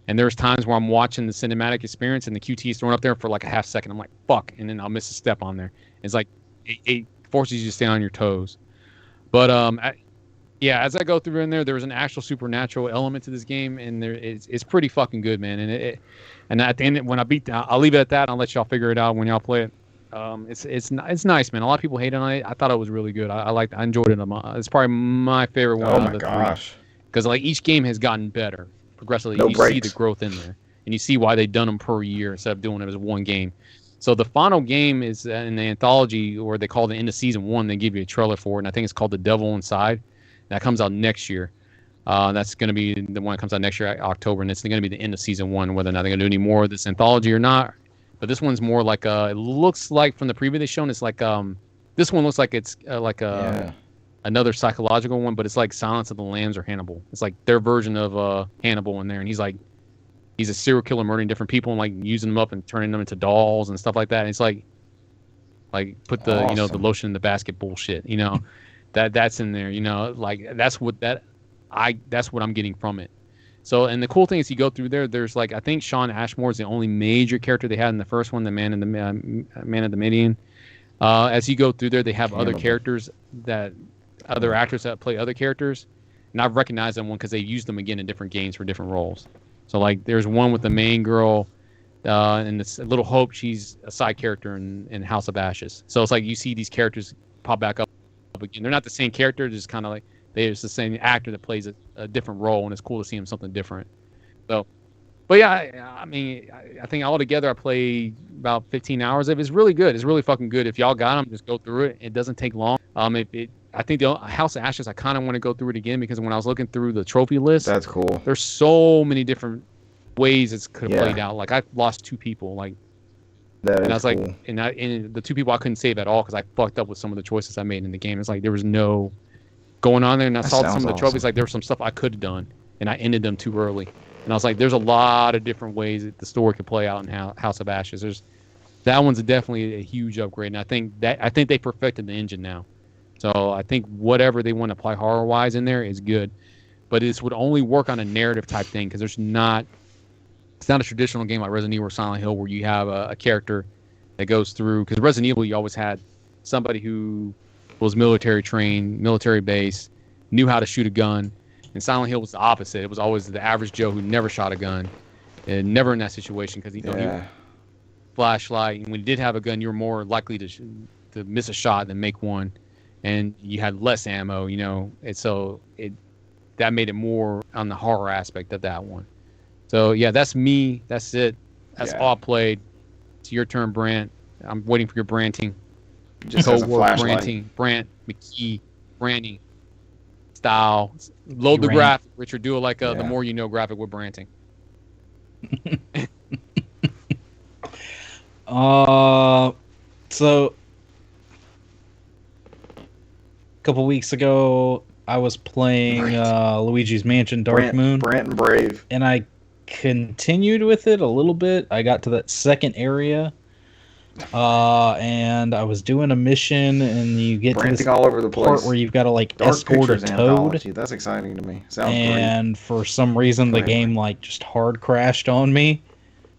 and there's times where I'm watching the cinematic experience, and the QT is thrown up there for like a half second. I'm like, fuck, and then I'll miss a step on there. It's like it forces you to stay on your toes. But as I go through in there's an actual supernatural element to this game, and it's pretty fucking good, man. And at the end, when I beat that, I'll leave it at that. And I'll let y'all figure it out when y'all play it. It's nice, man. A lot of people hate on it. I thought it was really good. I enjoyed it. It's probably my favorite one. Oh my gosh! Because like each game has gotten better progressively. No you breaks. See the growth in there, and you see why they've done them per year instead of doing it as one game. So the final game is in the anthology, or they call it the end of season 1. They give you a trailer for it, and I think it's called The Devil Inside. That comes out next year. That's going to be the one that comes out next year, October, and it's going to be the end of season 1, whether or not they're going to do any more of this anthology or not. But this one's more like it looks like from the preview they've shown, it's like this one looks like it's another psychological one, but it's like Silence of the Lambs or Hannibal. It's like their version of Hannibal in there, and he's a serial killer murdering different people and like using them up and turning them into dolls and stuff like that. And it's like put the awesome. The lotion in the basket bullshit, that's in there, like that's what I'm getting from it. So, and the cool thing is you go through there's like, I think Sean Ashmore is the only major character they had in the first one, the Man of the Midian. As you go through there, they have other characters other actors that play other characters, and I've recognized them because they used them again in different games for different roles. So like there's one with the main girl, and this Little Hope, she's a side character in House of Ashes. So it's like you see these characters pop back up again. They're not the same character, just kind of like it's the same actor that plays a different role, and it's cool to see him something different. So, but yeah, I mean, I think altogether I played about 15 hours of it. It's really good. It's really fucking good. If y'all got them, just go through it. It doesn't take long. I think the House of Ashes, I kind of want to go through it again because when I was looking through the trophy list, that's cool. There's so many different ways it could have played out. Like I lost 2 people, like, and I was cool. like, and the 2 people I couldn't save at all because I fucked up with some of the choices I made in the game. It's like there was no going on there, and I saw some of the trophies. Like there was some stuff I could have done, and I ended them too early. And I was like, there's a lot of different ways that the story could play out in House of Ashes. That one's definitely a huge upgrade, and I think they perfected the engine now. So I think whatever they want to apply horror-wise in there is good, but this would only work on a narrative type thing because it's not a traditional game like Resident Evil or Silent Hill where you have a character that goes through. Because Resident Evil, you always had somebody who was military trained, military base, knew how to shoot a gun. And Silent Hill was the opposite. It was always the average Joe who never shot a gun, and never in that situation because he flashlight. And when you did have a gun, you were more likely to miss a shot than make one. And you had less ammo, and so that made it more on the horror aspect of that one. So yeah, that's me. That's it. That's all I played. It's your turn, Brant. I'm waiting for your branting. Just has a flashlight. Branting, Brant, McKee, branding, style. Load the graphic, Richard. Do it like the more you know graphic with branting. So a couple weeks ago, I was playing Luigi's Mansion Dark Moon. Brant and Brave. And I continued with it a little bit. I got to that second area. And I was doing a mission, and you get to this all over the part where you've got to escort a toad. That's exciting to me. Sounds great. And for some reason, the game just hard crashed on me.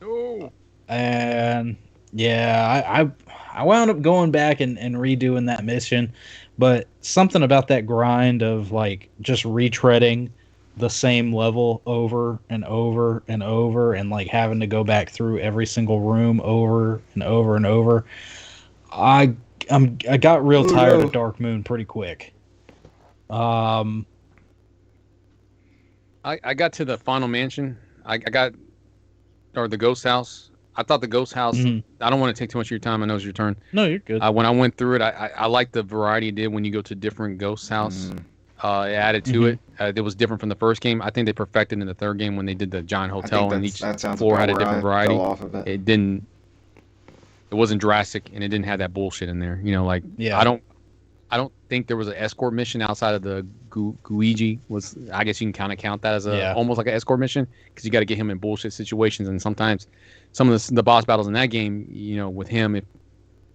No. And yeah, I wound up going back and redoing that mission, but something about that grind of just retreading the same level over and over and over, and having to go back through every single room over and over and over. I got real tired of Dark Moon pretty quick. Um, I got to the final mansion. I got or the ghost house. I thought the ghost house. mhm. I don't want to take too much of your time. I know it's your turn. No, you're good. When I went through it, I liked the variety it did when you go to different ghost house. Mm. It added to Mhm. it. It was different from the first game. I think they perfected in the third game when they did the giant I hotel think and each that sounds floor about had a where different I variety. fell off of it. It didn't. It wasn't drastic and it didn't have that bullshit in there. You know, like Yeah. I don't think there was an escort mission outside of the Guiji. Was I guess you can kind of count that as almost like an escort mission because you got to get him in bullshit situations and sometimes some of the boss battles in that game, you know, with him if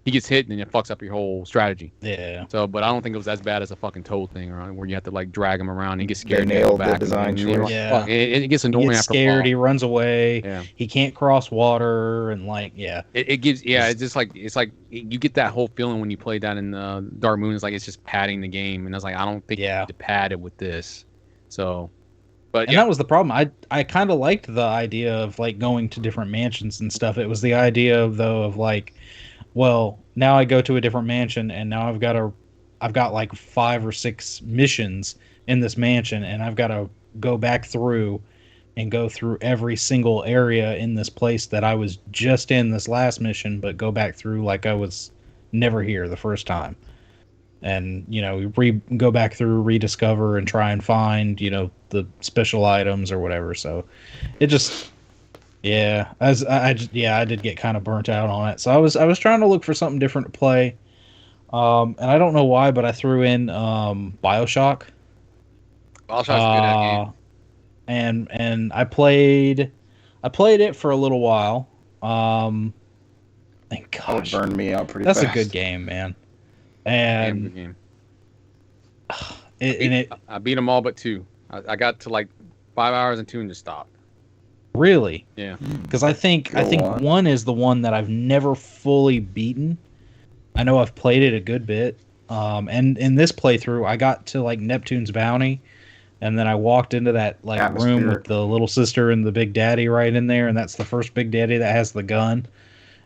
he gets hit and it fucks up your whole strategy. Yeah. So, but I don't think it was as bad as a fucking Toad thing, or where you have to like drag him around and he gets scared. They And nailed back the design and choice. you're like, Yeah. fuck, it gets He annoying gets after scared. a He while. runs away. Yeah. He can't cross water, and like, yeah. It gives, yeah, it's just like you get that whole feeling when you play that in Dark Moon. It's like it's just padding the game, and I was like, I don't think you need to pad it with this. So, but and that was the problem. I kind of liked the idea of like going to different mansions and stuff. It was the idea of though of like, well, now I go to a different mansion, and now I've got like 5 or 6 missions in this mansion, and I've got to go back through and go through every single area in this place that I was just in this last mission, but go back through like I was never here the first time. And, you know, go back through, rediscover, and try and find, you know, the special items or whatever. So it just, yeah, I did get kind of burnt out on it. So I was trying to look for something different to play. And I don't know why, but I threw in BioShock. BioShock's a good game. And I played it for a little while. And gosh, That burned me out pretty that's fast. a good game, man. Damn good And game. I beat them all but 2. I got to like 5 hours and 2 and just stopped. Really? Yeah. Because I think one is the one that I've never fully beaten. I know I've played it a good bit. And in this playthrough, I got to like Neptune's Bounty, and then I walked into that like room with the little sister and the big daddy right in there, and that's the first big daddy that has the gun.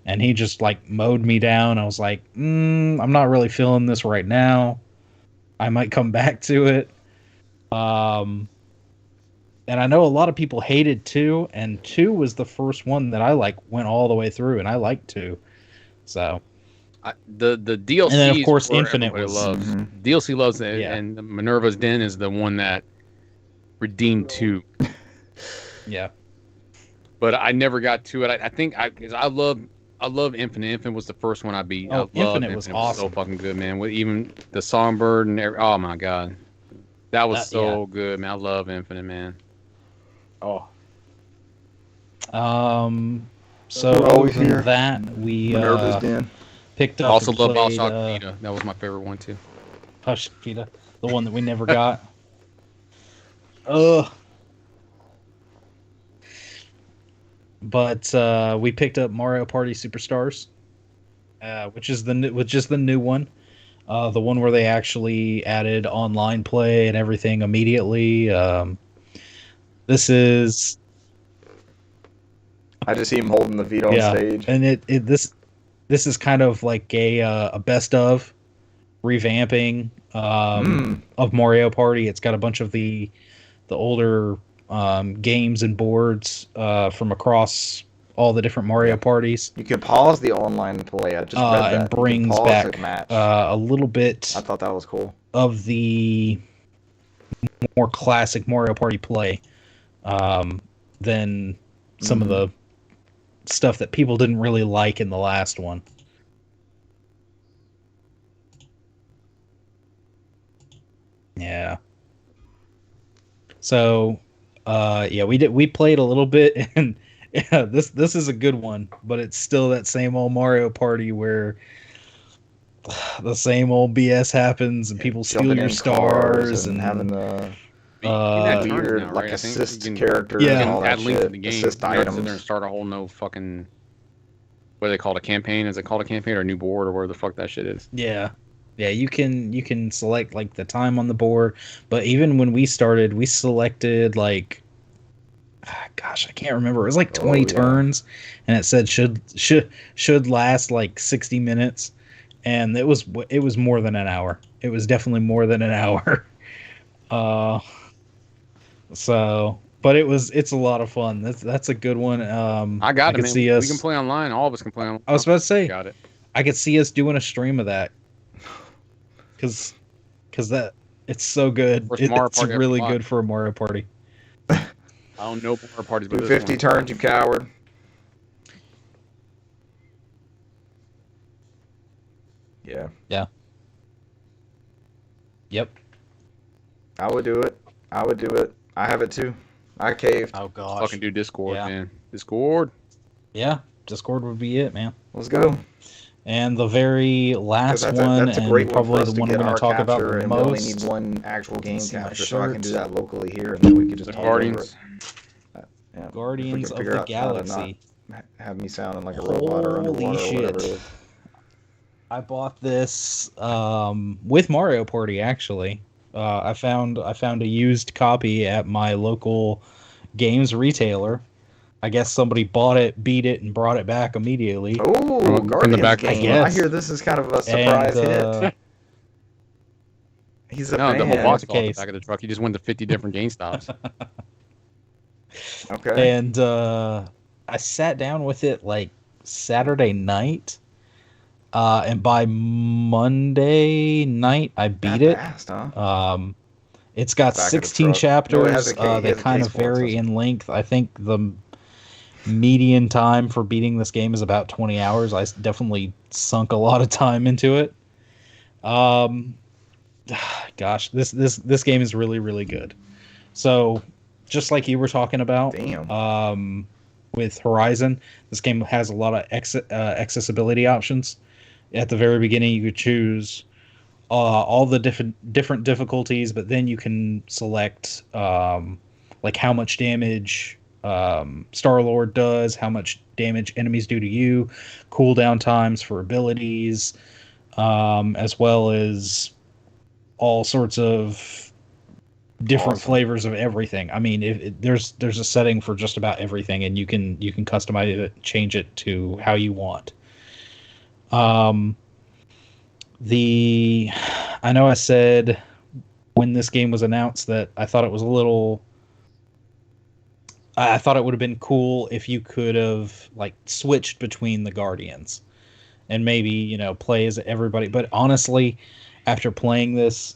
And he just like mowed me down. I was like, I'm not really feeling this right now. I might come back to it. And I know a lot of people hated 2, and 2 was the first one that I like went all the way through, and I liked 2. So the DLC, and then of course Infinite was loves. DLC loves it, and Minerva's Den is the one that redeemed 2. Yeah, but I never got to it. I think because I love Infinite. Infinite was the first one I beat. Oh, Infinite was awesome. So fucking good, man. With even the Songbird and oh my god, that was so good, man. I love Infinite, man. Oh. So other than that, we picked up. Also love BioShock Vita. That was my favorite one too. Hush Vita, the one that we never got. Ugh. But we picked up Mario Party Superstars, which is the new one, the one where they actually added online play and everything immediately. This is. I just see him holding the Vita on stage, and this is kind of like a best of revamping of Mario Party. It's got a bunch of the older games and boards from across all the different Mario parties. You can pause the online play. I just read that. And brings back a little bit. I thought that was cool. Of the more classic Mario Party play than some of the stuff that people didn't really like in the last one. Yeah. So, we played a little bit, and yeah, this is a good one, but it's still that same old Mario Party where the same old BS happens, and people steal your stars, and having the weird now, right? Assist characters, and all that add links shit. to the game. Assist items. Sit there and start a whole no fucking. What do they call it? A campaign? Is it called a campaign or a new board or where the fuck that shit is? Yeah. Yeah, you can select like the time on the board, but even when we started, we selected like, gosh, I can't remember. It was like 20 turns, and it said should last like 60 minutes, and it was more than an hour. It was definitely more than an hour. Uh, but it's a lot of fun. That's a good one. I got I it, could man. see We can us. play online. All of us can play online. I was about to say, Got it. I could see us doing a stream of that, because that it's so good. First Mario It's Party ever really live. good for a Mario Party. I don't know Mario parties, but Do this 50 one. turns, you coward. Yeah. Yeah. Yep. I would do it. I have it too. I caved. Oh gosh. Fucking do Discord, Yeah. man. Discord. Yeah. Discord would be it, man. Let's go. And the very last one, that's a and great one probably for us the to one get we're going our to talk about capture, the and we only most. need one actual game See my capture, so I can do shirt. that locally here, and then we can just The talk over Guardians. it. Yeah. If we Guardians can of figure the out how to Galaxy. not have me sounding like a robot or underwater or whatever it is. I bought this with Mario Party, actually. I found a used copy at my local games retailer. I guess somebody bought it, beat it, and brought it back immediately. Oh, From the Guardians back, game. I guess. I hear this is kind of a surprise And, hit. He's a No, fan. the whole box the fell off the case. back of the truck. He just went to 50 different GameStops. Okay. And I sat down with it like Saturday night. And by Monday night, I beat That it. fast, huh? It's got Back of the 16 truck. No, it chapters. has a case- They it has a kind case of for it, so vary it's- in length. I think the median time for beating this game is about 20 hours. I definitely sunk a lot of time into it. Gosh, this game is really, really good. So, just like you were talking about, Damn. with Horizon, this game has a lot of accessibility options. At the very beginning, you could choose all the different difficulties, but then you can select like how much damage Star-Lord does, how much damage enemies do to you, cooldown times for abilities, as well as all sorts of different Awesome. flavors of everything. I mean, there's a setting for just about everything, and you can customize it, change it to how you want. I know I said when this game was announced that I thought it was I thought it would have been cool if you could have like switched between the Guardians and maybe, play as everybody. But honestly, after playing this,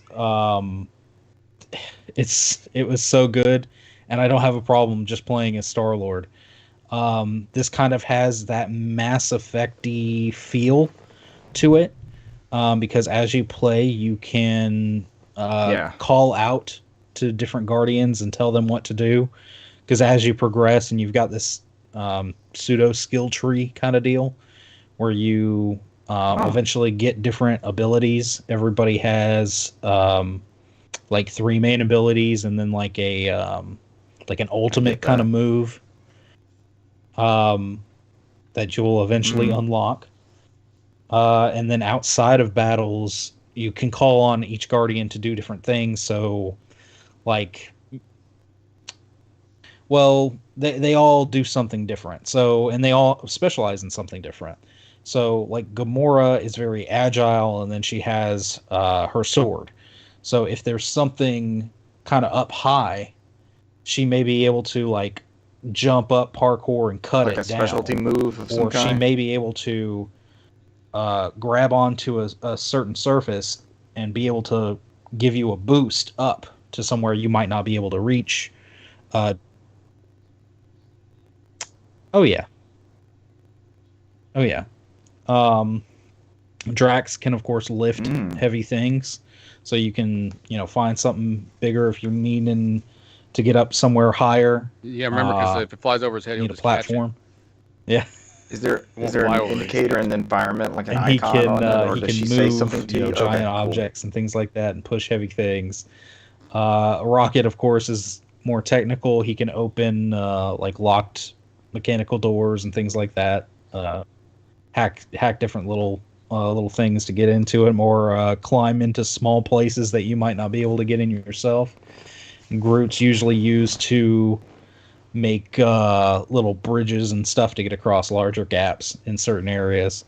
it was so good, and I don't have a problem just playing as Star-Lord. This kind of has that Mass Effect-y feel to it, because as you play, you can call out to different Guardians and tell them what to do. Because as you progress, and you've got this pseudo skill tree kind of deal, where you eventually get different abilities. Everybody has like 3 main abilities, and then like an ultimate kind of move that you will eventually unlock. And then outside of battles, you can call on each Guardian to do different things. So, like, well, they all do something different. So, and they all specialize in something different. So, like, Gamora is very agile, and then she has her sword. So, if there's something kind of up high, she may be able to, like, jump up, parkour, and cut like it down. a specialty move of some Or kind. she may be able to grab onto a certain surface and be able to give you a boost up to somewhere you might not be able to reach. Oh yeah. Drax can of course lift heavy things, so you can find something bigger if you're needing to get up somewhere higher. Yeah, remember, because if it flies over his head, You he'll need a just catch it. platform. Yeah. Is there Won't an fly over it. indicator in the environment, like an And he icon can on it, or he does can she say move something to you? giant Okay, cool. objects and things like that, and push heavy things. Rocket, of course, is more technical. He can open like locked mechanical doors and things like that. Hack different little things to get into it, or climb into small places that you might not be able to get in yourself. And Groot's usually used to make little bridges and stuff to get across larger gaps in certain areas.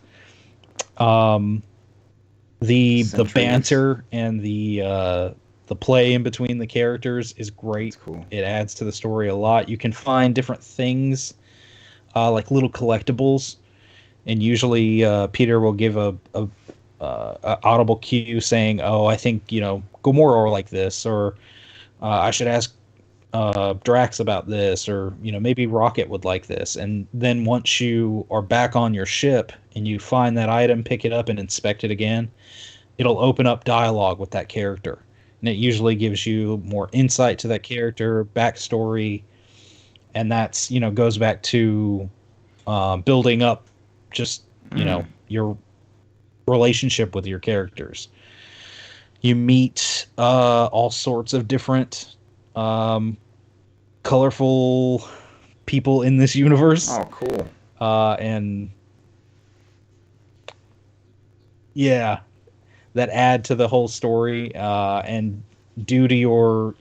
The Sentries. banter and the the play in between the characters is great. That's cool. It adds to the story a lot. You can find different things, like little collectibles, and usually Peter will give a audible cue saying, "Oh, I think Gamora will like this," or I should ask Drax about this, or maybe Rocket would like this. And then once you are back on your ship and you find that item, pick it up and inspect it again, it'll open up dialogue with that character, and it usually gives you more insight to that character, backstory, and that's goes back to building up just your relationship with your characters. You meet all sorts of different colorful people in this universe. Oh, cool. And yeah, that add to the whole story. And due to your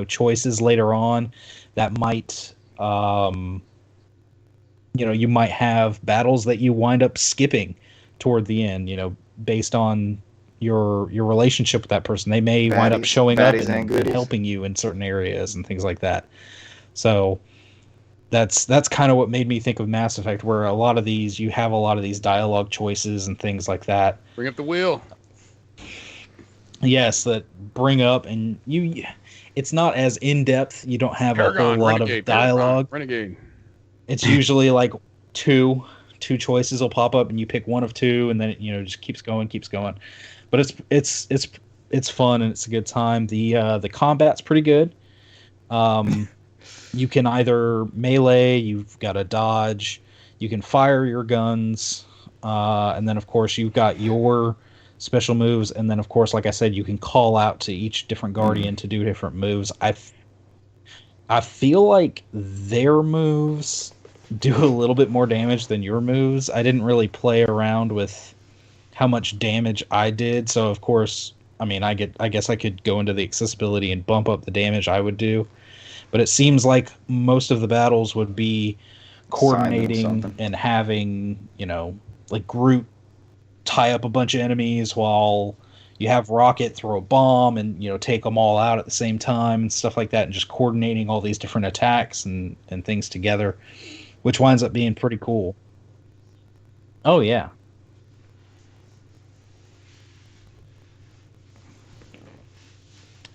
choices later on, that might you might have battles that you wind up skipping toward the end. Based on your relationship with that person, they may wind up showing up and helping you in certain areas and things like that. So that's kind of what made me think of Mass Effect, where you have a lot of these dialogue choices and things like that. Bring up the wheel. Yes, that bring up, and it's not as in depth. You don't have a whole lot of dialogue. Renegade. It's usually like two choices will pop up, and you pick one of two, and then it just keeps going. But it's fun and it's a good time. The combat's pretty good. You can either melee, you've got to dodge, you can fire your guns, and then of course you've got your special moves, and then of course, like I said, you can call out to each different Guardian to do different moves. I feel like their moves do a little bit more damage than your moves. I didn't really play around with how much damage I did, so of course, I guess I could go into the accessibility and bump up the damage I would do. But it seems like most of the battles would be coordinating and having, like Groot tie up a bunch of enemies while you have Rocket throw a bomb and, take them all out at the same time and stuff like that, and just coordinating all these different attacks and things together, which winds up being pretty cool. Oh, yeah.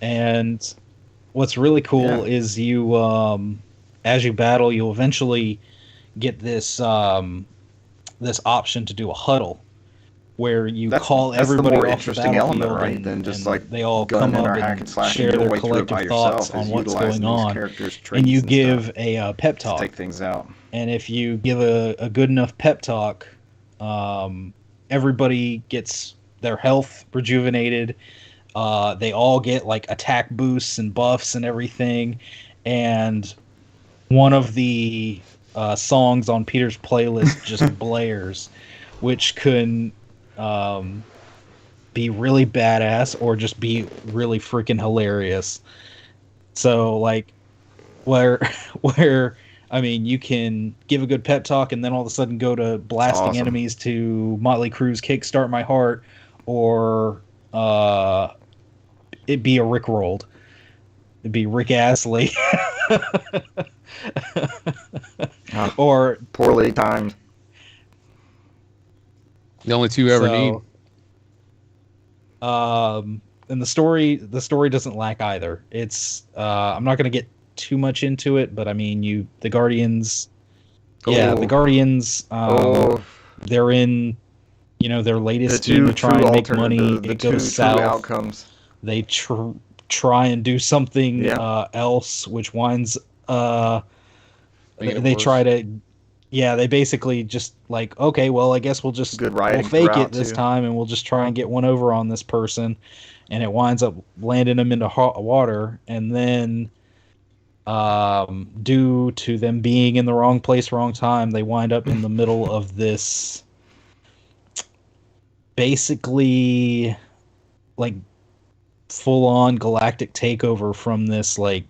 And what's really cool is you, as you battle, you'll eventually get this this option to do a huddle, where you call everybody off the battlefield, right? Than just like they all come up and share their collective thoughts on what's going on, and you give a pep talk. Take things out. And if you give a good enough pep talk, everybody gets their health rejuvenated. They all get like attack boosts and buffs and everything. And one of the songs on Peter's playlist just blares, which can be really badass or just be really freaking hilarious. So like where you can give a good pep talk and then all of a sudden go to blasting enemies to Motley Crue's Kickstart My Heart, or it'd be a Rickrolled. It'd be Rick Astley. Or poorly timed. The only two ever need. And the story doesn't lack either. It's I'm not going to get too much into it, but the Guardians. Yeah, the Guardians. They're in, their latest scheme to try and make money. It goes south. Outcomes. They try and do something else, which winds. They try to. Yeah, they basically just like, okay, well, I guess we'll just we'll fake it this time, and we'll just try and get one over on this person, and it winds up landing them into hot water, and then, due to them being in the wrong place, wrong time, they wind up in the middle of this, basically, like, full-on galactic takeover from this, like,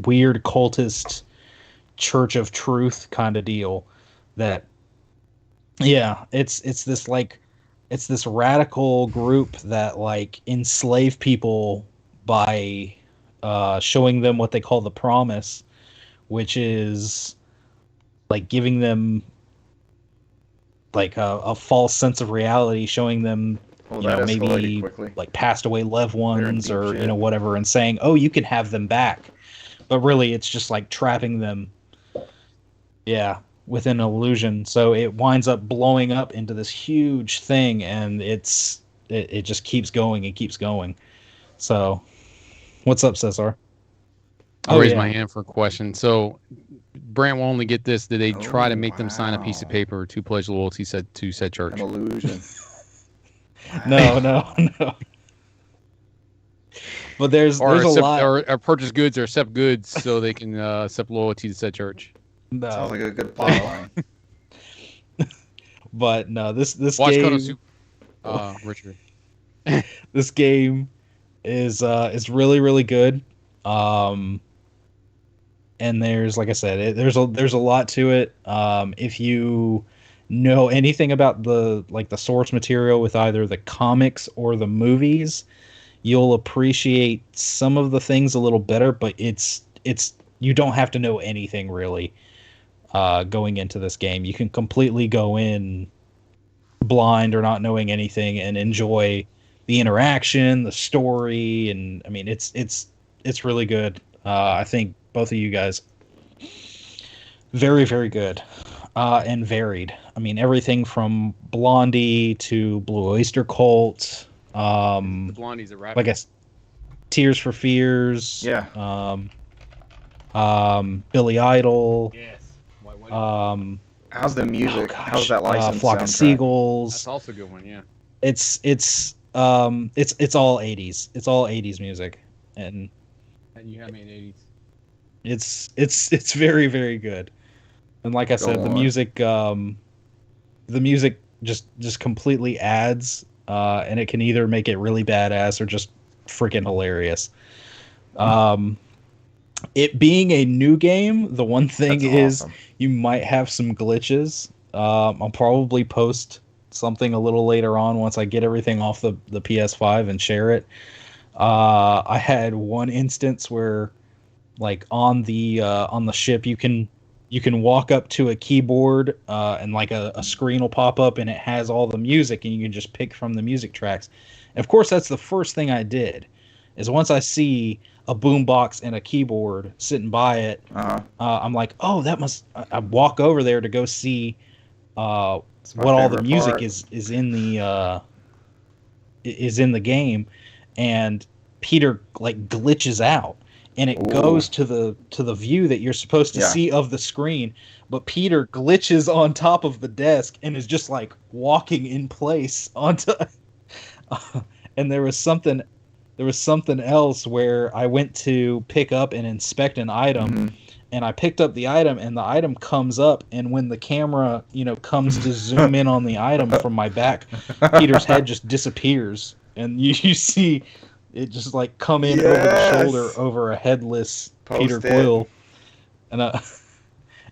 weird cultist Church of Truth kind of deal. That, yeah, it's this radical group that like enslave people by showing them what they call the promise, which is like giving them like a false sense of reality, showing them maybe like passed away loved ones or whatever, and saying, oh, you can have them back, but really it's just like trapping them within an illusion. So it winds up blowing up into this huge thing, and it just keeps going and keeps going. So what's up, Cesar? I'll raise my hand for a question. So Brant will only get this. Did they try to make them sign a piece of paper to pledge loyalty to said church? An illusion. No. But there's a lot. Or purchase goods or accept goods so they can accept loyalty to said church. No. Sounds like a good plot line. But no, this Watch game. Richard. This game is really, really good. And there's, like I said, there's a lot to it. If you know anything about the source material with either the comics or the movies, you'll appreciate some of the things a little better. But it's you don't have to know anything really going into this game. You can completely go in blind or not knowing anything and enjoy the interaction, the story, and I mean it's really good. I think both of you guys very, very good and varied. I mean, everything from Blondie to Blue Oyster Cult. The Blondie's a rapper. I guess Tears for Fears. Yeah. Billy Idol. Yes. How's the music? How's that license? Flock of Seagulls. That's also a good one. Yeah. It's all 80s. It's all 80s music, and you have me in 80s. It's very, very good. And like I said, the music just completely adds, and it can either make it really badass or just freaking hilarious. It being a new game, the one thing is awesome. You might have some glitches. I'll probably post something a little later on once I get everything off the PS5 and share it. I had one instance where, like, on the ship, you can walk up to a keyboard and like a screen will pop up and it has all the music and you can just pick from the music tracks. And of course, that's the first thing I did. Is once I see a boombox and a keyboard sitting by it, I'm like, oh, that must. I walk over there to go see what all the music is in the game, and Peter like glitches out, and it goes to the view that you're supposed to see of the screen, but Peter glitches on top of the desk and is just like walking in place onto. And there was something else where I went to pick up and inspect an item, and I picked up the item, and the item comes up, and when the camera, comes to zoom in on the item from my back, Peter's head just disappears, and you see it just like come in over the shoulder over a headless Peter Quill, and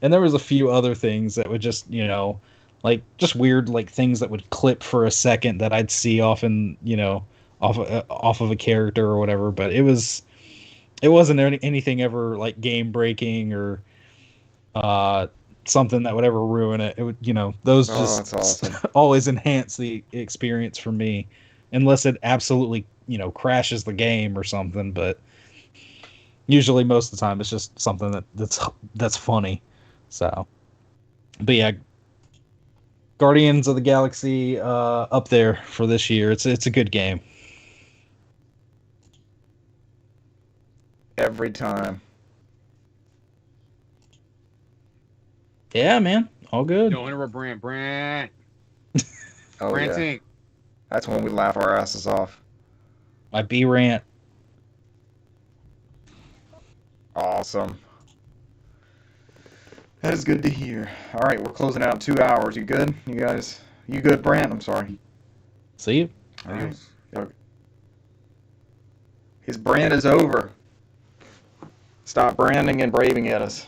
there was a few other things that would just like just weird like things that would clip for a second that I'd see often off of a character or whatever, but it wasn't anything ever like game breaking or something that would ever ruin it. It would those just awesome. Always enhance the experience for me, unless it absolutely crashes the game or something. But usually most of the time it's just something that's funny. So, but yeah, Guardians of the Galaxy up there for this year. It's a good game. Every time. Yeah, man. All good. No interrupt Brant. Oh, yeah. That's when we laugh our asses off. My B rant. Awesome. That is good to hear. All right, we're closing out 2 hours. You good? You guys? You good, Brant? I'm sorry. See you. All right. His brand is over. Stop branding and braving at us.